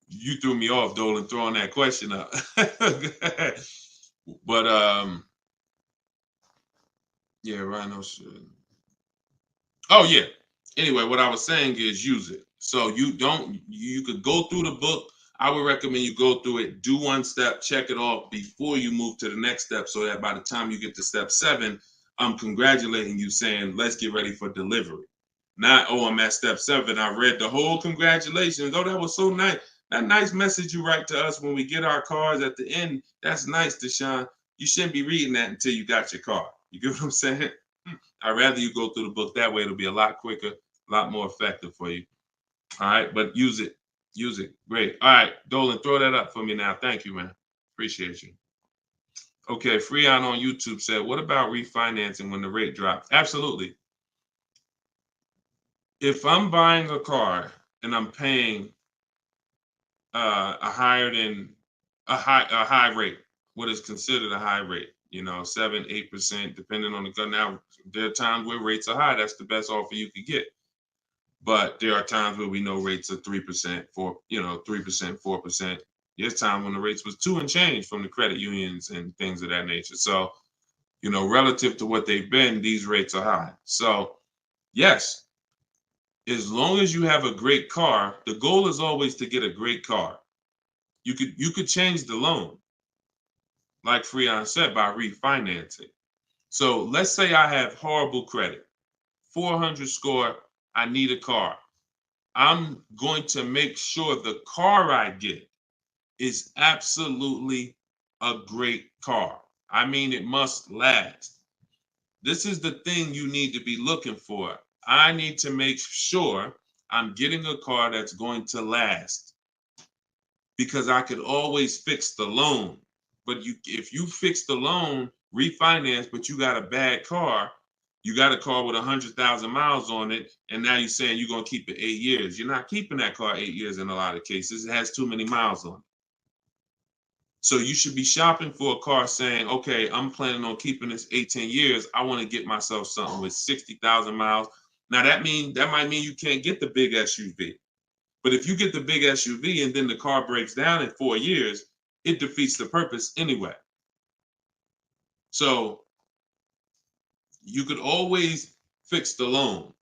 you threw me off, Dolan, throwing that question up. But yeah, Rhino should. Oh yeah. Anyway, what I was saying is use it. So you could go through the book. I would recommend you go through it, do 1 step, check it off before you move to the next step, so that by the time you get to step 7, I'm congratulating you, saying, let's get ready for delivery. Not, oh, I'm at step 7. I read the whole congratulations. Oh, that was so nice. That nice message you write to us when we get our cars at the end. That's nice, Deshone. You shouldn't be reading that until you got your car. You get what I'm saying? I'd rather you go through the book that way. It'll be a lot quicker, a lot more effective for you. All right, but use it. Use it. Great. All right, Dolan, throw that up for me now. Thank you, man. Appreciate you. Okay, Freon on YouTube said, what about refinancing when the rate drops? Absolutely. If I'm buying a car and I'm paying a high rate, what is considered a high rate, 7-8%, depending on the gun. Now, there are times where rates are high. That's the best offer you could get. But there are times where we know rates are 3%, 3%, 4%. There's time when the rates was 2 and change from the credit unions and things of that nature. So, relative to what they've been, these rates are high. So, yes, as long as you have a great car, the goal is always to get a great car. You could change the loan, like Freon said, by refinancing. So let's say I have horrible credit, 400 score, I need a car. I'm going to make sure the car I get is absolutely a great car. I mean, it must last. This is the thing you need to be looking for. I need to make sure I'm getting a car that's going to last, because I could always fix the loan. But if you fix the loan, refinance, but you got a bad car. You got a car with 100,000 miles on it, and now you're saying you're going to keep it 8 years. You're not keeping that car 8 years in a lot of cases. It has too many miles on it. So you should be shopping for a car saying, okay, I'm planning on keeping this 18 years. I want to get myself something with 60,000 miles. Now that might mean you can't get the big SUV. But if you get the big SUV and then the car breaks down in 4 years, it defeats the purpose anyway. So you could always fix the loan.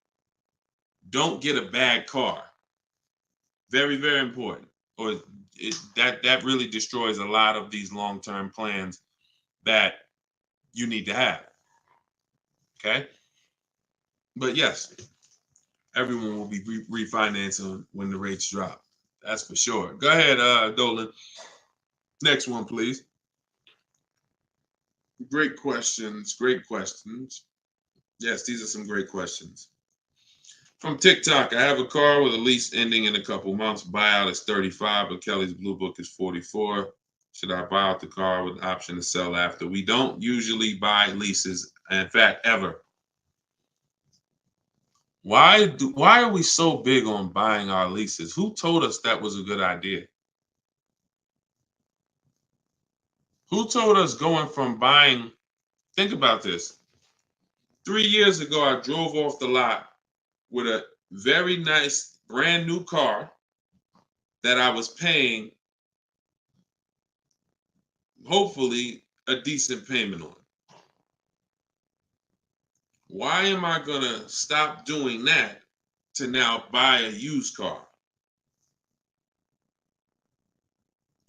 Don't get a bad car. Very, very important. Or that really destroys a lot of these long-term plans that you need to have. Okay? But yes, everyone will be refinancing when the rates drop. That's for sure. Go ahead, Dolan. Next one, please. Great questions. Great questions. Yes, these are some great questions. From TikTok, I have a car with a lease ending in a couple months. Buyout is 35, but Kelly's Blue Book is 44. Should I buy out the car with the option to sell after? We don't usually buy leases, in fact, ever. Why are we so big on buying our leases? Who told us that was a good idea? Who told us going from buying? Think about this. 3 years ago, I drove off the lot with a very nice brand new car that I was paying, hopefully, a decent payment on. Why am I going to stop doing that to now buy a used car?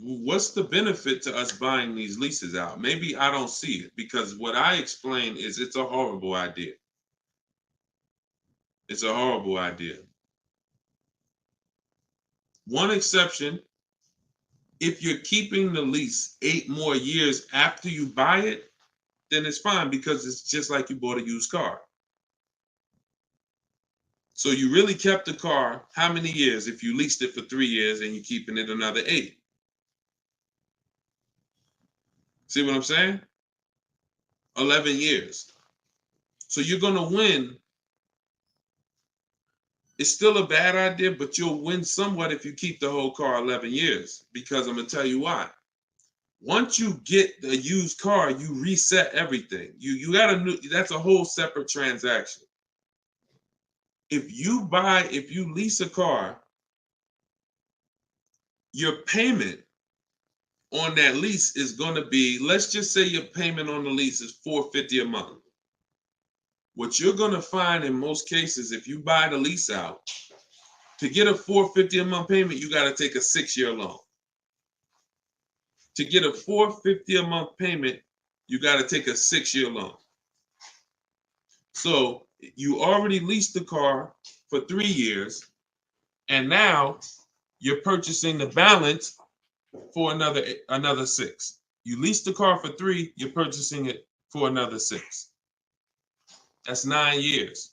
What's the benefit to us buying these leases out? Maybe I don't see it, because what I explain is it's a horrible idea. It's a horrible idea. One exception, if you're keeping the lease 8 more years after you buy it, then it's fine, because it's just like you bought a used car. So you really kept the car how many years if you leased it for 3 years and you're keeping it another 8? See what I'm saying? 11 years. So you're going to win. It's still a bad idea, but you'll win somewhat if you keep the whole car 11 years, because I'm going to tell you why. Once you get the used car, you reset everything. You got that's a whole separate transaction. If you lease a car, your payment on that lease is going to be, let's just say your payment on the lease is $450 a month. What you're going to find in most cases, if you buy the lease out, to get a $450 a month payment, you got to take a 6-year loan. To get a $450 a month payment, you got to take a 6-year loan. So you already leased the car for 3 years, and now you're purchasing the balance for another 6. You leased the car for 3, you're purchasing it for another 6. That's 9 years.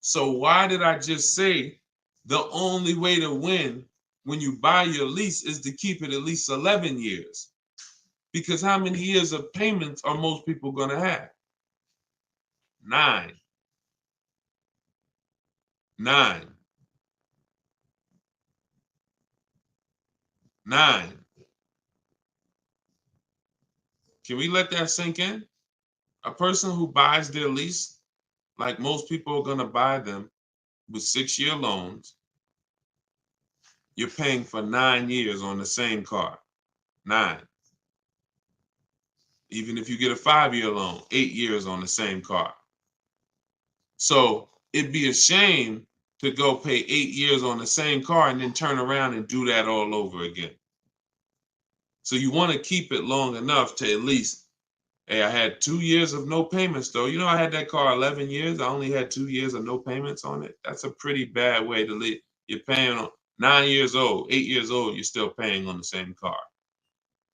So why did I just say the only way to win when you buy your lease is to keep it at least 11 years? Because how many years of payments are most people going to have? 9. 9. 9. Can we let that sink in? A person who buys their lease, like most people are going to buy them with 6-year loans, you're paying for 9 years on the same car. 9. Even if you get a 5-year loan, 8 years on the same car. So it'd be a shame to go pay 8 years on the same car and then turn around and do that all over again. So you want to keep it long enough to at least, hey, I had 2 years of no payments though. I had that car 11 years. I only had 2 years of no payments on it. That's a pretty bad way to live. You're paying on 9 years old, 8 years old, you're still paying on the same car.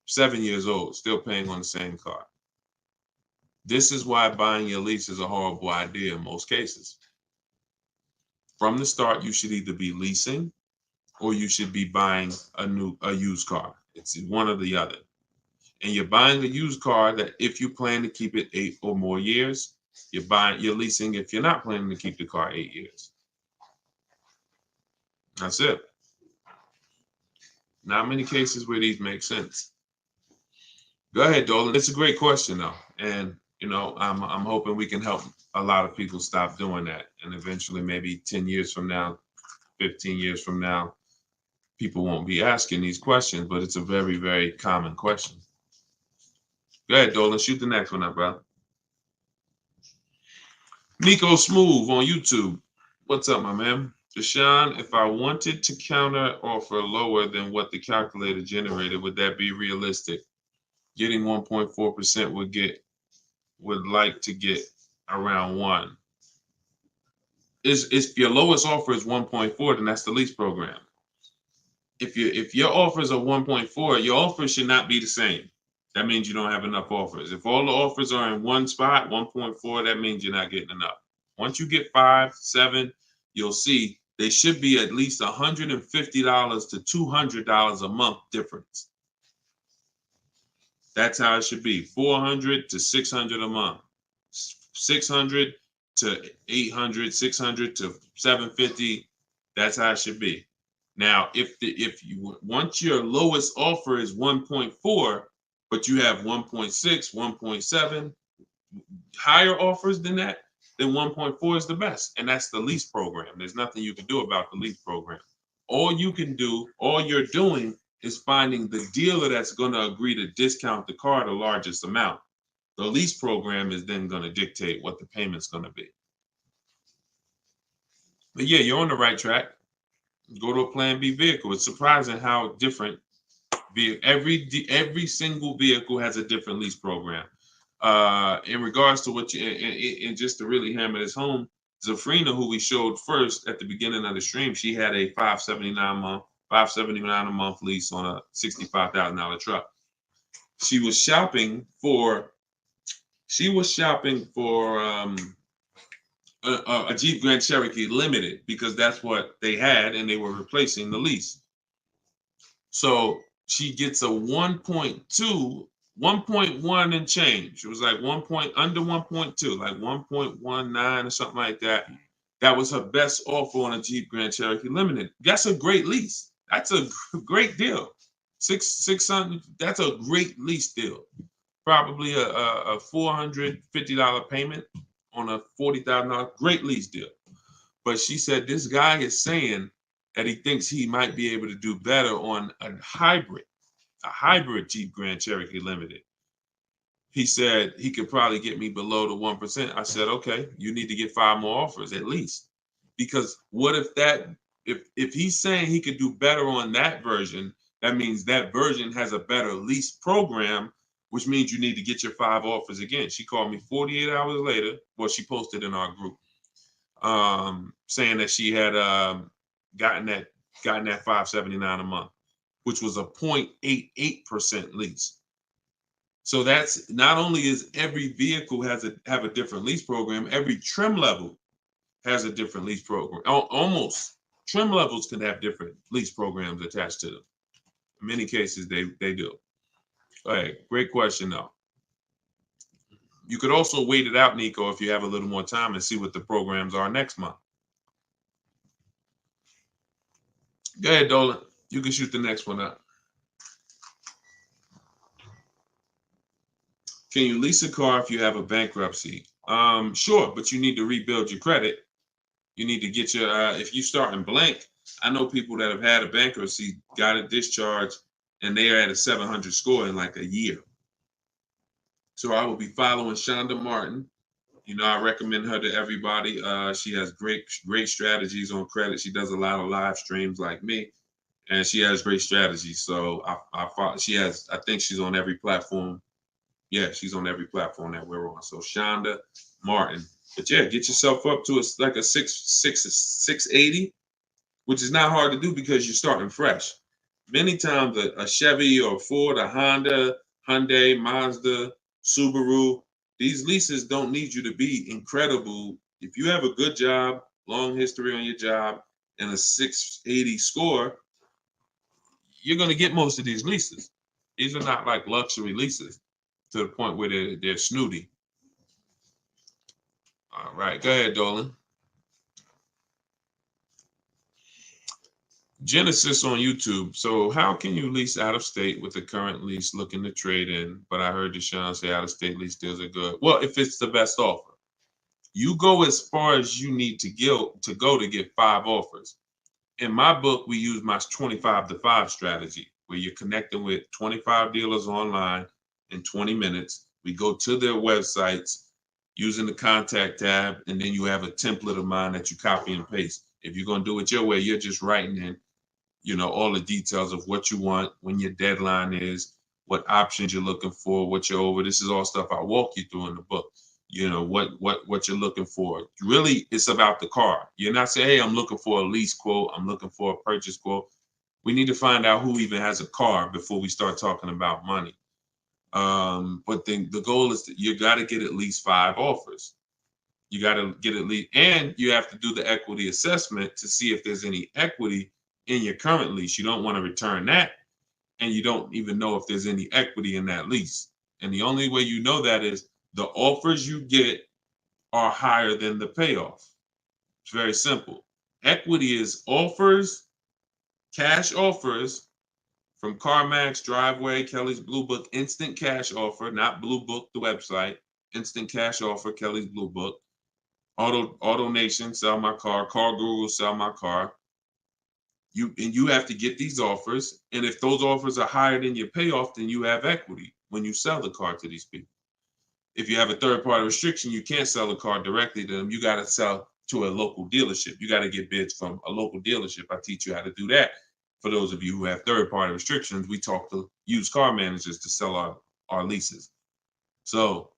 7 years old, still paying on the same car. This is why buying your lease is a horrible idea in most cases. From the start, you should either be leasing or you should be buying a used car. It's one or the other. and you're buying a used car that if you plan to keep it 8 or more years, you're leasing if you're not planning to keep the car 8 years. That's it. Not many cases where these make sense. Go ahead, Dolan. It's a great question though. And I'm hoping we can help a lot of people stop doing that. And eventually maybe 10 years from now, 15 years from now, people won't be asking these questions, but it's a very, very common question. Go ahead, Dolan. Shoot the next one up, brother. Nico Smooth on YouTube. What's up, my man? Deshone, if I wanted to counter offer lower than what the calculator generated, would that be realistic? Getting 1.4% would like to get around 1. If your lowest offer is 1.4, then that's the lease program. If your offers are 1.4, your offers should not be the same. That means you don't have enough offers. If all the offers are in one spot, 1.4, that means you're not getting enough. Once you get 5, 7, you'll see they should be at least $150 to $200 a month difference. That's how it should be. 400 to 600 a month. 600 to 800, 600 to 750. That's how it should be. Now, if you once your lowest offer is 1.4, but you have 1.6, 1.7, higher offers than that, then 1.4 is the best. And that's the lease program. There's nothing you can do about the lease program. All you're doing is finding the dealer that's going to agree to discount the car the largest amount. The lease program is then going to dictate what the payment's going to be. But yeah, you're on the right track. Go to a Plan B vehicle. It's surprising how different every single vehicle has a different lease program. In regards to what and just to really hammer this home, Zafrina, who we showed first at the beginning of the stream, she had a $579 a month lease on a $65,000 truck. She was shopping for a Jeep Grand Cherokee Limited because that's what they had and they were replacing the lease. So she gets a 1.1 and change. It was like under 1.2, like 1.19 or something like that. That was her best offer on a Jeep Grand Cherokee Limited. That's a great lease. That's a great deal. 600. That's a great lease deal. Probably a $450 payment on a $40,000. Great lease deal. But she said this guy is saying that he thinks he might be able to do better on a hybrid Jeep Grand Cherokee Limited. He said he could probably get me below the 1%. I said, okay, you need to get 5 more offers at least. Because what if he's saying he could do better on that version, that means that version has a better lease program, which means you need to get your 5 offers again. She called me 48 hours later. Well, she posted in our group saying that she had gotten that $579 a month, which was a 0.88% lease. So that's not only is every vehicle have a different lease program, every trim level has a different lease program. Almost trim levels can have different lease programs attached to them. In many cases, they do. All right, great question though. You could also wait it out, Nico, if you have a little more time and see what the programs are next month. Go ahead, Dolan. You can shoot the next one up. Can you lease a car if you have a bankruptcy? Sure, but you need to rebuild your credit. You need to get your, if you start in blank, I know people that have had a bankruptcy, got a discharge, and they are at a 700 score in like a year. So I will be following Shonda Martin. I recommend her to everybody. She has great strategies on credit. She does a lot of live streams like me, and she has great strategies. So I think she's on every platform. Yeah, she's on every platform that we're on. So Shonda Martin. But yeah, get yourself up to like a 680, which is not hard to do because you're starting fresh. Many times a Chevy or Ford, a Honda, Hyundai, Mazda, Subaru, these leases don't need you to be incredible. If you have a good job, long history on your job, and a 680 score, you're going to get most of these leases. These are not like luxury leases to the point where they're snooty. All right, go ahead, Dolan. Genesis on YouTube. So how can you lease out of state with the current lease looking to trade in? But I heard Deshone say out of state lease deals are good. Well, if it's the best offer, you go as far as you need to go to get 5 offers. In my book, we use my 25 to 5 strategy, where you're connecting with 25 dealers online in 20 minutes. We go to their websites using the contact tab, and then you have a template of mine that you copy and paste. If you're going to do it your way, you're just writing in, all the details of what you want, when your deadline is, what options you're looking for, what you're over. This is all stuff I walk you through in the book. What you're looking for. Really, it's about the car. You're not saying, hey, I'm looking for a lease quote, I'm looking for a purchase quote. We need to find out who even has a car before we start talking about money. But then the goal is that you got to get at least 5 offers. You got to get at least, and you have to do the equity assessment to see if there's any equity in your current lease. You don't want to return that, and you don't even know if there's any equity in that lease. And the only way you know that is the offers you get are higher than the payoff. It's very simple. Equity is offers, cash offers from CarMax, Driveway, Kelly's Blue Book, instant cash offer, not Blue Book, the website, instant cash offer, Kelly's Blue Book, Auto Nation, sell my car, Car Guru, sell my car. You have to get these offers, and if those offers are higher than your payoff, then you have equity when you sell the car to these people. If you have a third-party restriction, you can't sell the car directly to them. You got to sell to a local dealership. You got to get bids from a local dealership. I teach you how to do that. For those of you who have third-party restrictions, we talk to used car managers to sell our leases. So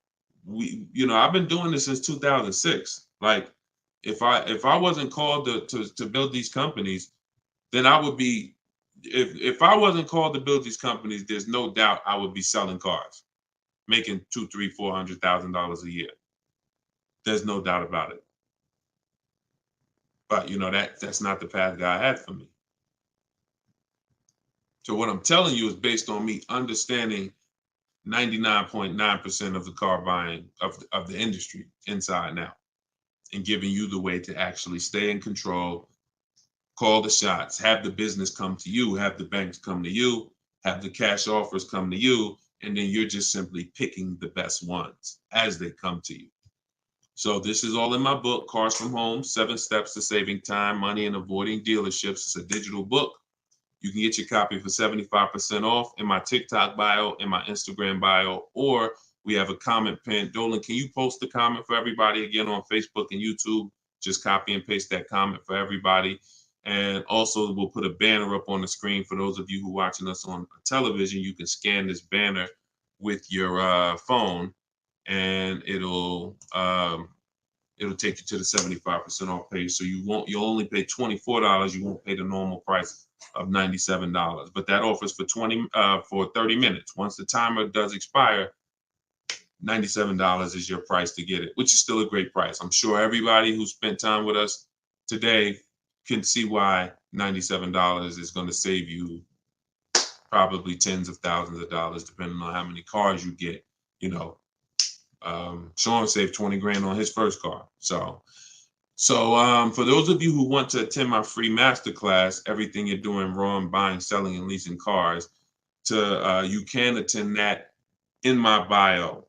I've been doing this since 2006. Like, if I wasn't called to build these companies, then I would be. If I wasn't called to build these companies, there's no doubt I would be selling cars, making $200,000, $300,000, $400,000 a year. There's no doubt about it. But that's not the path God had for me. So what I'm telling you is based on me understanding 99.9% of the car buying of the industry inside and out, and giving you the way to actually stay in control, call the shots, have the business come to you, have the banks come to you, have the cash offers come to you, and then you're just simply picking the best ones as they come to you. So this is all in my book, Cars from Home, 7 Steps to Saving Time, Money, and Avoiding Dealerships. It's a digital book. You can get your copy for 75% off in my TikTok bio, in my Instagram bio, or we have a comment pin. Dolan, can you post the comment for everybody again on Facebook and YouTube? Just copy and paste that comment for everybody. And also we'll put a banner up on the screen for those of you who are watching us on television. You can scan this banner with your phone, and it'll take you to the 75% off page. So you'll only pay $24. You won't pay the normal price of $97. But that offers for 30 minutes. Once the timer does expire, $97 is your price to get it, which is still a great price. I'm sure everybody who spent time with us today can see why $97 is going to save you probably tens of thousands of dollars, depending on how many cars you get. Sean saved 20 grand on his first car. So for those of you who want to attend my free masterclass, Everything You're Doing Wrong, Buying, Selling, and Leasing Cars, you can attend that in my bio.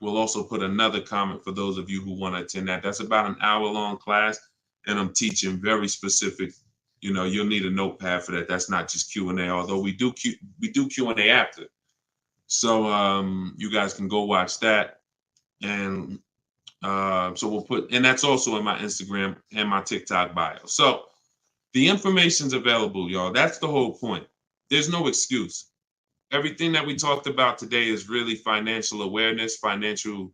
We'll also put another comment for those of you who want to attend that. That's about an hour-long class, and I'm teaching very specific. You'll need a notepad for that. That's not just Q&A, although we do Q&A after. So you guys can go watch that, and so we'll put, and that's also in my Instagram and my TikTok bio. So the information's available, y'all. That's the whole point. There's no excuse. Everything that we talked about today is really financial awareness, financial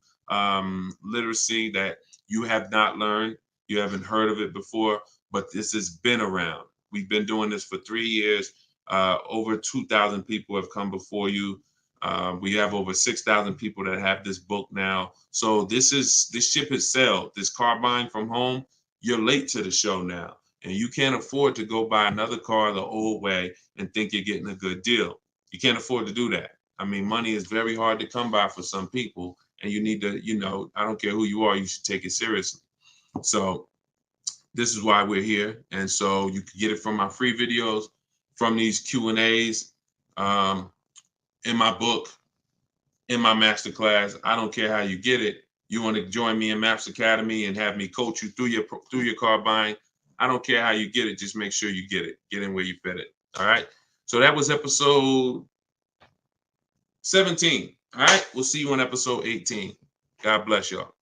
literacy that you have not learned. You haven't heard of it before, but this has been around. We've been doing this for 3 years. Over 2,000 people have come before you. We have over 6,000 people that have this book now. So this ship has sailed. This car buying from home, you're late to the show now. And you can't afford to go buy another car the old way and think you're getting a good deal. You can't afford to do that. I mean, money is very hard to come by for some people, and you need to, I don't care who you are, you should take it seriously. So this is why we're here. And so you can get it from my free videos, from these Q&As, in my book, in my masterclass. I don't care how you get it. You want to join me in Maps Academy and have me coach you through your car buying. I don't care how you get it. Just make sure you get it. Get in where you fit it. All right. So that was episode 17. All right. We'll see you on episode 18. God bless y'all.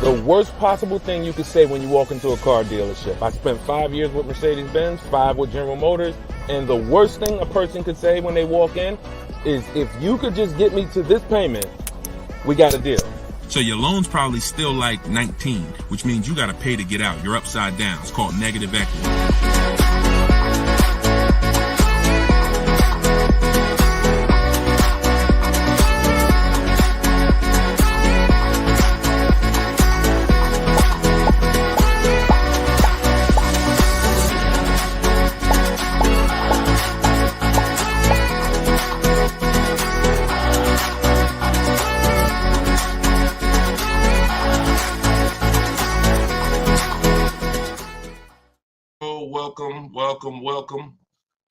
The worst possible thing you could say when you walk into a car dealership. I spent 5 years with Mercedes-Benz, 5 with General Motors, and the worst thing a person could say when they walk in is, if you could just get me to this payment, we got a deal. So your loan's probably still like 19, which means you got to pay to get out. You're upside down. It's called negative equity. Welcome.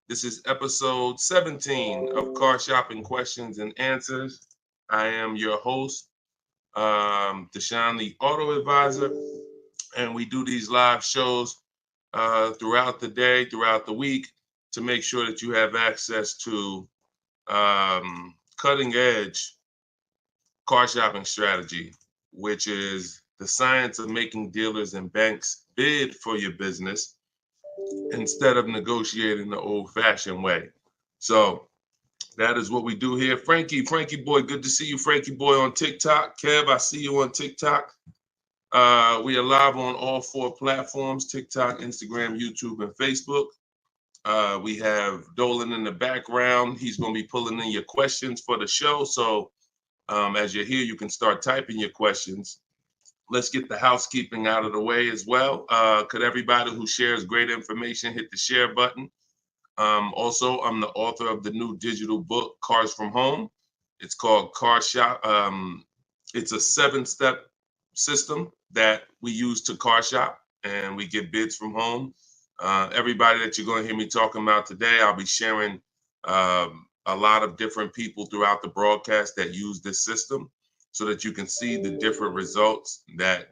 This is episode 17 of Car Shopping Questions and Answers. I am your host, Deshone the Auto Advisor, and we do these live shows throughout the day, throughout the week, to make sure that you have access to cutting edge car shopping strategy, which is the science of making dealers and banks bid for your business instead of negotiating the old-fashioned way. So that is what we do here. Frankie boy, good to see you, Frankie boy, on TikTok. Kev, I see you on TikTok. We are live on all 4 platforms: TikTok, Instagram, YouTube, and Facebook. We have Dolan in the background. He's going to be pulling in your questions for the show. So as you're here, you can start typing your questions. Let's get the housekeeping out of the way as well. Could everybody who shares great information hit the share button? Also, I'm the author of the new digital book, Cars from Home. It's called Car Shop. It's a 7-step system that we use to car shop, and we get bids from home. Everybody that you're going to hear me talking about today, I'll be sharing a lot of different people throughout the broadcast that use this system, so that you can see the different results that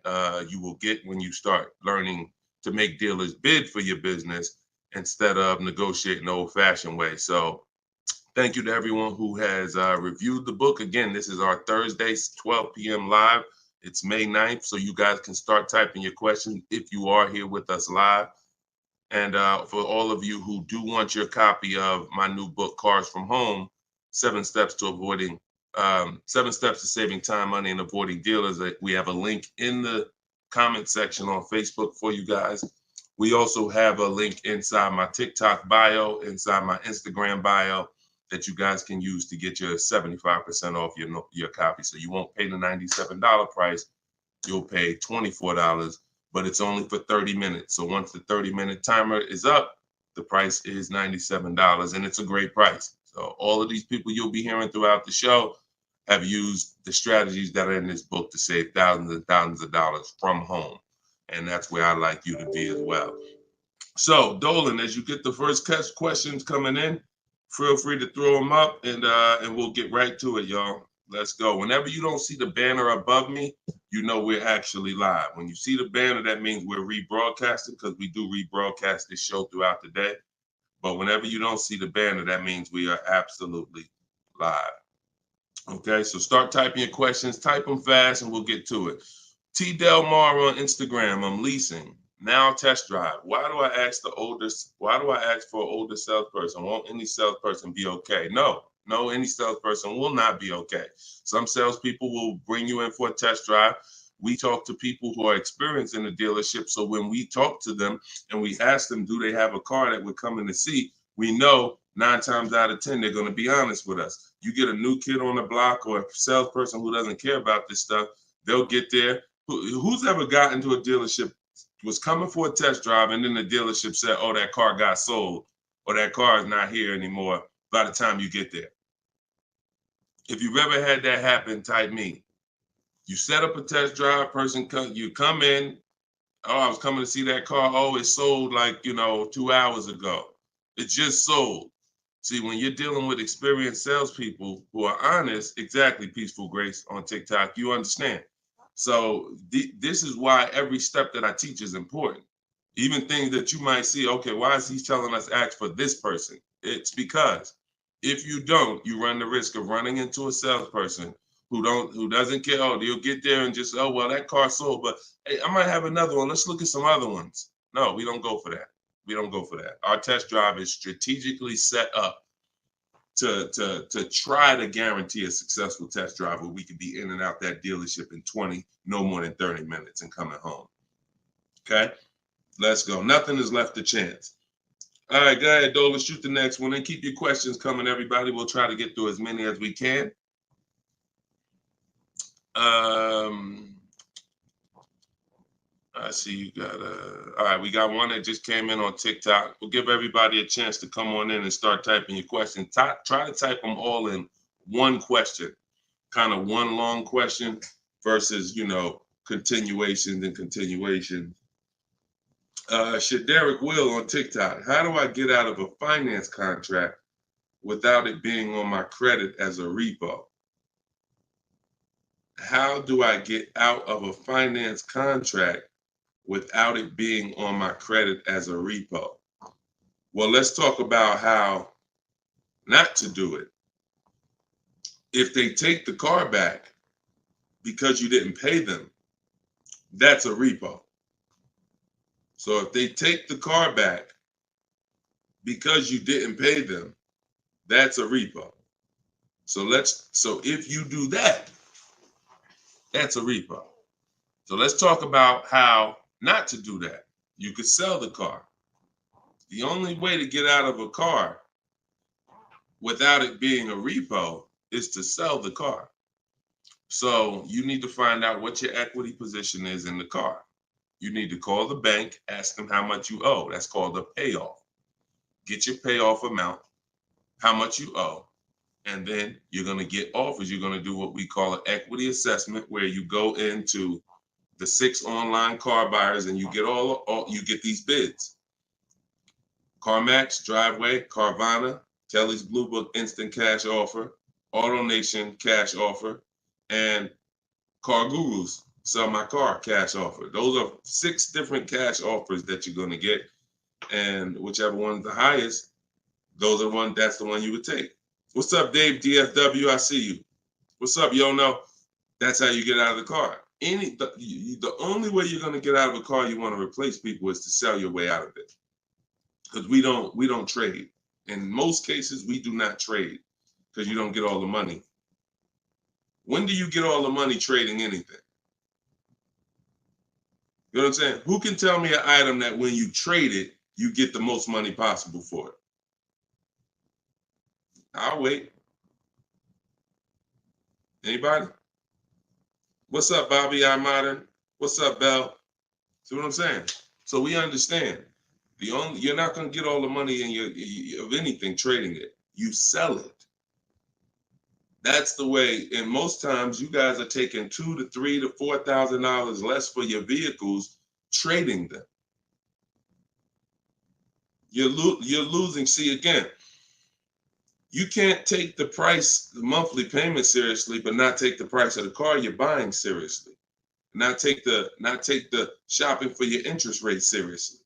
you will get when you start learning to make dealers bid for your business instead of negotiating the old-fashioned way. So thank you to everyone who has reviewed the book. Again, this is our Thursday, 12 p.m. live. It's May 9th, so you guys can start typing your questions if you are here with us live. And for all of you who do want your copy of my new book, Cars from Home, 7 Steps to Saving Time, Money, and Avoiding Dealers, we have a link in the comment section on Facebook for you guys. We also have a link inside my TikTok bio, inside my Instagram bio, that you guys can use to get your 75% off your copy. So you won't pay the $97 price. You'll pay $24, but it's only for 30 minutes. So once the 30-minute timer is up, the price is $97, and it's a great price. So all of these people you'll be hearing throughout the show have used the strategies that are in this book to save thousands and thousands of dollars from home. And that's where I'd like you to be as well. So, Dolan, as you get the first questions coming in, feel free to throw them up, and we'll get right to it, y'all. Let's go. Whenever you don't see the banner above me, you know we're actually live. When you see the banner, that means we're rebroadcasting, because we do rebroadcast this show throughout the day. But whenever you don't see the banner, that means we are absolutely live. Okay, so start typing your questions. Type them fast, and we'll get to it. T. Del Mar on Instagram. I'm leasing. Now test drive. Why do I ask for an older salesperson? Won't any salesperson be okay? No, any salesperson will not be okay. Some salespeople will bring you in for a test drive. we talk to people who are experienced in the dealership. So when we talk to them and we ask them, do they have a car that we're coming to see? We know 9 times out of 10, they're going to be honest with us. You get a new kid on the block or a salesperson who doesn't care about this stuff, they'll get there. Who's ever gotten to a dealership, was coming for a test drive, and then the dealership said, oh, that car got sold, or that car is not here anymore by the time you get there? If you've ever had that happen, type me. You set up a test drive, you come in, oh, I was coming to see that car. Oh, it sold like, 2 hours ago. It just sold. See, when you're dealing with experienced salespeople who are honest, exactly, Peaceful Grace on TikTok, you understand. So this is why every step that I teach is important. Even things that you might see, okay, why is he telling us ask for this person? It's because if you don't, you run the risk of running into a salesperson who doesn't care. Oh, you'll get there and just, oh, well, that car sold, but hey, I might have another one. Let's look at some other ones. No, we don't go for that. We don't go for that. Our test drive is strategically set up to try to guarantee a successful test drive where we can be in and out that dealership in 20, no more than 30 minutes and coming home. Okay, let's go. Nothing is left to chance. All right, go ahead, Dola, shoot the next one and keep your questions coming, everybody. We'll try to get through as many as we can. I see you got all right, we got one that just came in on TikTok. We'll give everybody a chance to come on in and start typing your questions. Try to type them all in one question, kind of one long question versus, continuations and continuations. Shaderick Will on TikTok. How do I get out of a finance contract without it being on my credit as a repo? How do I get out of a finance contract without it being on my credit as a repo? Well, let's talk about how not to do it. If they take the car back because you didn't pay them, that's a repo. So if they take the car back because you didn't pay them, that's a repo. So if you do that, that's a repo. So let's talk about how not to do that. You could sell the car. The only way to get out of a car without it being a repo is to sell the car. So you need to find out what your equity position is in the car. You need to call the bank, ask them how much you owe. That's called a payoff. Get your payoff amount, how much you owe, and then you're going to get offers. You're going to do what we call an equity assessment, where you go into the 6 online car buyers and you get you get these bids. CarMax, Driveway, Carvana, Kelly's Blue Book Instant Cash Offer, AutoNation Cash Offer, and Car Guru's Sell My Car Cash Offer. Those are 6 different cash offers that you're going to get, and whichever one's the highest, that's the one you would take. What's up, Dave DFW? I see you. What's up, Yono? That's how you get out of the car. The only way you're going to get out of a car you want to replace people is to sell your way out of it. Because we don't trade. In most cases, we do not trade because you don't get all the money. When do you get all the money trading anything? You know what I'm saying? Who can tell me an item that when you trade it, you get the most money possible for it? I'll wait. Anybody? What's up, Bobby I Modern? What's up, Bell? See what I'm saying? So we understand. You're not going to get all the money of anything trading it. You sell it. That's the way. And most times you guys are taking $2,000 to $3,000 to $4,000 less for your vehicles, trading them. You're losing. See, again, you can't take the price, the monthly payment seriously, but not take the price of the car you're buying seriously. Not take the shopping for your interest rate seriously.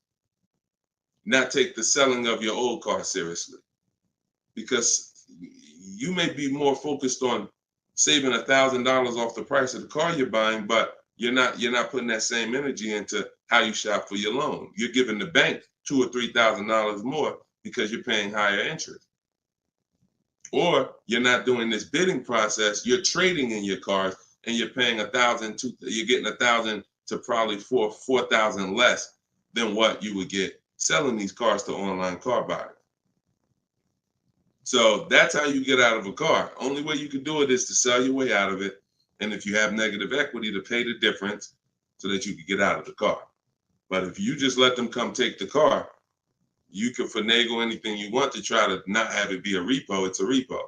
Not take the selling of your old car seriously. Because you may be more focused on saving $1,000 off the price of the car you're buying, but you're not putting that same energy into how you shop for your loan. You're giving the bank $2,000 or $3,000 more because you're paying higher interest. Or you're not doing this bidding process. You're trading in your cars and you're paying $1,000, you're getting $1,000 to probably $4,000 less than what you would get selling these cars to online car buyers. So that's how you get out of a car. Only way you can do it is to sell your way out of it. And if you have negative equity, to pay the difference so that you can get out of the car. But if you just let them come take the car, you can finagle anything you want to try to not have it be a repo. It's a repo.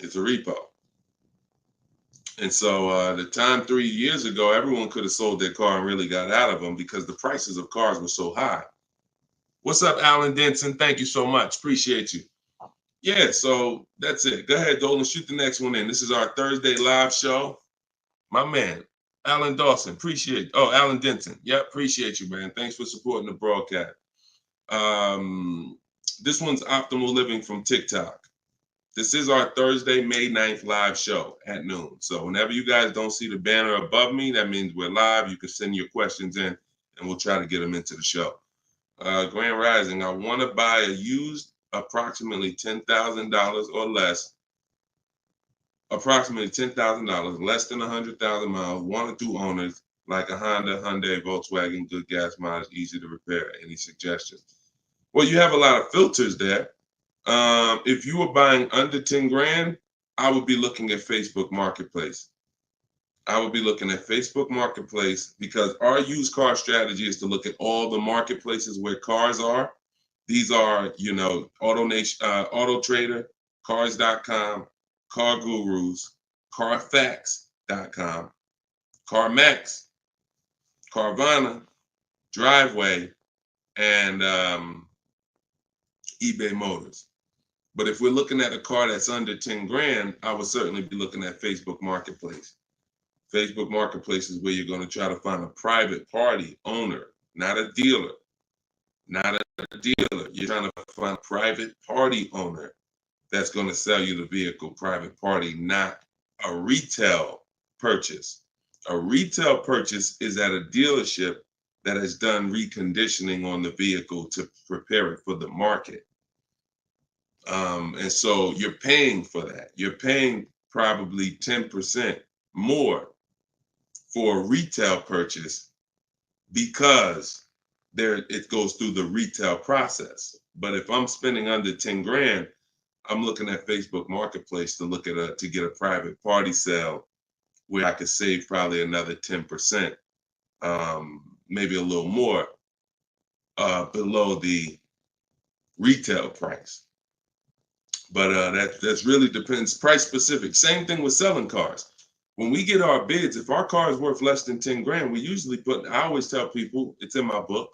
It's a repo. And so the time 3 years ago, everyone could have sold their car and really got out of them because the prices of cars were so high. What's up, Alan Denson? Thank you so much. Appreciate you. Yeah, so that's it. Go ahead, Dolan, shoot the next one in. This is our Thursday live show. My man, Alan Dawson, appreciate. Oh, Alan Denton. Yep, appreciate you, man. Thanks for supporting the broadcast. This one's Optimal Living from TikTok. This is our Thursday, May 9th live show at noon. So whenever you guys don't see the banner above me, that means we're live. You can send your questions in, and we'll try to get them into the show. Grand Rising, I want to buy a used approximately $10,000 or less. Approximately $10,000, less than 100,000 miles, 1 or 2 owners, like a Honda, Hyundai, Volkswagen, good gas mileage, easy to repair. Any suggestions? Well, you have a lot of filters there. If you were buying under 10 grand, I would be looking at Facebook Marketplace. I would be looking at Facebook Marketplace because our used car strategy is to look at all the marketplaces where cars are. These are, AutoNation, Auto Trader, Cars.com, Car Gurus, Carfax.com, CarMax, Carvana, Driveway, and eBay Motors. But if we're looking at a car that's under 10 grand, I would certainly be looking at Facebook Marketplace. Facebook Marketplace is where you're going to try to find a private party owner, not a dealer. Not a dealer. You're trying to find a private party owner that's going to sell you the vehicle, private party, not a retail purchase. A retail purchase is at a dealership that has done reconditioning on the vehicle to prepare it for the market. And so you're paying for that. You're paying probably 10% more for a retail purchase because it goes through the retail process. But if I'm spending under 10 grand, I'm looking at Facebook Marketplace to get a private party sale where I could save probably another 10%, maybe a little more below the retail price. But that's really depends, price specific. Same thing with selling cars. When we get our bids, if our car is worth less than 10 grand, we usually I always tell people, it's in my book,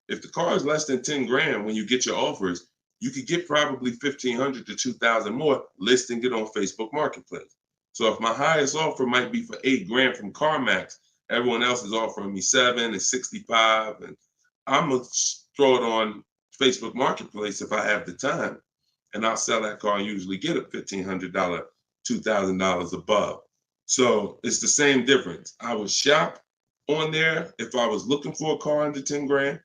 if the car is less than 10 grand, when you get your offers, you could get probably 1,500 to 2,000 more listing it on Facebook Marketplace. So if my highest offer might be for 8 grand from CarMax, everyone else is offering me 7 and 65, and I'm gonna throw it on Facebook Marketplace if I have the time, and I'll sell that car and usually get a $1,500, $2,000 above. So it's the same difference. I would shop on there if I was looking for a car under 10 grand.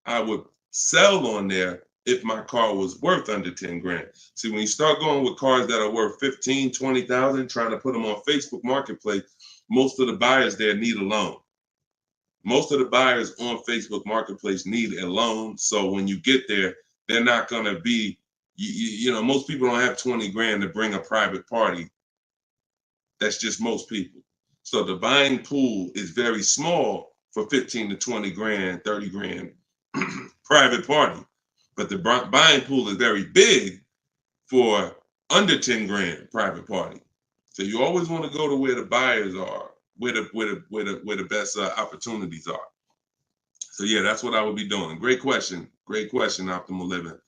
I would sell on there if my car was worth under 10 grand. See, when you start going with cars that are worth 15, 20,000, trying to put them on Facebook Marketplace, most of the buyers there need a loan. Most of the buyers on Facebook Marketplace need a loan. So when you get there, they're not going to be, most people don't have 20 grand to bring a private party. That's just most people. So the buying pool is very small for 15 to 20 grand, 30 grand private party. But the buying pool is very big for under 10 grand private party. So you always want to go to where the buyers are, where the best opportunities are. So yeah, that's what I would be doing. Great question, Optimal Living.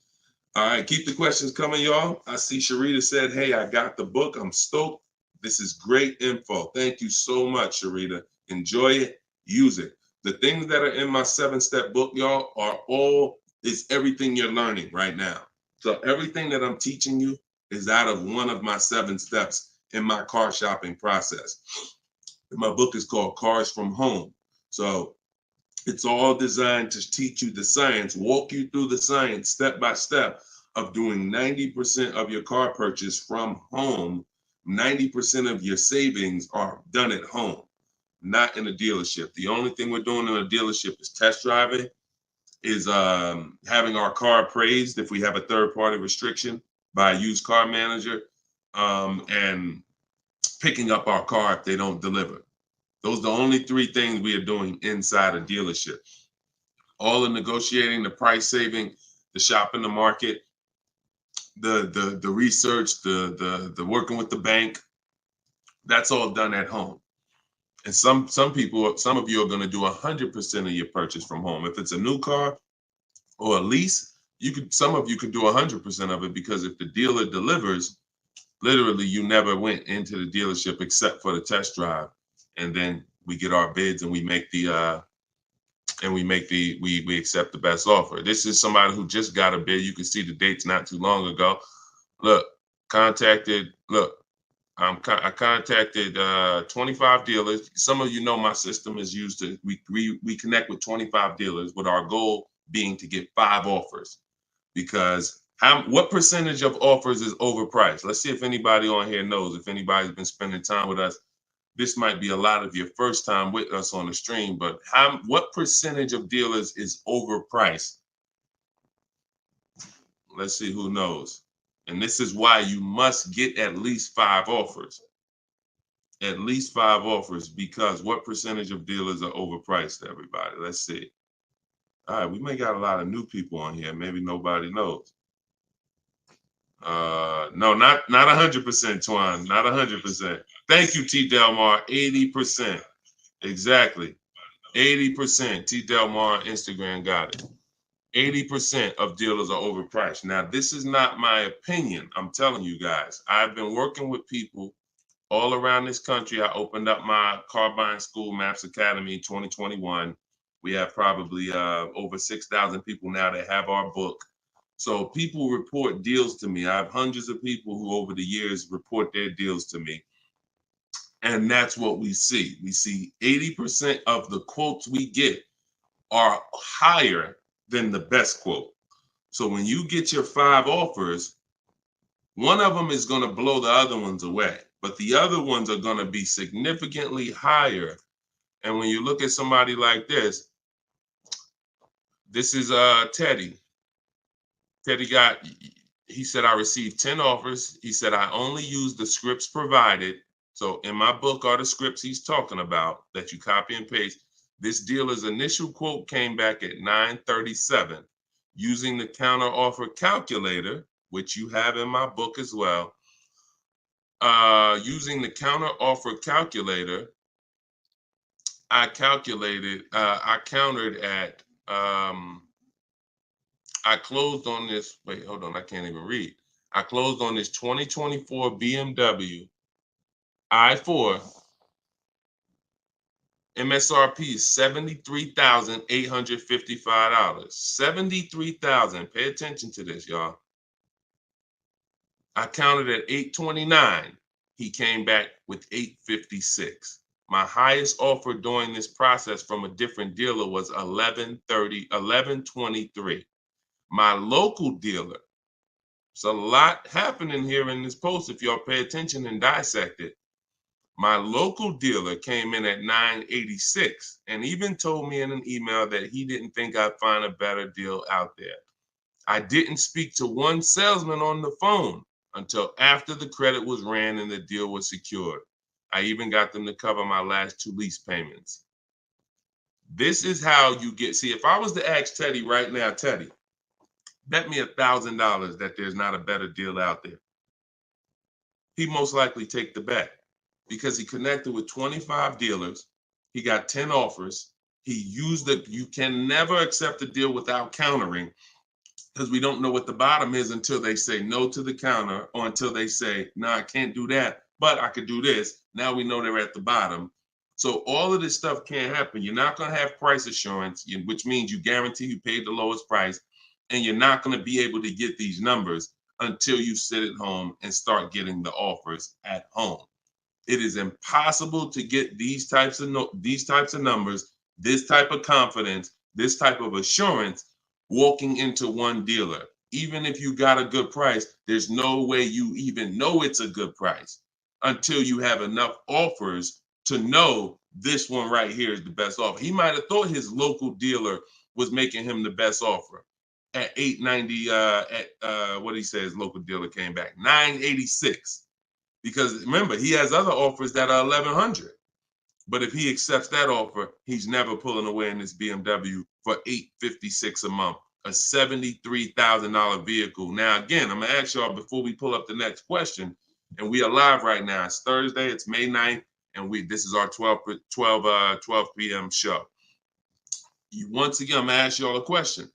All right, keep the questions coming, y'all. I see Sharita said, hey, I got the book. I'm stoked. This is great info. Thank you so much, Sharita. Enjoy it, use it. The things that are in my 7-step book, y'all, is everything you're learning right now. So everything that I'm teaching you is out of one of my 7 steps in my car shopping process. My book is called Cars from Home. So it's all designed to teach you the science, walk you through the science step by step of doing 90% of your car purchase from home 90% of your savings are done at home, not in a dealership. The only thing we're doing in a dealership is test driving, is having our car appraised if we have a third-party restriction by a used car manager, and picking up our car if they don't deliver. Those are the only three things we are doing inside a dealership. All the negotiating, the price saving, the shopping the market, the research, the working with the bank, that's all done at home. And some people, some of you are going to do 100% of your purchase from home. If it's a new car or a lease, some of you could do 100% of it, because if the dealer delivers, literally you never went into the dealership except for the test drive, and then we get our bids and we make the we accept the best offer. This is somebody who just got a bid. You can see the dates not too long ago. Look, I contacted 25 dealers. Some of you know my system is used to, we connect with 25 dealers, with our goal being to get 5 offers. Because what percentage of offers is overpriced? Let's see if anybody on here knows. If anybody's been spending time with us, this might be a lot of your first time with us on the stream, but what percentage of dealers is overpriced? Let's see who knows. And this is why you must get at least 5 offers. At least 5 offers, because what percentage of dealers are overpriced, everybody? Let's see. All right, we may got a lot of new people on here. Maybe nobody knows. No, not 100%, Twan. Not 100%. Thank you, T. Delmar. 80%. Exactly. 80%. T. Delmar Instagram got it. 80% of dealers are overpriced. Now, this is not my opinion. I'm telling you guys. I've been working with people all around this country. I opened up my car buying school, Maps Academy, 2021. We have probably over 6,000 people now that have our book. So people report deals to me. I have hundreds of people who over the years report their deals to me. And that's what we see. We see 80% of the quotes we get are higher than the best quote. So when you get your 5 offers, one of them is going to blow the other ones away, but the other ones are going to be significantly higher. And when you look at somebody like this is Teddy. Teddy he said, I received 10 offers. He said, I only use the scripts provided. So in my book are the scripts he's talking about that you copy and paste. This dealer's initial quote came back at 937. Using the counter offer calculator, which you have in my book as well. Using the counter offer calculator, I countered at, I closed on this, wait, hold on, I can't even read. I closed on this 2024 BMW i4. MSRP is $73,855. $73,000. Pay attention to this, y'all. I counted at 829. He came back with 856. My highest offer during this process from a different dealer was 1123. My local dealer, there's a lot happening here in this post if y'all pay attention and dissect it. My local dealer came in at 986 and even told me in an email that he didn't think I'd find a better deal out there. I didn't speak to one salesman on the phone until after the credit was ran and the deal was secured. I even got them to cover my last 2 lease payments. This is how you get, see, if I was to ask Teddy right now, Teddy, bet me $1,000 that there's not a better deal out there. He'd most likely take the bet because he connected with 25 dealers. He got 10 offers. He used it. You can never accept a deal without countering, because we don't know what the bottom is until they say no to the counter, or until they say, no, I can't do that, but I could do this. Now we know they're at the bottom. So all of this stuff can't happen. You're not going to have price assurance, which means you guarantee you paid the lowest price, and you're not going to be able to get these numbers until you sit at home and start getting the offers at home. It is impossible to get these types of numbers, this type of confidence, this type of assurance walking into one dealer. Even if you got a good price, there's no way you even know it's a good price until you have enough offers to know this one right here is the best offer. He might have thought his local dealer was making him the best offer at 890. What he says, local dealer came back 986, because remember he has other offers that are 1100. But if he accepts that offer, he's never pulling away in this BMW for $856 a month, a $73,000 vehicle. Now, again, I'm gonna ask y'all before we pull up the next question, and we are live right now. It's Thursday, it's May 9th, and this is our 12 p.m. show. Once again, I'm gonna ask y'all a question.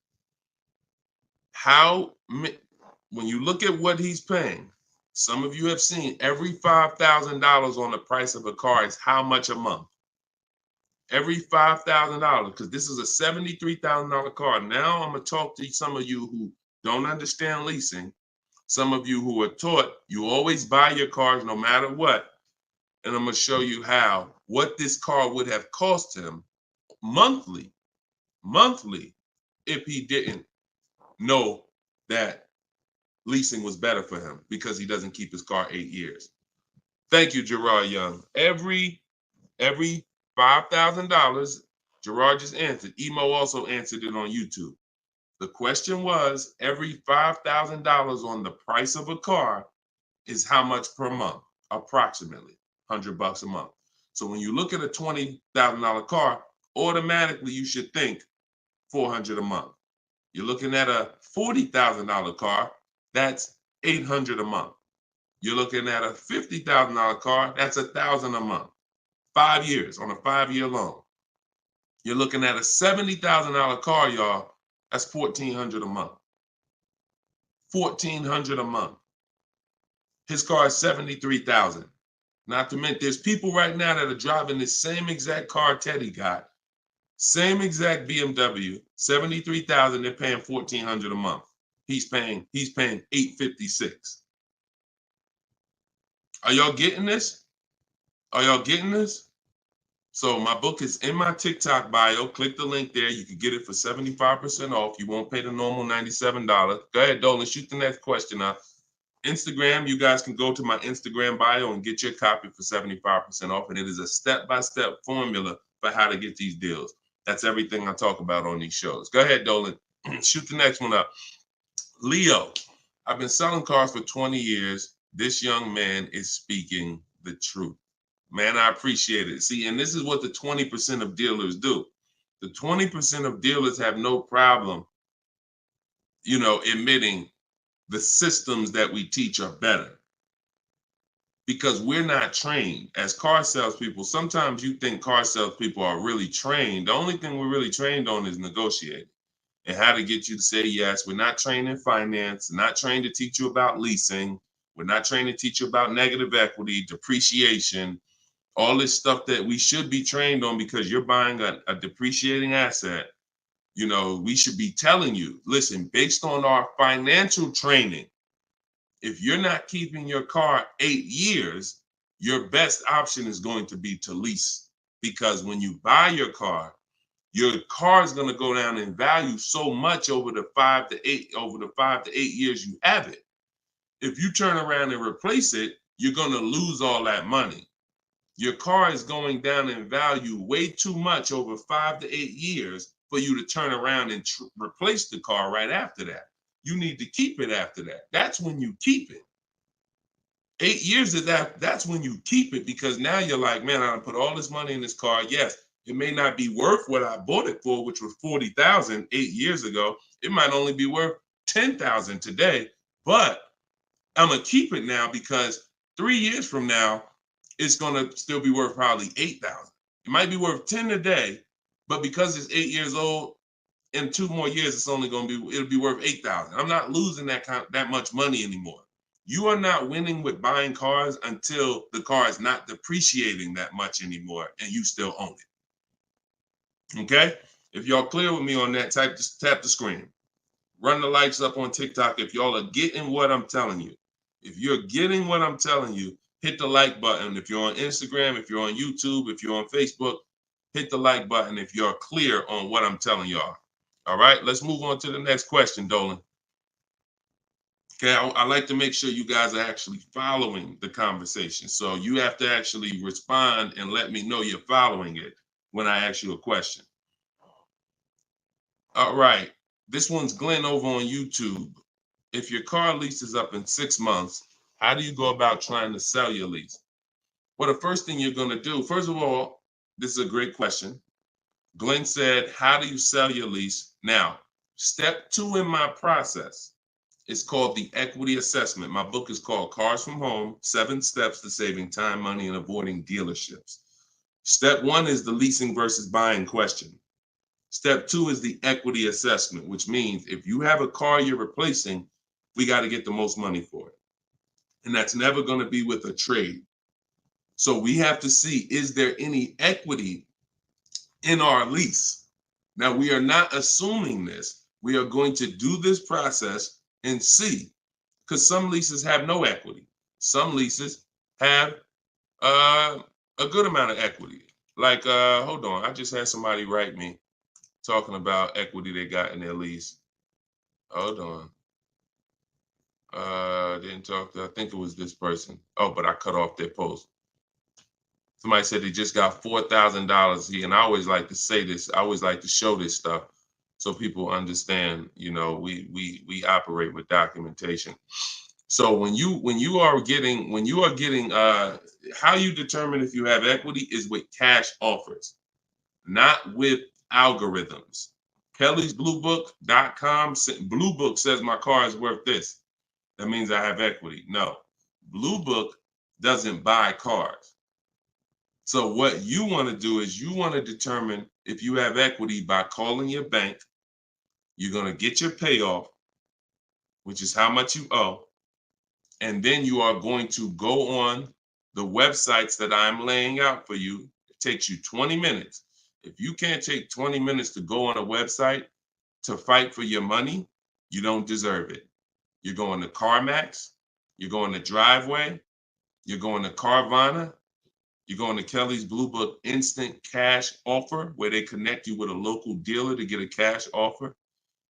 When you look at what he's paying, some of you have seen every $5,000 on the price of a car is how much a month? Every $5,000, because this is a $73,000 car. Now I'm going to talk to some of you who don't understand leasing, some of you who are taught you always buy your cars no matter what, and I'm going to show you what this car would have cost him monthly, if he didn't know that leasing was better for him because he doesn't keep his car 8 years. Thank you, Gerard Young. Every $5,000, Gerard just answered. Emo also answered it on YouTube. The question was, every $5,000 on the price of a car is how much per month? Approximately $100 a month. So when you look at a $20,000 car, automatically you should think $400 a month. You're looking at a $40,000 car, that's $800 a month. You're looking at a $50,000 car, that's $1,000 a month. 5 years on a 5-year loan. You're looking at a $70,000 car, y'all. That's $1,400 a month. $1,400 a month. His car is $73,000. Not to mention, there's people right now that are driving this same exact car Teddy got, same exact BMW, $73,000. They're paying $1,400 a month. He's paying $856. Are y'all getting this? Are y'all getting this? So my book is in my TikTok bio. Click the link there. You can get it for 75% off. You won't pay the normal $97. Go ahead, Dolan, shoot the next question up. Instagram, you guys can go to my Instagram bio and get your copy for 75% off. And it is a step-by-step formula for how to get these deals. That's everything I talk about on these shows. Go ahead, Dolan. Shoot the next one up. Leo, I've been selling cars for 20 years. This young man is speaking the truth. Man, I appreciate it. See, and this is what the 20% of dealers do. The 20% of dealers have no problem, admitting the systems that we teach are better. Because we're not trained as car salespeople. Sometimes you think car salespeople are really trained. The only thing we're really trained on is negotiating and how to get you to say yes. We're not trained in finance, not trained to teach you about leasing. We're not trained to teach you about negative equity, depreciation, all this stuff that we should be trained on because you're buying a depreciating asset. We should be telling you, listen, based on our financial training, if you're not keeping your car 8 years, your best option is going to be to lease. Because when you buy your car is going to go down in value so much over the 5 to 8 years you have it. If you turn around and replace it, you're going to lose all that money. Your car is going down in value way too much over 5 to 8 years for you to turn around and replace the car right after that. You need to keep it after that. That's when you keep it. 8 years of that's when you keep it, because now you're like, man, I put all this money in this car. Yes, it may not be worth what I bought it for, which was $40,000 8 years ago. It might only be worth $10,000 today, but I'm gonna keep it now because 3 years from now, it's gonna still be worth probably $8,000. It might be worth 10 today, but because it's 8 years old, in 2 more years, it'll be worth $8,000. I'm not losing that much money anymore. You are not winning with buying cars until the car is not depreciating that much anymore and you still own it. Okay? If y'all clear with me on that, just tap the screen. Run the likes up on TikTok if y'all are getting what I'm telling you. If you're getting what I'm telling you, hit the like button. If you're on Instagram, if you're on YouTube, if you're on Facebook, hit the like button if you're clear on what I'm telling y'all. All right, let's move on to the next question, Dolan. Okay, I like to make sure you guys are actually following the conversation. So you have to actually respond and let me know you're following it when I ask you a question. All right, this one's Glenn over on YouTube. If your car lease is up in 6 months, how do you go about trying to sell your lease? Well, the first thing you're going to do, first of all, this is a great question. Glenn said, how do you sell your lease? Now, step 2 in my process is called the equity assessment. My book is called Cars from Home, 7 Steps to Saving Time, Money, and Avoiding Dealerships. Step 1 is the leasing versus buying question. Step 2 is the equity assessment, which means if you have a car you're replacing, we got to get the most money for it. And that's never going to be with a trade. So we have to see, is there any equity in our lease? Now, we are not assuming this. We are going to do this process and see, because some leases have no equity. Some leases have a good amount of equity. Like, hold on, I just had somebody write me talking about equity they got in their lease. Hold on. Didn't talk to, I think it was this person. Oh, but I cut off their post. Somebody said they just got $4,000 and I always like to say this. I always like to show this stuff so people understand. You know, we operate with documentation. So when you are getting how you determine if you have equity is with cash offers, not with algorithms. Kelly's bluebook.com. Blue Book says my car is worth this. That means I have equity. No, Blue Book doesn't buy cars. So what you want to do is you want to determine if you have equity by calling your bank. You're going to get your payoff, which is how much you owe. And then you are going to go on the websites that I'm laying out for you. It takes you 20 minutes. If you can't take 20 minutes to go on a website to fight for your money, you don't deserve it. You're going to CarMax, you're going to Driveway, you're going to Carvana, you're going to Kelly's Blue Book Instant Cash Offer, where they connect you with a local dealer to get a cash offer.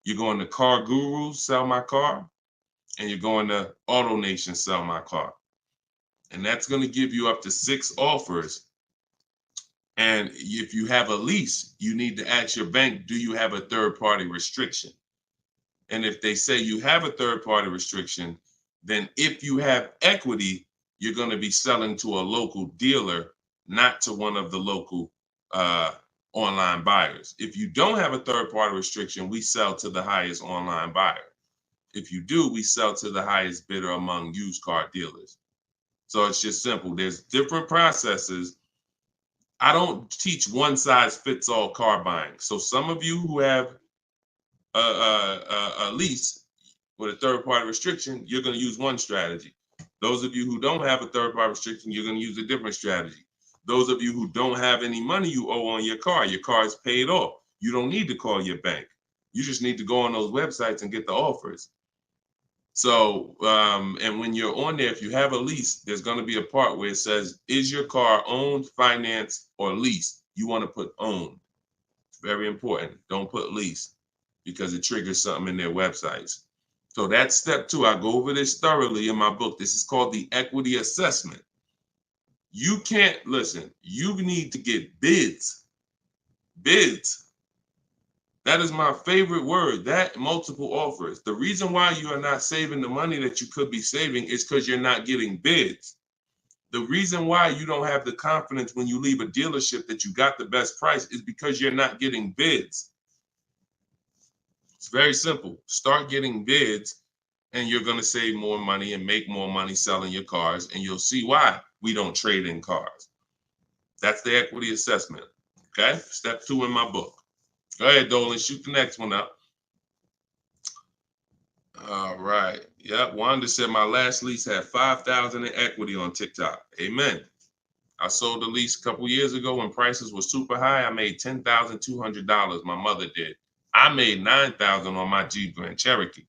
You're going to Car Guru, Sell My Car, and you're going to AutoNation, Sell My Car. And that's going to give you up to 6 offers. And if you have a lease, you need to ask your bank, do you have a third-party restriction? And if they say you have a third-party restriction, then if you have equity, you're going to be selling to a local dealer, not to one of the local online buyers. If you don't have a third-party restriction, we sell to the highest online buyer. If you do, we sell to the highest bidder among used car dealers. So it's just simple. There's different processes. I don't teach one size fits all car buying. So some of you who have a lease with a third-party restriction, you're going to use one strategy. Those of you who don't have a third-party restriction, you're going to use a different strategy. Those of you who don't have any money you owe on your car is paid off. You don't need to call your bank. You just need to go on those websites and get the offers. So, and when you're on there, if you have a lease, there's going to be a part where it says, is your car owned, financed, or leased? You want to put owned. It's very important. Don't put lease because it triggers something in their websites. So that's step 2. I go over this thoroughly in my book. This is called the equity assessment. You can't, listen, you need to get bids. Bids. That is my favorite word, that multiple offers. The reason why you are not saving the money that you could be saving is because you're not getting bids. The reason why you don't have the confidence when you leave a dealership that you got the best price is because you're not getting bids. It's very simple. Start getting bids and you're going to save more money and make more money selling your cars. And you'll see why we don't trade in cars. That's the equity assessment. Okay. Step 2 in my book. Go ahead, Dolan. Shoot the next one up. All right. Yep. Wanda said my last lease had 5,000 in equity on TikTok. Amen. I sold the lease a couple years ago when prices were super high. I made $10,200. My mother did. I made $9,000 on my Jeep Grand Cherokee.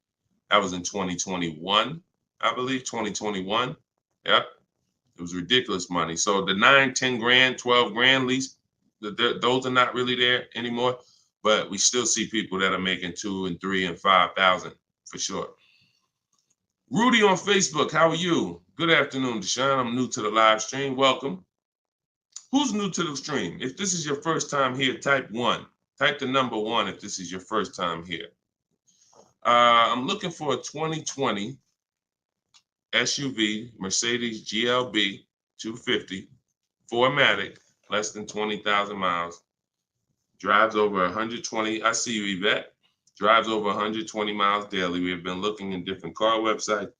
That was in 2021, I believe, 2021. Yep. It was ridiculous money. So the 9, 10 grand, 12 grand lease, those are not really there anymore. But we still see people that are making 2 and 3 and 5,000 for sure. Rudy on Facebook, how are you? Good afternoon, Deshone. I'm new to the live stream. Welcome. Who's new to the stream? If this is your first time here, type 1. Type the number 1 if this is your first time here. I'm looking for a 2020 SUV, Mercedes GLB 250, 4MATIC, less than 20,000 miles. Drives over 120. I see you, Yvette. Drives over 120 miles daily. We have been looking in different car websites.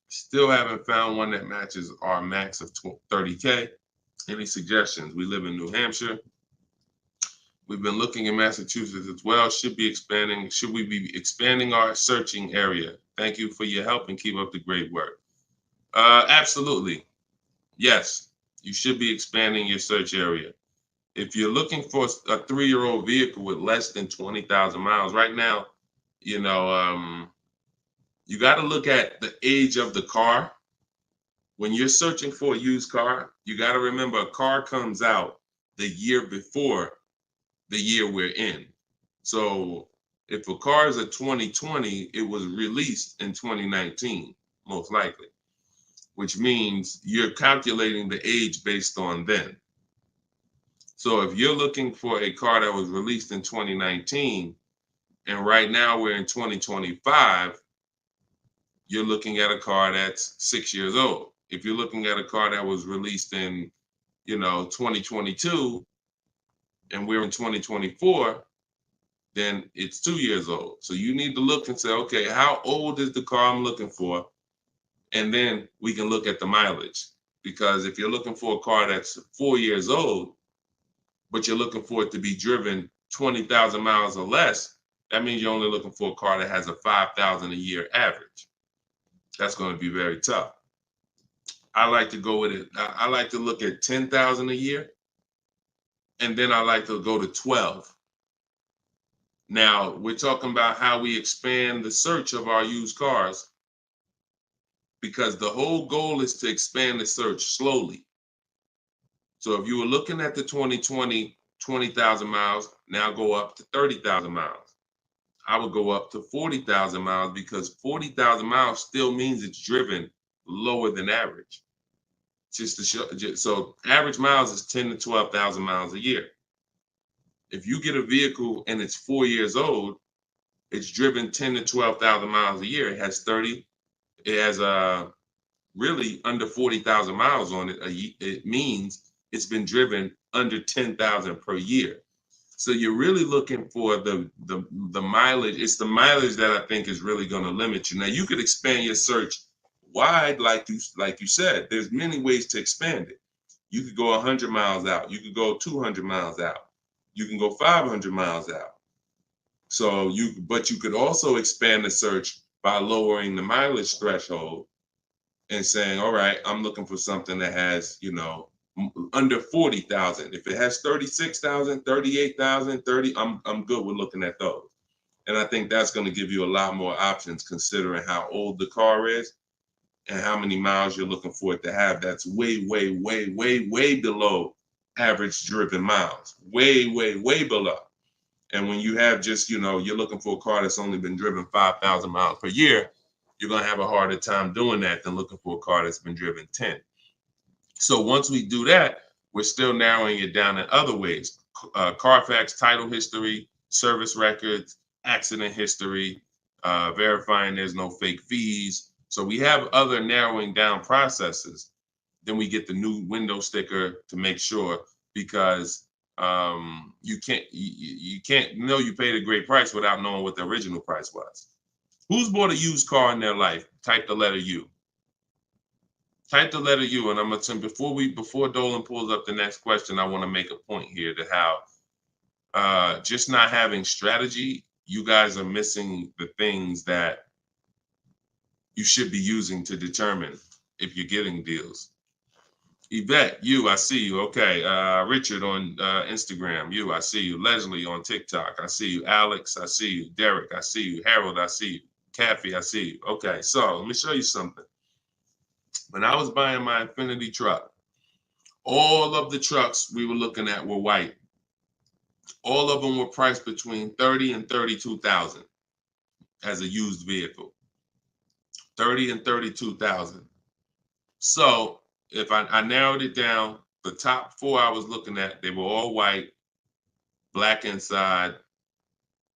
Still haven't found one that matches our max of 30K. Any suggestions? We live in New Hampshire. We've been looking in Massachusetts as well. Should we be expanding our searching area? Thank you for your help and keep up the great work. Absolutely. Yes, you should be expanding your search area. If you're looking for a 3-year-old vehicle with less than 20,000 miles, right now, you got to look at the age of the car. When you're searching for a used car, you got to remember a car comes out the year before the year we're in. So if a car is a 2020, it was released in 2019, most likely, which means you're calculating the age based on then. So if you're looking for a car that was released in 2019, and right now we're in 2025, you're looking at a car that's 6 years old. If you're looking at a car that was released in, 2022, and we're in 2024, then it's 2 years old. So you need to look and say, okay, how old is the car I'm looking for? And then we can look at the mileage. Because if you're looking for a car that's 4 years old, but you're looking for it to be driven 20,000 miles or less, that means you're only looking for a car that has a 5,000 a year average. That's going to be very tough. I like to go with it. I like to look at 10,000 a year, and then I like to go to 12. Now, we're talking about how we expand the search of our used cars, because the whole goal is to expand the search slowly. So if you were looking at the 2020, 20,000 miles, now go up to 30,000 miles. I would go up to 40,000 miles, because 40,000 miles still means it's driven lower than average. Just to show, so average miles is 10 to 12,000 miles a year. If you get a vehicle and it's 4 years old, it's driven 10 to 12,000 miles a year. It has really under 40,000 miles on it. It means it's been driven under 10,000 per year. So you're really looking for the mileage. It's the mileage that I think is really going to limit you. Now you could expand your search wide, like you said. There's many ways to expand it. You could go 100 miles out. You could go 200 miles out. You can go 500 miles out. So but you could also expand the search by lowering the mileage threshold and saying, all right, I'm looking for something that has, under 40,000. If it has 36,000, 38,000, 30, I'm good with looking at those. And I think that's going to give you a lot more options, considering how old the car is and how many miles you're looking for it to have. That's way, way, way, way, way below average driven miles. Way, way, way below. And when you have just, you're looking for a car that's only been driven 5,000 miles per year, you're going to have a harder time doing that than looking for a car that's been driven 10. So once we do that, we're still narrowing it down in other ways. Carfax title history, service records, accident history, verifying there's no fake fees. So we have other narrowing down processes. Then we get the new window sticker to make sure, because you can't know you paid a great price without knowing what the original price was. Who's bought a used car in their life? Type the letter U. Type the letter U, and I'm gonna before Dolan pulls up the next question, I want to make a point here to how just not having strategy, you guys are missing the things that you should be using to determine if you're getting deals. Yvette, I see you. Okay. Richard on Instagram, I see you. Leslie on TikTok, I see you. Alex, I see you. Derek, I see you. Harold, I see you. Kathy, I see you. Okay, so let me show you something. When I was buying my Infinity truck, all of the trucks we were looking at were white. All of them were priced between 30 and 32,000 as a used vehicle. 30 and 32,000. So if I narrowed it down, the top four I was looking at, they were all white, black inside,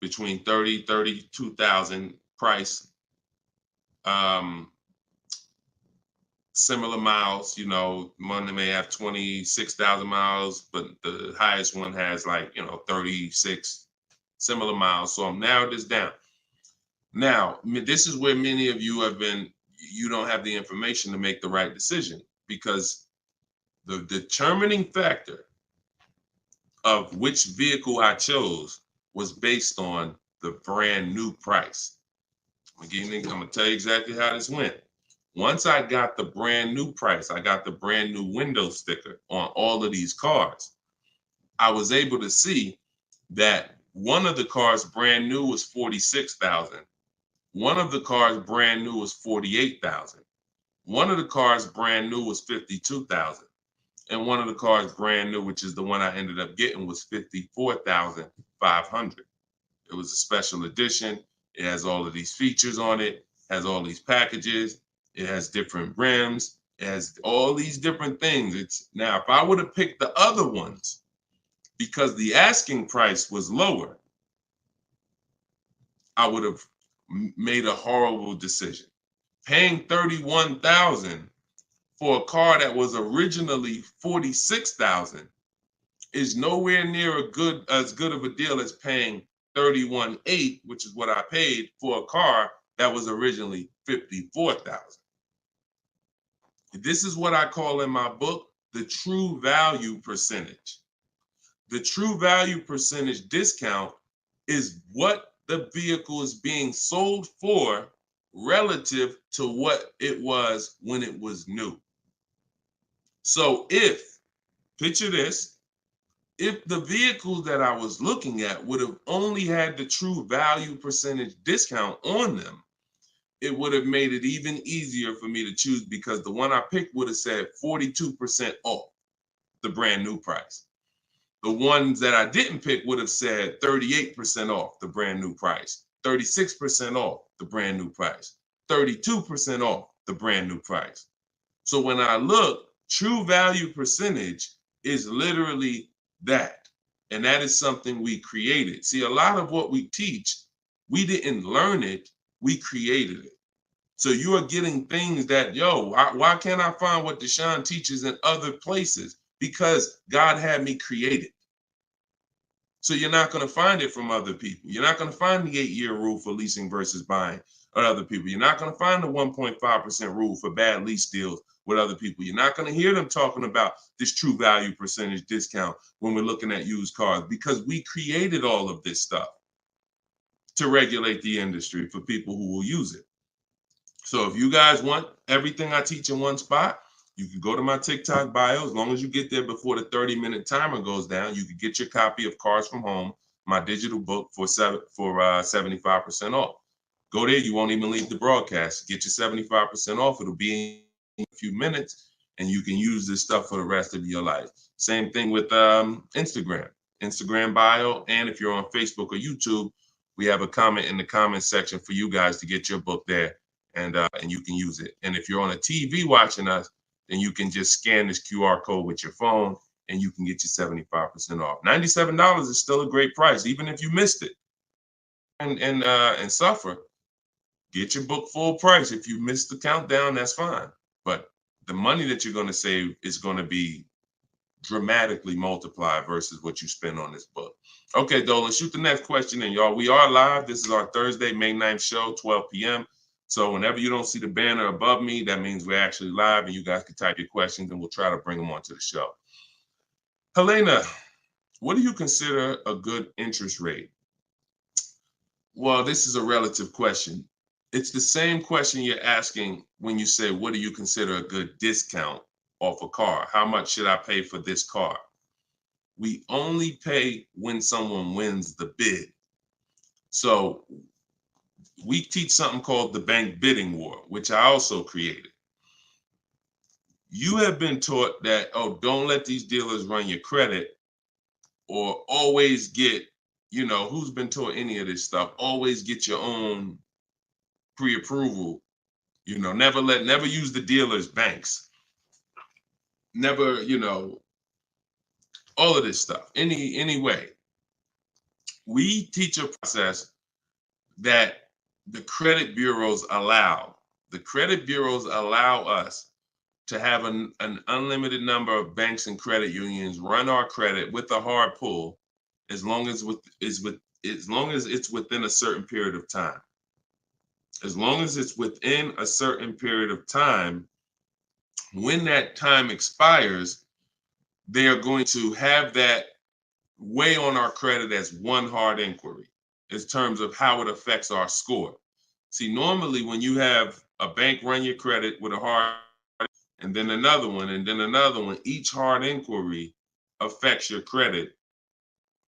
between 30, 32,000 price. Similar miles, one may have 26,000 miles, but the highest one has 36 similar miles. So I'm narrowed this down. Now, this is where many of you you don't have the information to make the right decision, because the determining factor of which vehicle I chose was based on the brand new price. I'm gonna tell you exactly how this went. Once I got the brand new price, I got the brand new window sticker on all of these cars, I was able to see that one of the cars brand new was 46,000. One of the cars brand new was 48,000. One of the cars brand new was 52,000. And one of the cars brand new, which is the one I ended up getting, was 54,500. It was a special edition. It has all of these features on it, has all these packages. It has different rims. It has all these different things. Now, if I would have picked the other ones, because the asking price was lower, I would have made a horrible decision. Paying 31,000 for a car that was originally 46,000 is nowhere near as good of a deal as paying 31,800, which is what I paid for a car that was originally 54,000. This is what I call in my book the true value percentage. The true value percentage discount is what the vehicle is being sold for relative to what it was when it was new. So picture this, if the vehicles that I was looking at would have only had the true value percentage discount on them, it would have made it even easier for me to choose, because the one I picked would have said 42% off the brand new price. The ones that I didn't pick would have said 38% off the brand new price, 36% off the brand new price, 32% off the brand new price. So when I look, true value percentage is literally that. And that is something we created. See, a lot of what we teach, we didn't learn it, we created it. So you are getting things that, why can't I find what Deshone teaches in other places? Because God had me create it. So you're not going to find it from other people. You're not going to find the 8-year rule for leasing versus buying with other people. You're not going to find the 1.5% rule for bad lease deals with other people. You're not going to hear them talking about this true value percentage discount when we're looking at used cars, because we created all of this stuff to regulate the industry for people who will use it. So if you guys want everything I teach in one spot, you can go to my TikTok bio. As long as you get there before the 30-minute timer goes down, you can get your copy of Cars from Home, my digital book, for 75% off. Go there. You won't even leave the broadcast. Get your 75% off. It'll be in a few minutes, and you can use this stuff for the rest of your life. Same thing with Instagram bio. And if you're on Facebook or YouTube, we have a comment in the comment section for you guys to get your book there, and you can use it. And if you're on a TV watching us, then you can just scan this QR code with your phone, and you can get your 75% off. $97 is still a great price, even if you missed it and suffer. Get your book full price. If you missed the countdown, that's fine. But the money that you're going to save is going to be dramatically multiplied versus what you spend on this book. Okay, Dolan, shoot the next question in, y'all. We are live. This is our Thursday, May 9th show, 12 p.m. So whenever you don't see the banner above me, that means we're actually live, and you guys can type your questions, and we'll try to bring them onto the show. Helena, what do you consider a good interest rate? Well, this is a relative question. It's the same question you're asking when you say, what do you consider a good discount off a car? How much should I pay for this car? We only pay when someone wins the bid. So we teach something called the bank bidding war, which I also created. You have been taught that, don't let these dealers run your credit, or always get, who's been taught any of this stuff? Always get your own pre-approval You know, never use the dealer's banks. Never, you know, all of this stuff. Any way. We teach a process that the credit bureaus allow. The credit bureaus allow us to have an unlimited number of banks and credit unions run our credit with a hard pull, as long as it's within a certain period of time. As long as it's within a certain period of time, when that time expires, they are going to have that weigh on our credit as one hard inquiry in terms of how it affects our score. See, normally when you have a bank run your credit with a hard and then another one, and then another one, each hard inquiry affects your credit.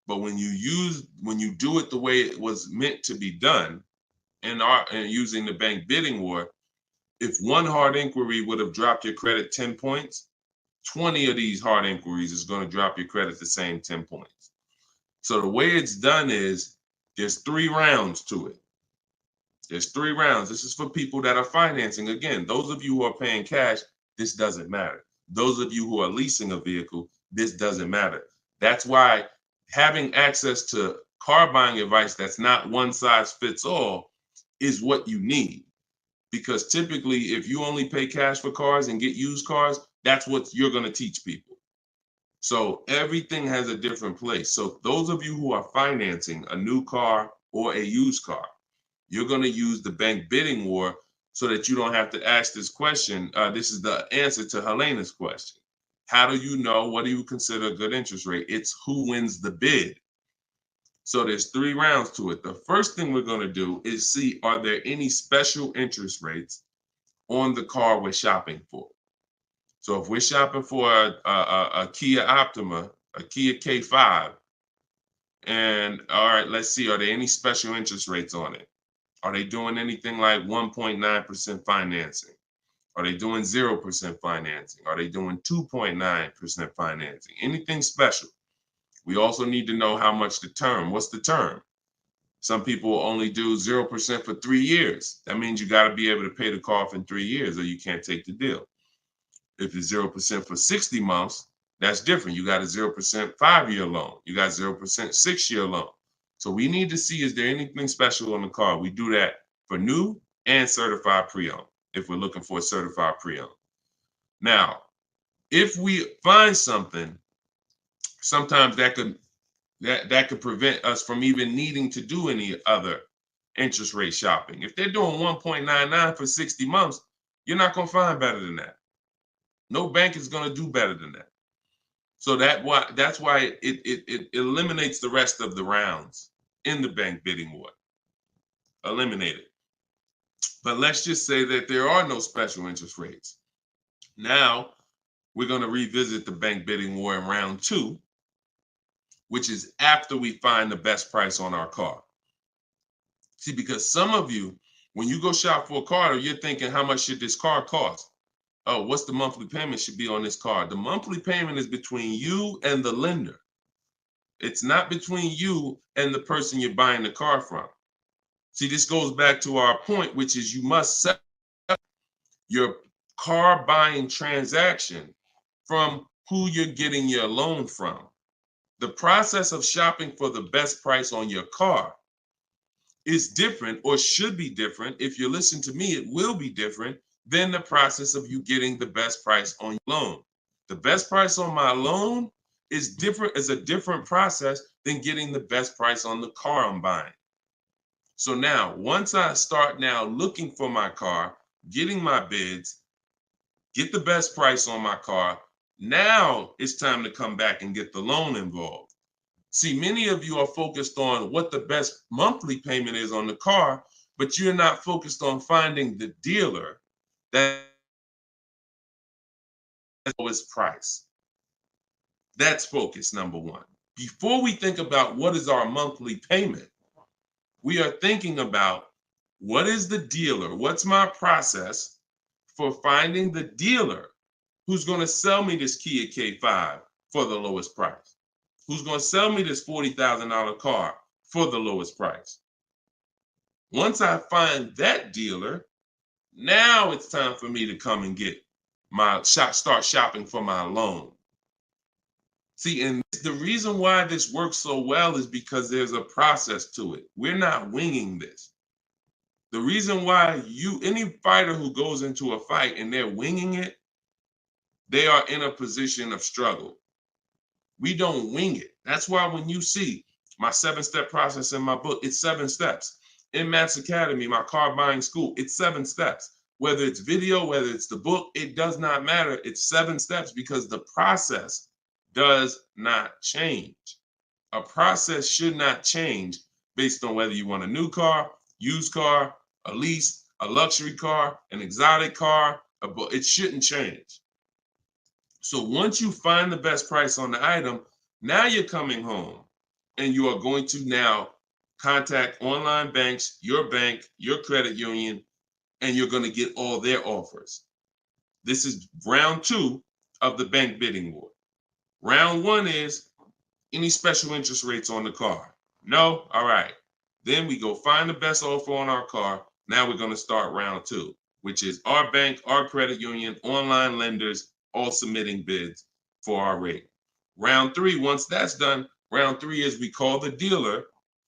But when you do it the way it was meant to be done, and using the bank bidding war, if one hard inquiry would have dropped your credit 10 points, 20 of these hard inquiries is going to drop your credit the same 10 points. So the way it's done is there's 3 rounds to it. There's 3 rounds. This is for people that are financing. Again, those of you who are paying cash, this doesn't matter. Those of you who are leasing a vehicle, this doesn't matter. That's why having access to car buying advice that's not one size fits all is what you need. Because typically, if you only pay cash for cars and get used cars, that's what you're going to teach people. So everything has a different place. So those of you who are financing a new car or a used car, you're going to use the bank bidding war so that you don't have to ask this question. This is the answer to Helena's question. How do you know? What do you consider a good interest rate? It's who wins the bid. So there's 3 rounds to it. The first thing we're going to do is see, are there any special interest rates on the car we're shopping for? So if we're shopping for a Kia Optima, a Kia K5, and all right, let's see, are there any special interest rates on it? Are they doing anything like 1.9% financing? Are they doing 0% financing? Are they doing 2.9% financing? Anything special? We also need to know how much the term. What's the term? Some people only do 0% for 3 years. That means you got to be able to pay the car off in 3 years or you can't take the deal. If it's 0% for 60 months, that's different. You got a 0% 5-year loan. You got 0% 6-year loan. So we need to see, is there anything special on the car? We do that for new and certified pre-owned, if we're looking for a certified pre-owned. Now, if we find something, sometimes that could prevent us from even needing to do any other interest rate shopping. If they're doing 1.99 for 60 months, you're not going to find better than that. No bank is going to do better than that. So that's why it eliminates the rest of the rounds in the bank bidding war. Eliminate it. But let's just say that there are no special interest rates. Now we're going to revisit the bank bidding war in round 2, which is after we find the best price on our car. See, because some of you, when you go shop for a car, you're thinking, how much should this car cost? Oh, what's the monthly payment should be on this car? The monthly payment is between you and the lender. It's not between you and the person you're buying the car from. See, this goes back to our point, which is you must set up your car buying transaction from who you're getting your loan from. The process of shopping for the best price on your car is different, or should be different. If you listen to me, it will be different than the process of you getting the best price on your loan. The best price on my loan is a different process than getting the best price on the car I'm buying. So now, once I start now looking for my car, getting my bids, get the best price on my car, now it's time to come back and get the loan involved. See, many of you are focused on what the best monthly payment is on the car, but you're not focused on finding the dealer that is the lowest price. That's focus number 1. Before we think about what is our monthly payment, we are thinking about what is the dealer? What's my process for finding the dealer who's going to sell me this Kia K5 for the lowest price? Who's going to sell me this $40,000 car for the lowest price? Once I find that dealer, Now it's time for me to come and get start shopping for my loan. See, and the reason why this works so well is because there's a process to it. We're not winging this. The reason why any fighter who goes into a fight and they're winging it, they are in a position of struggle. We don't wing it. That's why when you see my 7-step process in my book, it's 7 steps. In Matt's Academy, my car buying school, it's 7 steps. Whether it's video, whether it's the book, it does not matter. It's 7 steps because the process does not change. A process should not change based on whether you want a new car, used car, a lease, a luxury car, an exotic car. It shouldn't change. So once you find the best price on the item, now you're coming home and you are going to now contact online banks, your bank, your credit union, and you're going to get all their offers. This is round 2 of the bank bidding war. Round 1 is any special interest rates on the car. No? All right. Then we go find the best offer on our car. Now we're going to start round 2, which is our bank, our credit union, online lenders, all submitting bids for our rate. Round 3, once that's done, round 3 is we call the dealer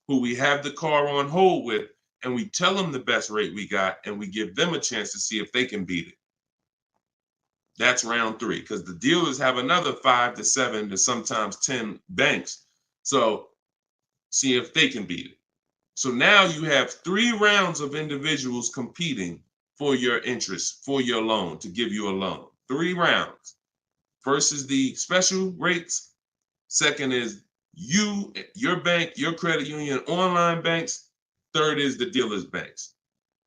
who we have the car on hold with, and we tell them the best rate we got, and we give them a chance to see if they can beat it. That's round 3, because the dealers have another 5 to 7 to sometimes 10 banks. So see if they can beat it. So now you have 3 rounds of individuals competing for your interest, for your loan, to give you a loan. 3 rounds. First is the special rates. Second is you, your bank, your credit union, online banks. Third is the dealer's banks.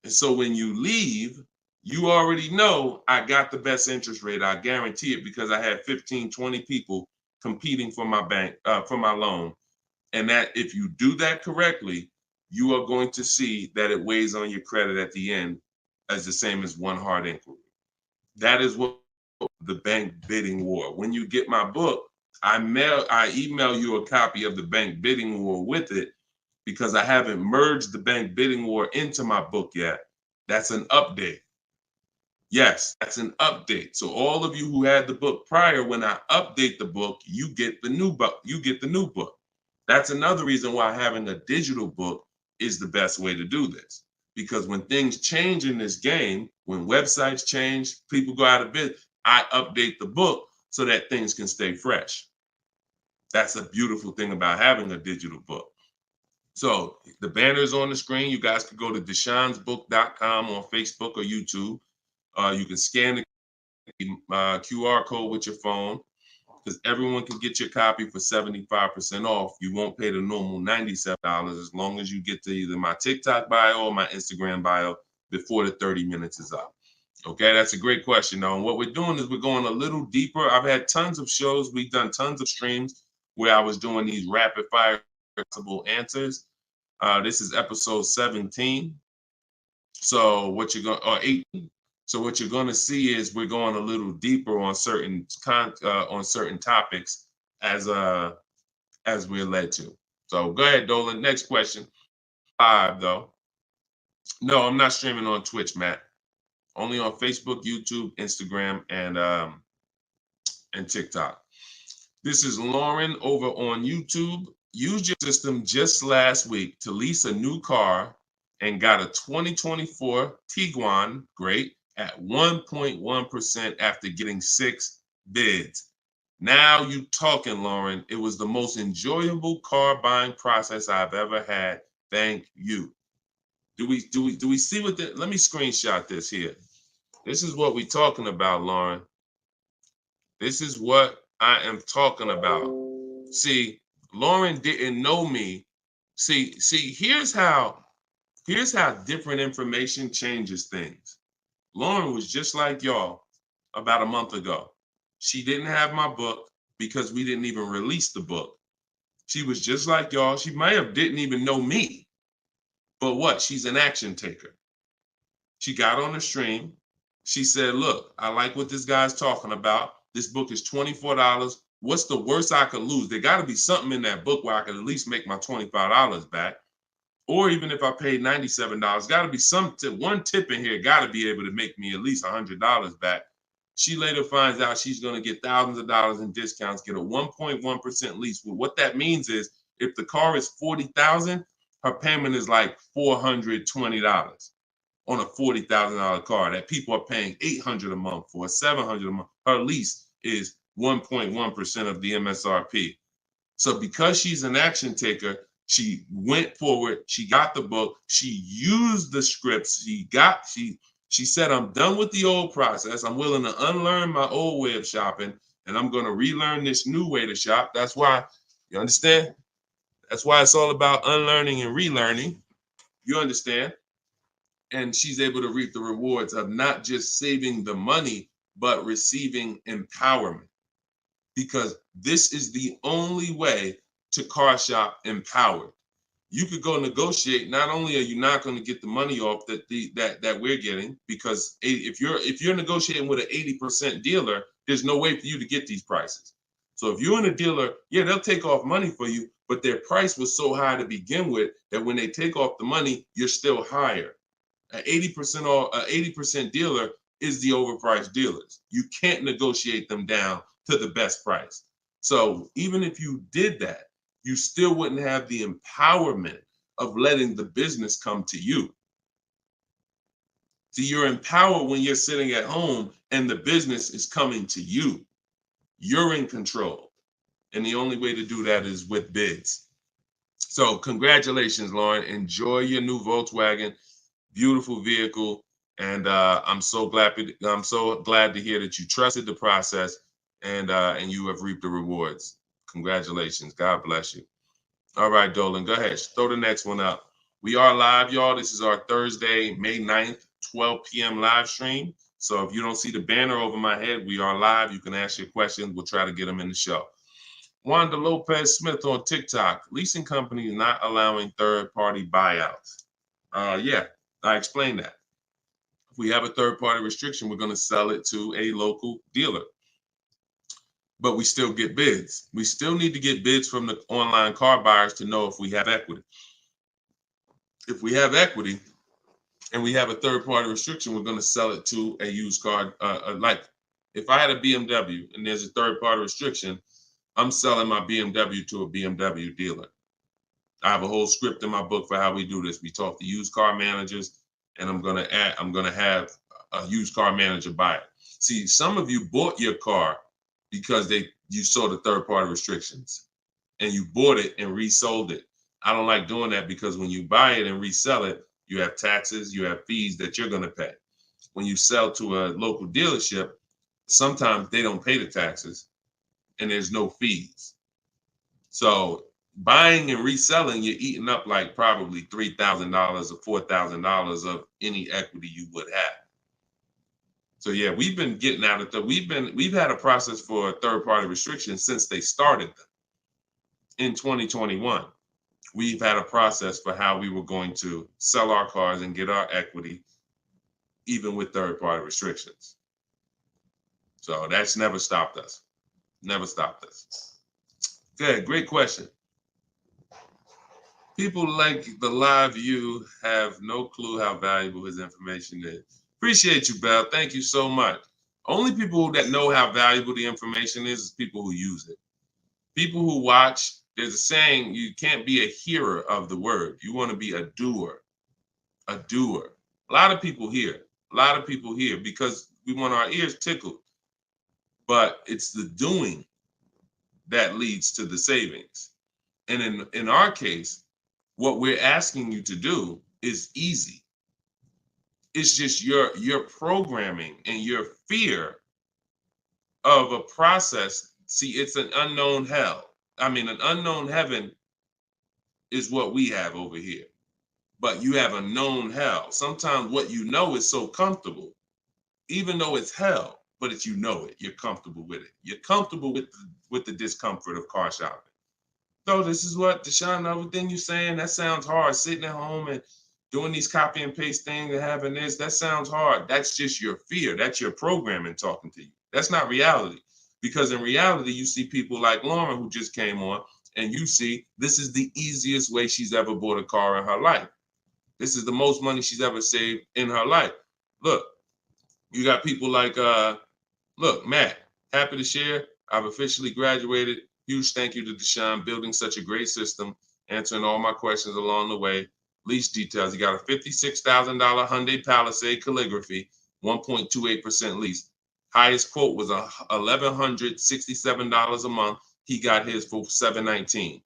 And so when you leave, you already know I got the best interest rate. I guarantee it because I had 15, 20 people competing for my bank, for my loan. And that if you do that correctly, you are going to see that it weighs on your credit at the end as the same as one hard inquiry. That is what the bank bidding war. When you get my book, I email you a copy of the bank bidding war with it because I haven't merged the bank bidding war into my book yet. That's an update. Yes, that's an update. So all of you who had the book prior, when I update the book, you get the new book. You get the new book. That's another reason why having a digital book is the best way to do this. Because when things change in this game, when websites change, people go out of business, I update the book so that things can stay fresh. That's a beautiful thing about having a digital book. So the banner is on the screen. You guys can go to deshonesbook.com on Facebook or YouTube. You can scan the QR code with your phone because everyone can get your copy for 75% off. You won't pay the normal $97 as long as you get to either my TikTok bio or my Instagram bio before the 30 minutes is up. Okay, that's a great question, though. And what we're doing is we're going a little deeper. I've had tons of shows. We've done tons of streams where I was doing these rapid fire answers. This is episode 17. So what you're going, or 18. So what you're going to see is we're going a little deeper on certain topics as we're led to. So go ahead, Dolan. Next question. 5 though. No, I'm not streaming on Twitch, Matt. Only on Facebook, YouTube, Instagram, and TikTok. This is Lauren over on YouTube. Used your system just last week to lease a new car and got a 2024 Tiguan, great, at 1.1% after getting 6 bids. Now you talking, Lauren. It was the most enjoyable car buying process I've ever had. Thank you. Do we see what let me screenshot this here. This is what we're talking about, Lauren. This is what I am talking about. See, Lauren didn't know me. See, here's how different information changes things. Lauren was just like y'all about a month ago. She didn't have my book because we didn't even release the book. She was just like y'all. She might have didn't even know me. But what? She's an action taker. She got on the stream. She said, look, I like what this guy's talking about. This book is $24. What's the worst I could lose? There got to be something in that book where I could at least make my $25 back. Or even if I paid $97, got to be some tip, one tip in here got to be able to make me at least $100 back. She later finds out she's going to get thousands of dollars in discounts, get a 1.1% lease. Well, what that means is if the car is $40,000, her payment is like $420 on a $40,000 car that people are paying $800 a month for, $700 a month. Her lease is 1.1% of the MSRP. So because she's an action taker, she went forward, she got the book, she used the scripts, she said, I'm done with the old process. I'm willing to unlearn my old way of shopping, and I'm going to relearn this new way to shop. That's why, you understand? That's why it's all about unlearning and relearning. You understand? And she's able to reap the rewards of not just saving the money, but receiving empowerment. Because this is the only way to car shop empowered. You could go negotiate. Not only are you not going to get the money off that we're getting, because if you're negotiating with an 80% dealer, there's no way for you to get these prices. So if you're in a dealer, yeah, they'll take off money for you, but their price was so high to begin with that when they take off the money, you're still higher. An 80% dealer is the overpriced dealers. You can't negotiate them down to the best price. So even if you did that, you still wouldn't have the empowerment of letting the business come to you. See, you're empowered when you're sitting at home and the business is coming to you. You're in control. And the only way to do that is with bids. So congratulations, Lauren. Enjoy your new Volkswagen. Beautiful vehicle. And I'm so glad to hear that you trusted the process and you have reaped the rewards. Congratulations. God bless you. All right, Dolan, go ahead. Throw the next one up. We are live, y'all. This is our Thursday, May 9th, 12 p.m. live stream. So if you don't see the banner over my head, we are live. You can ask your questions. We'll try to get them in the show. Wanda Lopez Smith on TikTok. Leasing companies not allowing third-party buyouts. Yeah, I explained that. If we have a third-party restriction, we're going to sell it to a local dealer. But we still get bids. We still need to get bids from the online car buyers to know if we have equity. If we have equity and we have a third-party restriction, we're going to sell it to a used car. Like if I had a BMW and there's a third-party restriction, I'm selling my BMW to a BMW dealer. I have a whole script in my book for how we do this. We talk to used car managers, and I'm going to have a used car manager buy it. See, some of you bought your car because you saw the third-party restrictions and you bought it and resold it. I don't like doing that because when you buy it and resell it, you have taxes, you have fees that you're going to pay. When you sell to a local dealership, sometimes they don't pay the taxes and there's no fees. So buying and reselling, you're eating up like probably $3,000 or $4,000 of any equity you would have. So yeah, we've been getting out of the, we've had a process for third-party restrictions since they started them in 2021. We've had a process for how we were going to sell our cars and get our equity, even with third-party restrictions. So that's never stopped us. Never stopped us. Good, great question. People like the live view have no clue how valuable his information is. Appreciate you, Belle. Thank you so much. Only people that know how valuable the information is people who use it. People who watch, there's a saying, you can't be a hearer of the word. You want to be a doer. A doer. A lot of people hear. A lot of people hear because we want our ears tickled. But it's the doing that leads to the savings. And in our case, what we're asking you to do is easy. It's just your programming and your fear of a process. See, it's an unknown hell. I mean, an unknown heaven is what we have over here. But you have a known hell. Sometimes what you know is so comfortable, even though it's hell, but it's, you know it. You're comfortable with it. You're comfortable with the discomfort of car shopping. So this is what, Deshone, everything you're saying, that sounds hard. Sitting at home and doing these copy and paste things and having this, that sounds hard. That's just your fear. That's your programming talking to you. That's not reality. Because in reality, you see people like Lauren who just came on, And you see, this is the easiest way she's ever bought a car in her life. This is the most money she's ever saved in her life. Look, you got people like, look, Matt, happy to share. I've officially graduated. Huge thank you to Deshone, building such a great system, answering all my questions along the way. Lease details. You got a $56,000 Hyundai Palisade calligraphy, 1.28% lease. Highest quote was $1,167 a month. He got his for $719.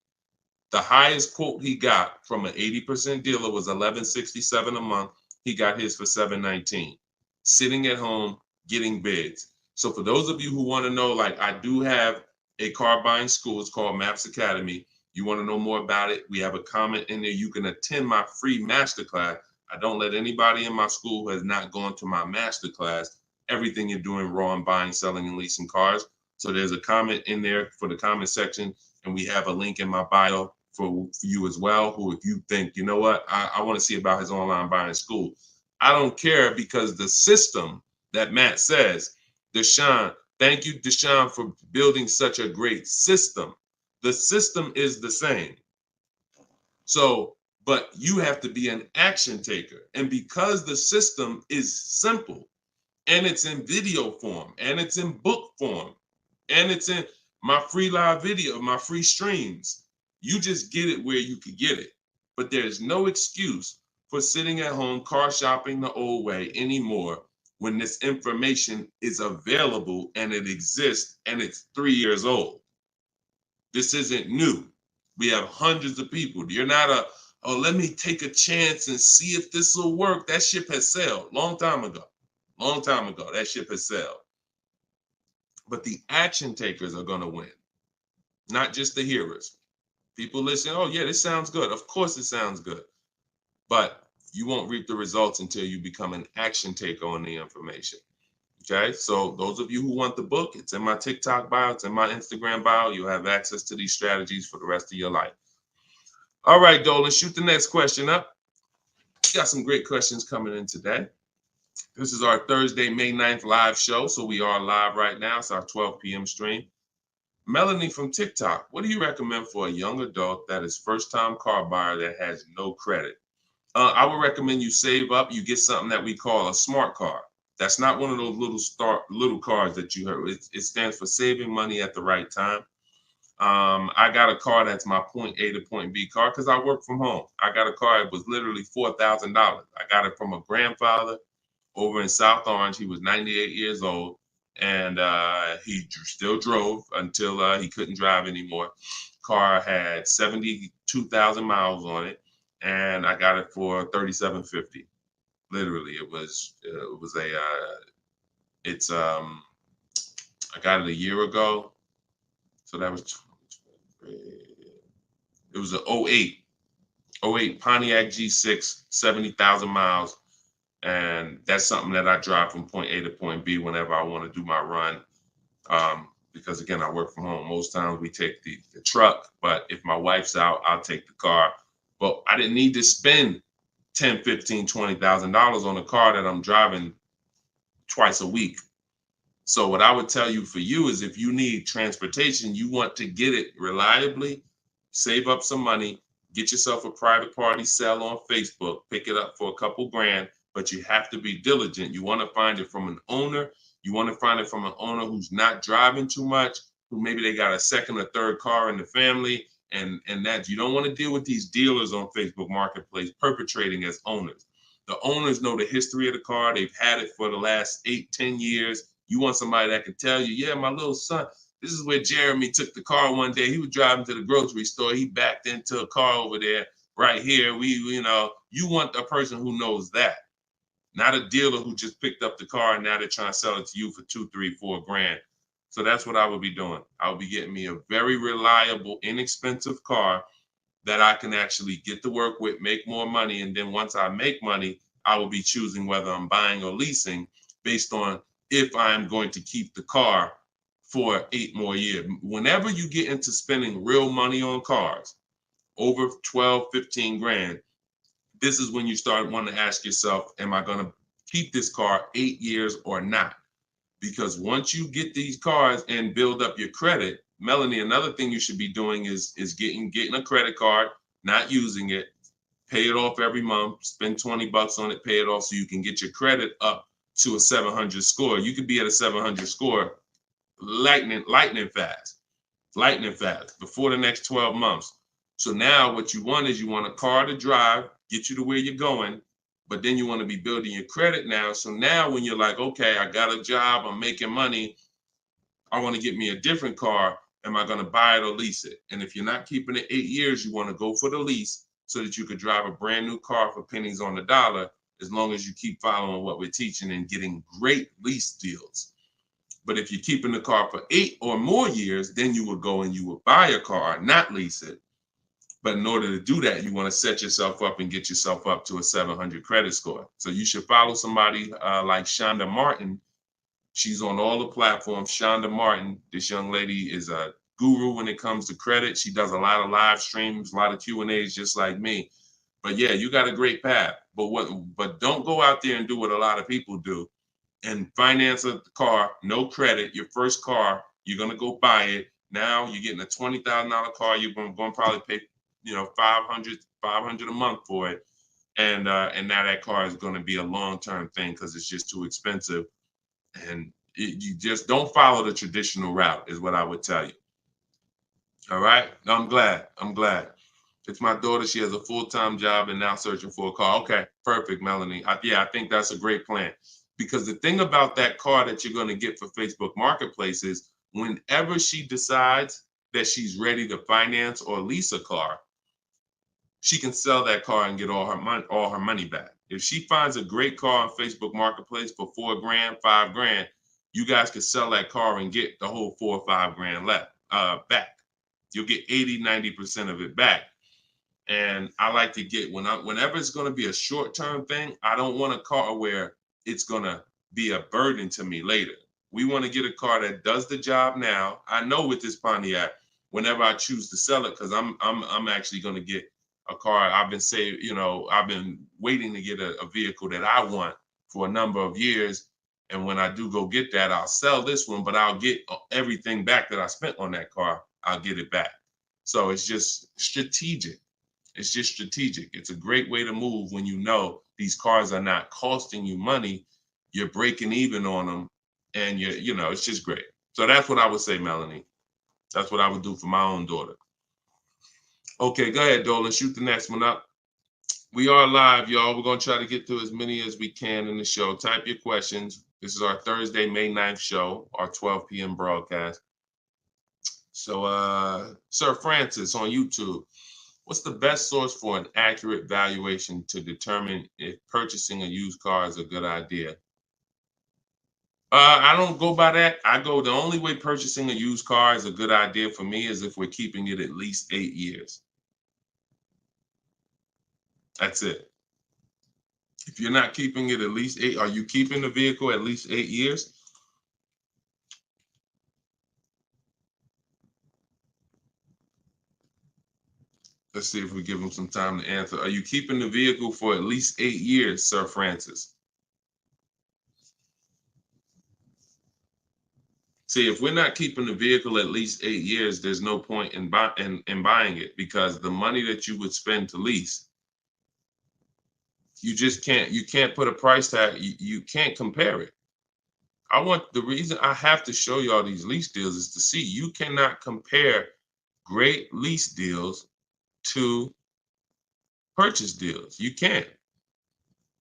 The highest quote he got from an 80% dealer was $1,167 a month. He got his for $719. Sitting at home, getting bids. So for those of you who want to know, like, I do have a car buying school. It's called Maps Academy. You want to know more about it? We have a comment in there. You can attend my free masterclass. I don't let anybody in my school who has not gone to my masterclass. Everything you're doing raw and buying, selling, and leasing cars. So there's a comment in there for the comment section, and we have a link in my bio for you as well, who, if you think, you know what, I want to see about his online buying school. I don't care, because the system that Matt says, Deshone, thank you, Deshone, for building such a great system. The system is the same. So, but you have to be an action taker. And because the system is simple, and it's in video form, and it's in book form, and it's in my free live video, my free streams, you just get it where you could get it. But there's no excuse for sitting at home car shopping the old way anymore when this information is available and it exists and it's 3 years old. This isn't new. We have hundreds of people. You're not oh, let me take a chance and see if this will work. That ship has sailed long time ago. Long time ago, that ship has sailed. But the action takers are going to win, not just the hearers. People listen, oh yeah, this sounds good. Of course it sounds good. But you won't reap the results until you become an action taker on the information. Okay, so those of you who want the book, it's in my TikTok bio, it's in my Instagram bio. You'll have access to these strategies for the rest of your life. All right, Dolan, shoot the next question up. We got some great questions coming in today. This is our Thursday, May 9th live show. So we are live right now. It's our 12 p.m. stream. Melanie from TikTok, what do you recommend for a young adult that is first-time car buyer that has no credit? I would recommend you save up. You get something that we call a smart car. That's not one of those little cars that you heard. It stands for saving money at the right time. I got a car that's my point A to point B car because I work from home. I got a car. It was literally $4,000. I got it from a grandfather over in South Orange. He was 98 years old, and he still drove until he couldn't drive anymore. Car had 72,000 miles on it, and I got it for $3,750. Literally, it was I got it a year ago, so that was it was an 08 Pontiac G6, 70,000 miles. And that's something that I drive from point A to point B whenever I want to do my run. Because again, I work from home. Most times we take the truck, but if my wife's out, I'll take the car. But I didn't need to spend $10,000, $15,000, $20,000 on a car that I'm driving twice a week. So what I would tell you for you is, if you need transportation, you want to get it reliably, save up some money, get yourself a private party sale on Facebook, pick it up for a couple grand, but you have to be diligent. You want to find it from an owner. You want to find it from an owner who's not driving too much, who maybe they got a second or third car in the family, and that you don't want to deal with these dealers on Facebook Marketplace perpetrating as owners. The owners know the history of the car. They've had it for the last 8-10 years. You want somebody that can tell you, yeah, my little son, this is where Jeremy took the car one day. He was driving to the grocery store. He backed into a car over there right here. You want a person who knows that, not a dealer who just picked up the car and now they're trying to sell it to you for $2, $3, $4 grand. So that's what I would be doing. I would be getting me a very reliable, inexpensive car that I can actually get to work with, make more money. And then once I make money, I will be choosing whether I'm buying or leasing based on if I'm going to keep the car for 8 more years. Whenever you get into spending real money on cars, over 12, 15 grand, this is when you start wanting to ask yourself, am I going to keep this car 8 years or not? Because once you get these cars and build up your credit, Melanie, another thing you should be doing is getting a credit card, not using it, pay it off every month, spend $20 on it, pay it off so you can get your credit up to a 700 score. You could be at a 700 score lightning fast before the next 12 months. So now what you want is you want a car to drive, get you to where you're going, but then you want to be building your credit now. So now when you're like, okay, I got a job, I'm making money, I want to get me a different car. Am I going to buy it or lease it? And if you're not keeping it 8 years, you want to go for the lease so that you could drive a brand new car for pennies on the dollar, as long as you keep following what we're teaching and getting great lease deals. But if you're keeping the car for 8 or more years, then you would go and you would buy a car, not lease it. But in order to do that, you want to set yourself up and get yourself up to a 700 credit score. So you should follow somebody like Shonda Martin. She's on all the platforms. Shonda Martin, this young lady is a guru when it comes to credit. She does a lot of live streams, a lot of Q&As, just like me. But yeah, you got a great path. But don't go out there and do what a lot of people do and finance a car, no credit, your first car, you're gonna go buy it. Now you're getting a $20,000 car, you're gonna probably pay, $500 a month for it. And now that car is gonna be a long-term thing because it's just too expensive. And you just don't follow the traditional route is what I would tell you. All right, I'm glad. It's my daughter. She has a full-time job and now searching for a car. Okay, perfect, Melanie. I think that's a great plan. Because the thing about that car that you're going to get for Facebook Marketplace is whenever she decides that she's ready to finance or lease a car, she can sell that car and get all her money back. If she finds a great car on Facebook Marketplace for $4,000, $5,000, you guys can sell that car and get the whole $4,000 or $5,000 back. You'll get 80-90% of it back. And I like to get whenever it's going to be a short-term thing, I don't want a car where it's going to be a burden to me later. We want to get a car that does the job now. I know with this Pontiac, whenever I choose to sell it, because I'm actually going to get a car. I've been waiting to get a vehicle that I want for a number of years. And when I do go get that, I'll sell this one, but I'll get everything back that I spent on that car. I'll get it back. So it's just strategic. It's a great way to move when you know these cars are not costing you money. You're breaking even on them, and it's just great. So that's what I would say, Melanie. That's what I would do for my own daughter. Okay, go ahead, Dolan. Shoot the next one up. We are live, y'all. We're going to try to get through as many as we can in the show. Type your questions. This is our Thursday, May 9th show, our 12 p.m. broadcast. So, Sir Francis on YouTube. What's the best source for an accurate valuation to determine if purchasing a used car is a good idea? I don't go by that. The only way purchasing a used car is a good idea for me is if we're keeping it at least 8 years. That's it. If you're not keeping it at least 8, are you keeping the vehicle at least 8 years? Let's see if we give him some time to answer. Are you keeping the vehicle for at least 8 years, Sir Francis? See, if we're not keeping the vehicle at least 8 years, there's no point in buying it, because the money that you would spend to lease, you can't put a price tag. You can't compare it. The reason I have to show y'all these lease deals is to see you cannot compare great lease deals to purchase deals. You can't.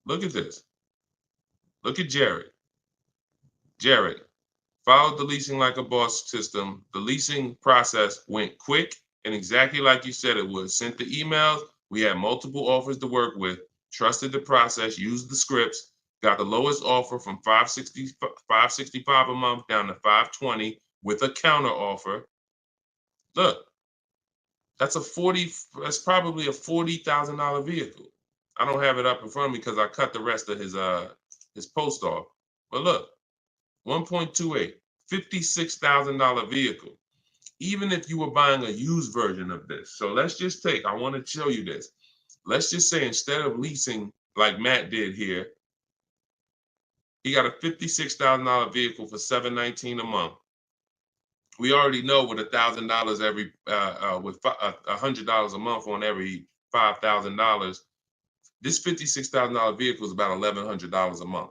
Look at this. Look at Jared. Jared followed the leasing like a boss system. The leasing process went quick and exactly like you said it would. Sent the emails. We had multiple offers to work with. Trusted the process. Used the scripts. Got the lowest offer from $565 a month down to $520 with a counter offer. Look. That's probably a $40,000 vehicle. I don't have it up in front of me because I cut the rest of his post off. But look, 1.28, $56,000 vehicle. Even if you were buying a used version of this. So let's just I want to show you this. Let's just say instead of leasing like Matt did here, he got a $56,000 vehicle for $719 a month. We already know with $1,000 every, with $100 a month on every $5,000, this $56,000 vehicle is about $1,100 a month.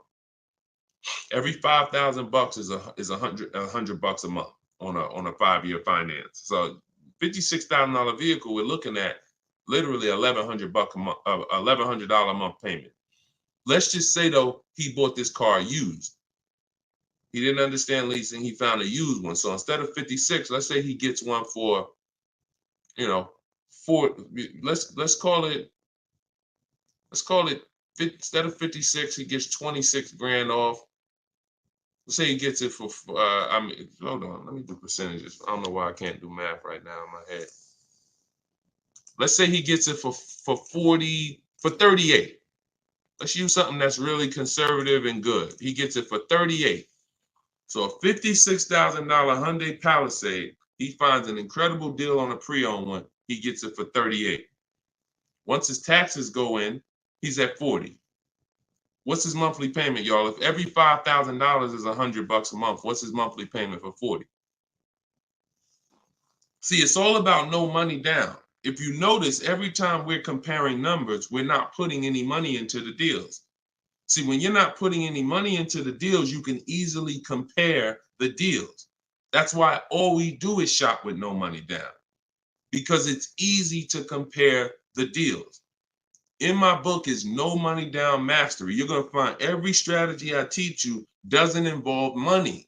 Every 5,000 bucks is a hundred bucks a month on a 5-year finance. So $56,000 vehicle, we're looking at literally $1,100 a month, $1,100 a month payment. Let's just say though he bought this car used. He didn't understand leasing. He found a used one. So instead of 56, let's say he gets one for, you know, let's call it instead of 56, he gets 26 grand off. Let's say he gets it for, hold on, let me do percentages. I don't know why I can't do math right now in my head. Let's say he gets it for 38. Let's use something that's really conservative and good. He gets it for 38. So a $56,000 Hyundai Palisade, he finds an incredible deal on a pre-owned one. He gets it for 38. Once his taxes go in, he's at 40. What's his monthly payment, y'all? If every $5,000 is $100 a month, what's his monthly payment for 40? See, it's all about no money down. If you notice, every time we're comparing numbers, we're not putting any money into the deals. See, when you're not putting any money into the deals, you can easily compare the deals. That's why all we do is shop with no money down, because it's easy to compare the deals. In my book is No Money Down Mastery. You're going to find every strategy I teach you doesn't involve money.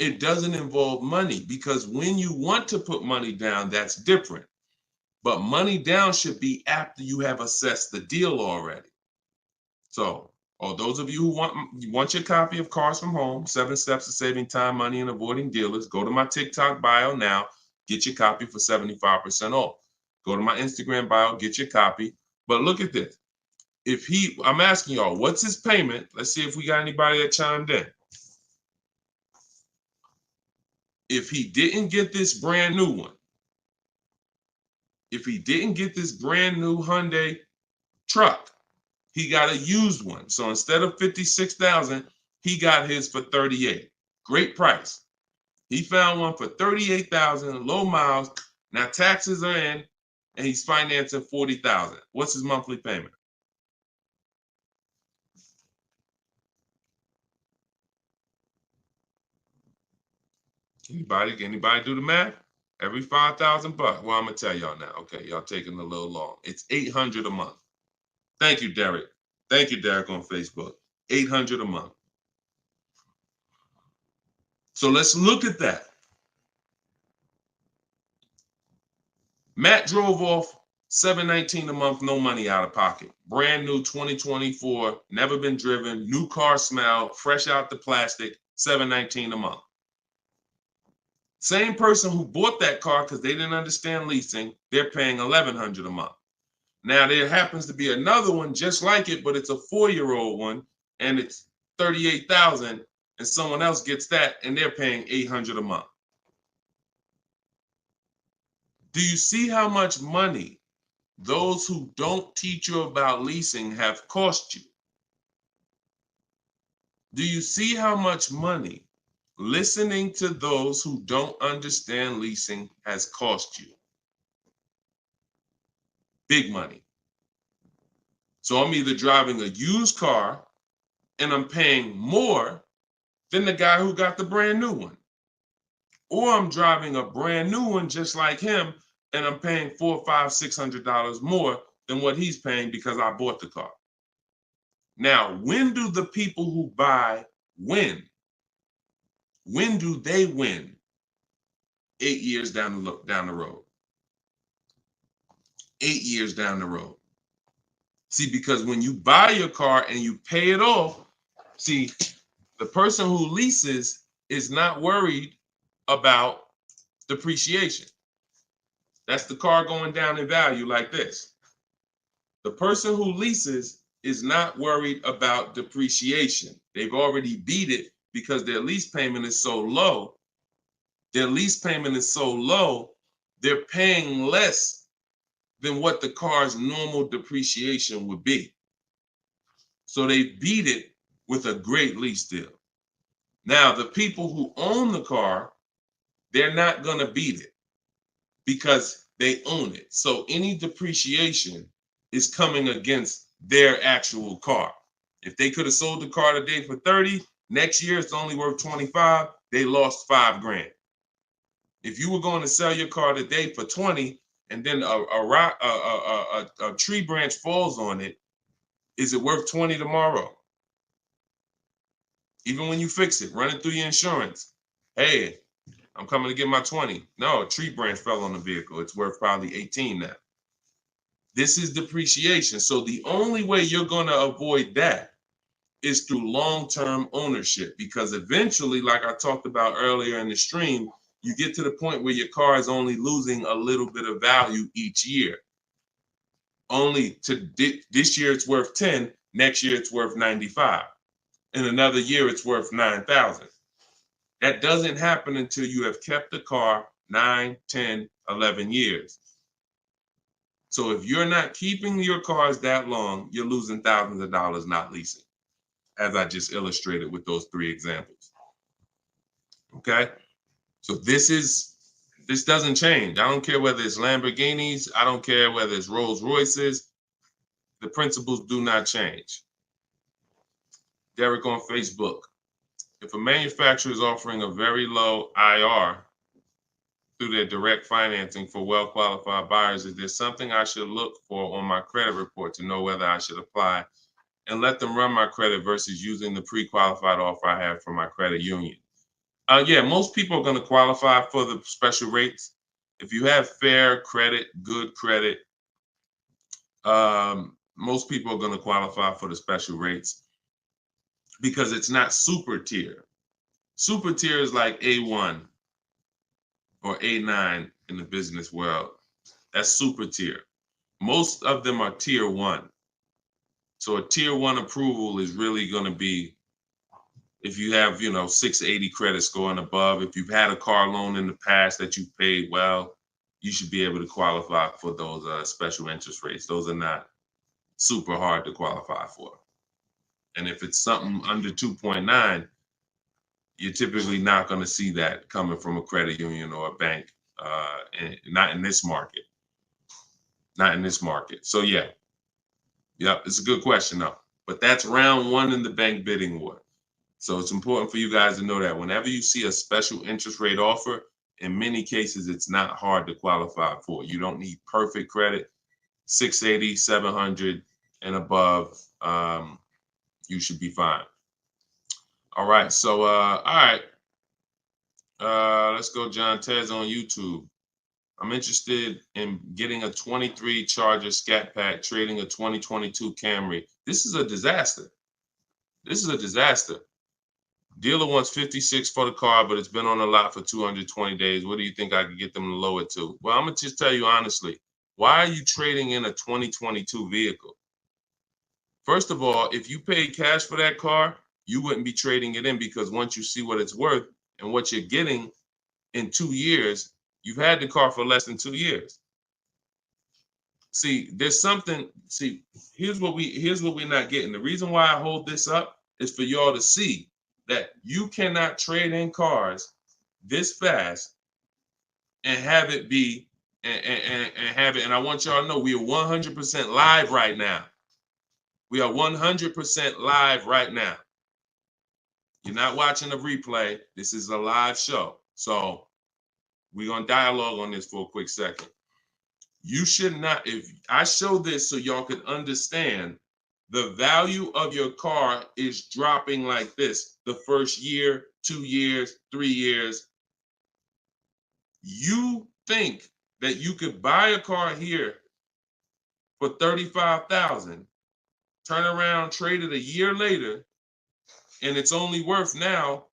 It doesn't involve money, because when you want to put money down, that's different. But money down should be after you have assessed the deal already. So, those of you who want your copy of Cars from Home, 7 Steps to Saving Time, Money, and Avoiding Dealers, go to my TikTok bio now, get your copy for 75% off. Go to my Instagram bio, get your copy. But look at this. I'm asking y'all, what's his payment? Let's see if we got anybody that chimed in. If he didn't get this brand new one, if he didn't get this brand new Hyundai truck, he got a used one. So instead of 56,000, he got his for 38. Great price. He found one for 38,000, low miles. Now taxes are in, and he's financing 40,000. What's his monthly payment? Anybody do the math? Every 5,000 bucks. Well, I'm gonna tell y'all now. Okay, y'all taking a little long. It's 800 a month. Thank you, Derek. Thank you, Derek, on Facebook. 800 a month. So let's look at that. Matt drove off $719 a month, no money out of pocket. Brand new 2024, never been driven, new car smell, fresh out the plastic, $719 a month. Same person who bought that car because they didn't understand leasing, they're paying $1,100 a month. Now there happens to be another one just like it, but it's a 4-year-old one, and it's $38,000, and someone else gets that, and they're paying $800 a month. Do you see how much money those who don't teach you about leasing have cost you? Do you see how much money listening to those who don't understand leasing has cost you? Big money. So I'm either driving a used car and I'm paying more than the guy who got the brand new one. Or I'm driving a brand new one just like him and I'm paying $400, $500, $600 more than what he's paying because I bought the car. Now, when do the people who buy win? When do they win? 8 years down the road. 8 years down the road. See, because when you buy your car and you pay it off, see, the person who leases is not worried about depreciation. That's the car going down in value like this. The person who leases is not worried about depreciation. They've already beat it because their lease payment is so low. Their lease payment is so low, they're paying less than what the car's normal depreciation would be. So they beat it with a great lease deal. Now, the people who own the car they're not going to beat it because they own it. So any depreciation is coming against their actual car. If they could have sold the car today for 30, next year it's only worth 25, they lost $5,000. If you were going to sell your car today for 20 and then a tree branch falls on it, is it worth 20 tomorrow? Even when you fix it, run it through your insurance. Hey, I'm coming to get my 20. No, a tree branch fell on the vehicle. It's worth probably 18 now. This is depreciation. So the only way you're going to avoid that is through long-term ownership, because eventually, like I talked about earlier in the stream, you get to the point where your car is only losing a little bit of value each year. Only to this year it's worth 10, next year it's worth 95. In another year it's worth 9,000. That doesn't happen until you have kept the car 9, 10, 11 years. So if you're not keeping your cars that long, you're losing thousands of dollars not leasing, as I just illustrated with those 3 examples. Okay? So this doesn't change. I don't care whether it's Lamborghinis. I don't care whether it's Rolls Royces. The principles do not change. Derek on Facebook. If a manufacturer is offering a very low IR through their direct financing for well-qualified buyers, is there something I should look for on my credit report to know whether I should apply and let them run my credit versus using the pre-qualified offer I have from my credit union? Yeah, most people are going to qualify for the special rates. If you have fair credit, good credit, most people are going to qualify for the special rates because it's not super tier. Super tier is like A1 or A9 in the business world. That's super tier. Most of them are tier 1. So a tier 1 approval is really going to be if you have, 680 credit score and above. If you've had a car loan in the past that you paid well, you should be able to qualify for those special interest rates. Those are not super hard to qualify for. And if it's something under 2.9, you're typically not going to see that coming from a credit union or a bank, not in this market. Not in this market. So yeah, it's a good question though. But that's round 1 in the bank bidding war. So it's important for you guys to know that whenever you see a special interest rate offer, in many cases, it's not hard to qualify for. You don't need perfect credit. 680, 700 and above, you should be fine. All right. So, all right. Let's go. John Tez on YouTube. I'm interested in getting a 23 Charger Scat Pack, trading a 2022 Camry. This is a disaster. This is a disaster. Dealer wants 56 for the car, but it's been on the lot for 220 days. What do you think I could get them to lower it to? Well, I'm going to just tell you honestly, why are you trading in a 2022 vehicle? First of all, if you paid cash for that car, you wouldn't be trading it in, because once you see what it's worth and what you're getting in 2 years, you've had the car for less than 2 years. See, there's something, here's what we're not getting. The reason why I hold this up is for y'all to see that you cannot trade in cars this fast and have it be and have it. And I want y'all to know we are 100% live right now. We are 100% live right now. You're not watching a replay. This is a live show. So we're going to dialogue on this for a quick second. You should not, if I show this so y'all could understand, the value of your car is dropping like this the first year, 2 years, 3 years. You think that you could buy a car here for $35,000, turn around, trade it a year later, and it's only worth now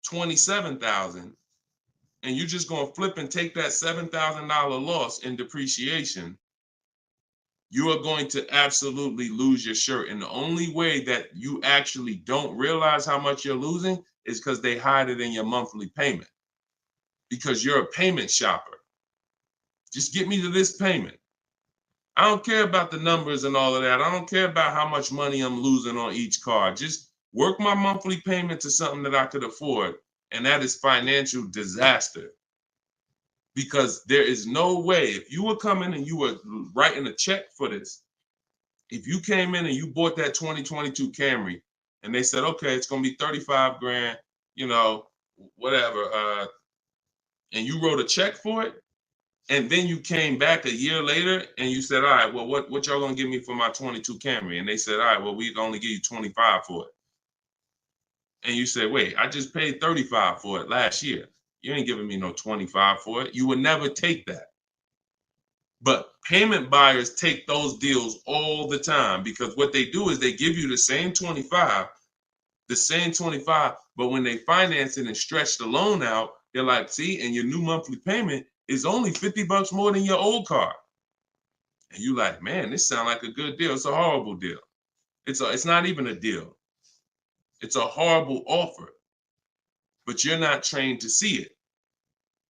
$27,000, and you're just going to flip and take that $7,000 loss in depreciation. You are going to absolutely lose your shirt. And the only way that you actually don't realize how much you're losing is because they hide it in your monthly payment, because you're a payment shopper. Just get me to this payment. I don't care about the numbers and all of that. I don't care about how much money I'm losing on each car. Just work my monthly payment to something that I could afford. And that is financial disaster. because there is no way, if you were coming and you were writing a check for this, if you came in and you bought that 2022 Camry and they said, okay, it's going to be 35 grand, you know, whatever, and you wrote a check for it, and then you came back a year later and you said, all right, well, what y'all going to give me for my 22 Camry? And they said, all right, well, we can only give you 25 for it. And you said, wait, I just paid 35 for it last year. You ain't giving me no 25 for it. You would never take that. But payment buyers take those deals all the time, because what they do is they give you the same 25, but when they finance it and stretch the loan out, they're like, see, and your new monthly payment is only $50 more than your old car. And you like, man, this sounds like a good deal. It's a horrible deal. It's not even a deal. It's a horrible offer, but you're not trained to see it.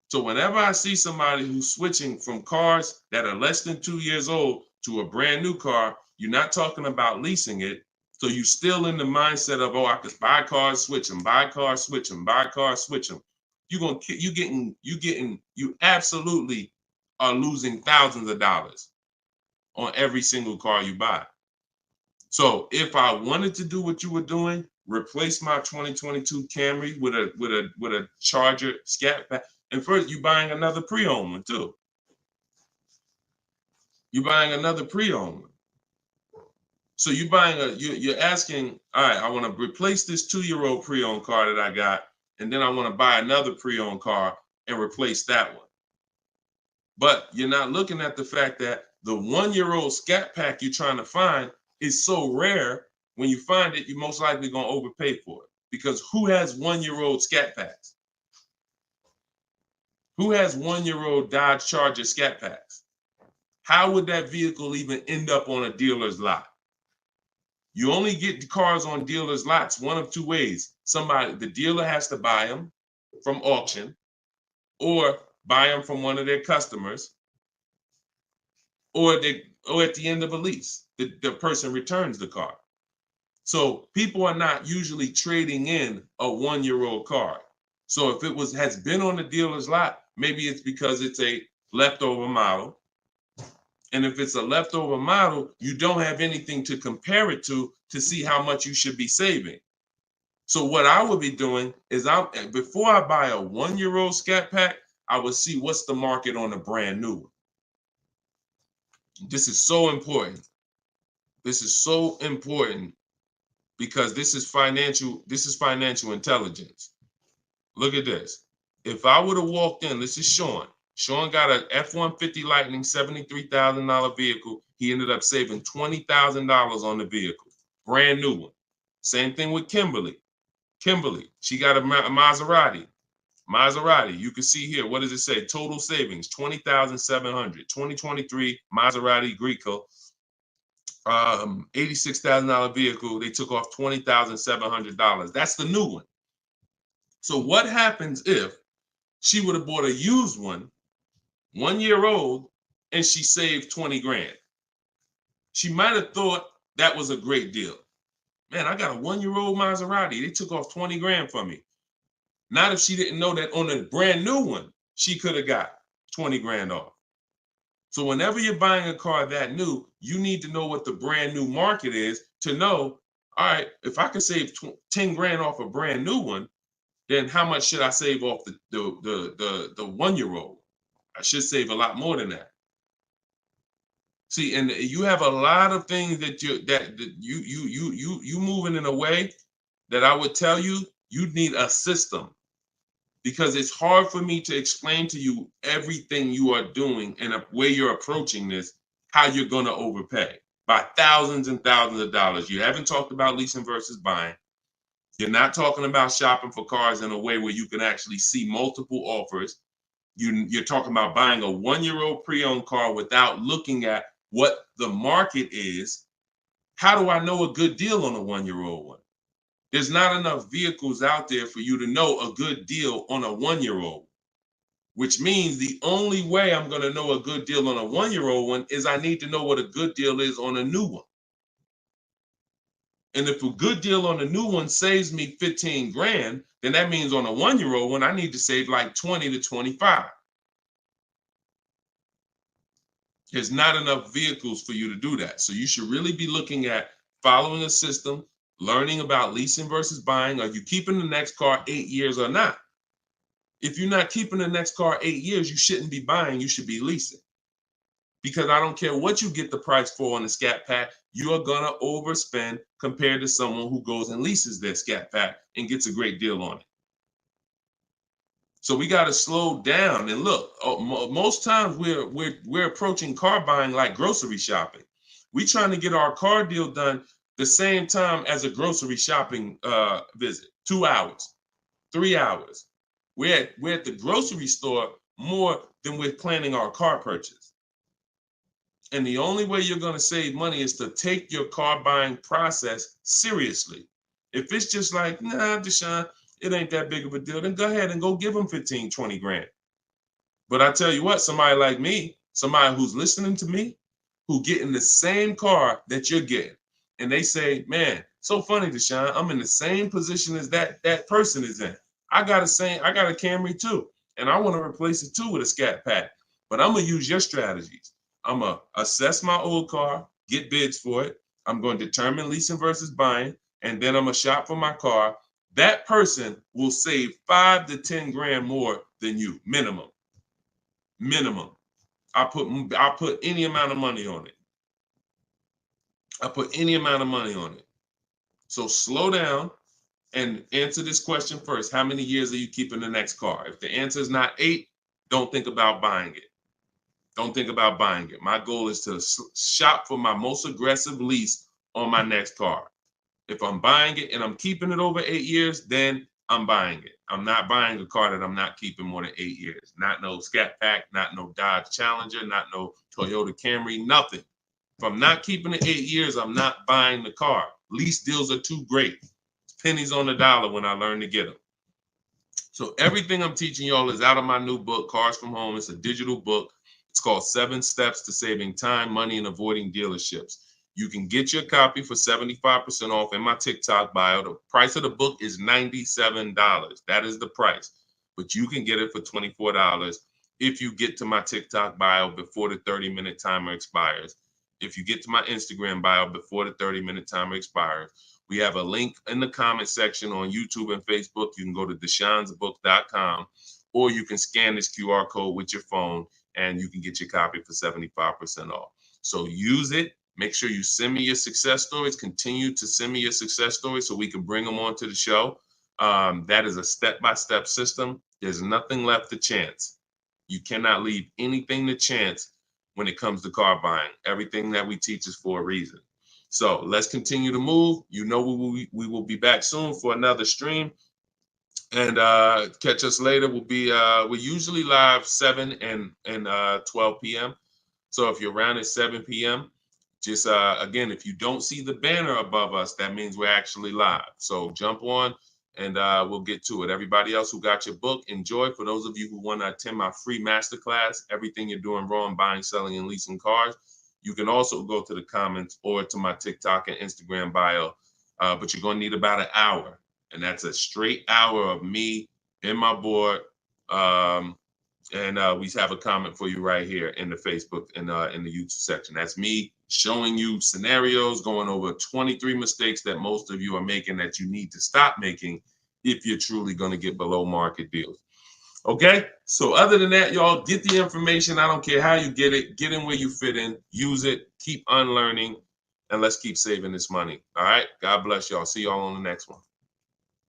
So whenever I see somebody who's switching from cars that are less than 2 years old to a brand new car, you're not talking about leasing it. So you're still in the mindset of, oh, I could buy cars, switch them, buy cars, switch them, buy cars, switch them. You absolutely are losing thousands of dollars on every single car you buy. So if I wanted to do what you were doing, replace my 2022 Camry with a Charger Scat Pack, and first you're buying another pre-owned one too. You're buying another pre-owned one. So you're asking, all right, I want to replace this 2-year-old pre-owned car that I got, and then I want to buy another pre-owned car and replace that one. But you're not looking at the fact that the 1-year-old Scat Pack you're trying to find is so rare. When you find it, you're most likely going to overpay for it, because who has 1-year-old Scat Packs? Who has 1-year-old Dodge Charger Scat Packs? How would that vehicle even end up on a dealer's lot? You only get the cars on dealers' lots one of two ways. The dealer has to buy them from auction, or buy them from one of their customers, or at the end of a lease, the person returns the car. So people are not usually trading in a 1-year-old car. So if it has been on the dealer's lot, maybe it's because it's a leftover model. And if it's a leftover model, you don't have anything to compare it to see how much you should be saving. So what I would be doing is, before I buy a 1-year-old Scat Pack, I would see what's the market on a brand new one. This is so important. This is so important, because this is financial intelligence. Look at this. If I would have walked in, this is Sean. Sean got an F-150 Lightning, $73,000 vehicle. He ended up saving $20,000 on the vehicle. Brand new one. Same thing with Kimberly. She got a Maserati. You can see here, what does it say? Total savings, $20,700. 2023 Maserati Greco. $86,000 vehicle. They took off $20,700. That's the new one. So what happens if she would have bought a used one, 1 year old, and she saved 20 grand? She might have thought that was a great deal. Man, I got a 1-year-old Maserati. They took off 20 grand for me. Not if she didn't know that on a brand new one, she could have got 20 grand off. So whenever you're buying a car that new, you need to know what the brand new market is to know, all right, if I can save 10 grand off a brand new one, then how much should I save off the 1-year-old? I should save a lot more than that. See, and you have a lot of things that you moving in a way that I would tell you need a system, because it's hard for me to explain to you everything you are doing and a way you're approaching this, how you're going to overpay by thousands and thousands of dollars. You haven't talked about leasing versus buying. You're not talking about shopping for cars in a way where you can actually see multiple offers. You're talking about buying a 1-year-old pre-owned car without looking at what the market is. How do I know a good deal on a 1-year-old one? There's not enough vehicles out there for you to know a good deal on a 1-year-old, which means the only way I'm going to know a good deal on a 1-year-old one is I need to know what a good deal is on a new one. And if a good deal on a new one saves me 15 grand, then that means on a 1-year-old one, I need to save like 20 to 25. There's not enough vehicles for you to do that. So you should really be looking at following a system, learning about leasing versus buying. Are you keeping the next car 8 years or not? If you're not keeping the next car 8 years, you shouldn't be buying, you should be leasing. Because I don't care what you get the price for on the Scat Pack, you are gonna overspend compared to someone who goes and leases their Scat Pack and gets a great deal on it. So we got to slow down and look. Most times we're approaching car buying like grocery shopping. We trying to get our car deal done the same time as a grocery shopping visit. 2 hours, 3 hours. We're at the grocery store more than we're planning our car purchase. And the only way you're going to save money is to take your car buying process seriously. If it's just like, nah, Deshone, it ain't that big of a deal, then go ahead and go give them 15, 20 grand. But I tell you what, somebody like me, somebody who's listening to me, who getting the same car that you're getting, and they say, man, so funny, Deshone, I'm in the same position as that person is in. I got a Camry too, and I want to replace it too with a Scat Pack. But I'm gonna use your strategies. I'm gonna assess my old car, get bids for it. I'm going to determine leasing versus buying, and then I'm gonna shop for my car. That person will save 5 to 10 grand more than you, minimum. Minimum. I put any amount of money on it. So slow down and answer this question first. How many years are you keeping the next car? If the answer is not 8, don't think about buying it. Don't think about buying it. My goal is to shop for my most aggressive lease on my next car. If I'm buying it and I'm keeping it over 8 years, then I'm buying it. I'm not buying a car that I'm not keeping more than 8 years. Not no Scat Pack, not no Dodge Challenger, not no Toyota Camry, nothing. If I'm not keeping it 8 years, I'm not buying the car. Lease deals are too great. It's pennies on the dollar when I learn to get them. So everything I'm teaching y'all is out of my new book, Cars from Home. It's a digital book. It's called 7 Steps to Saving Time, Money, and Avoiding Dealerships. You can get your copy for 75% off in my TikTok bio. The price of the book is $97. That is the price. But you can get it for $24 if you get to my TikTok bio before the 30-minute timer expires. If you get to my Instagram bio before the 30-minute timer expires. We have a link in the comment section on YouTube and Facebook. You can go to deshonsbook.com, or you can scan this QR code with your phone and you can get your copy for 75% off. So use it. Make sure you send me your success stories. Continue to send me your success stories so we can bring them onto the show. That is a step-by-step system. There's nothing left to chance. You cannot leave anything to chance when it comes to car buying. Everything that we teach is for a reason. So let's continue to move. You know we will be back soon for another stream. And catch us later. We're usually live 7 and 12 p.m. So if you're around at 7 p.m., just again, if you don't see the banner above us, that means we're actually live. So jump on and we'll get to it. Everybody else who got your book, enjoy. For those of you who want to attend my free masterclass, Everything You're Doing Wrong, Buying, Selling, and Leasing Cars, you can also go to the comments or to my TikTok and Instagram bio. But you're going to need about an hour. And that's a straight hour of me in my board. And we have a comment for you right here in the Facebook and in the YouTube section. That's me showing you scenarios, going over 23 mistakes that most of you are making that you need to stop making if you're truly going to get below market deals. Okay, so other than that, y'all, get the information. I don't care how you get it. Get in where you fit in. Use it. Keep unlearning. And let's keep saving this money. All right, God bless y'all. See y'all on the next one.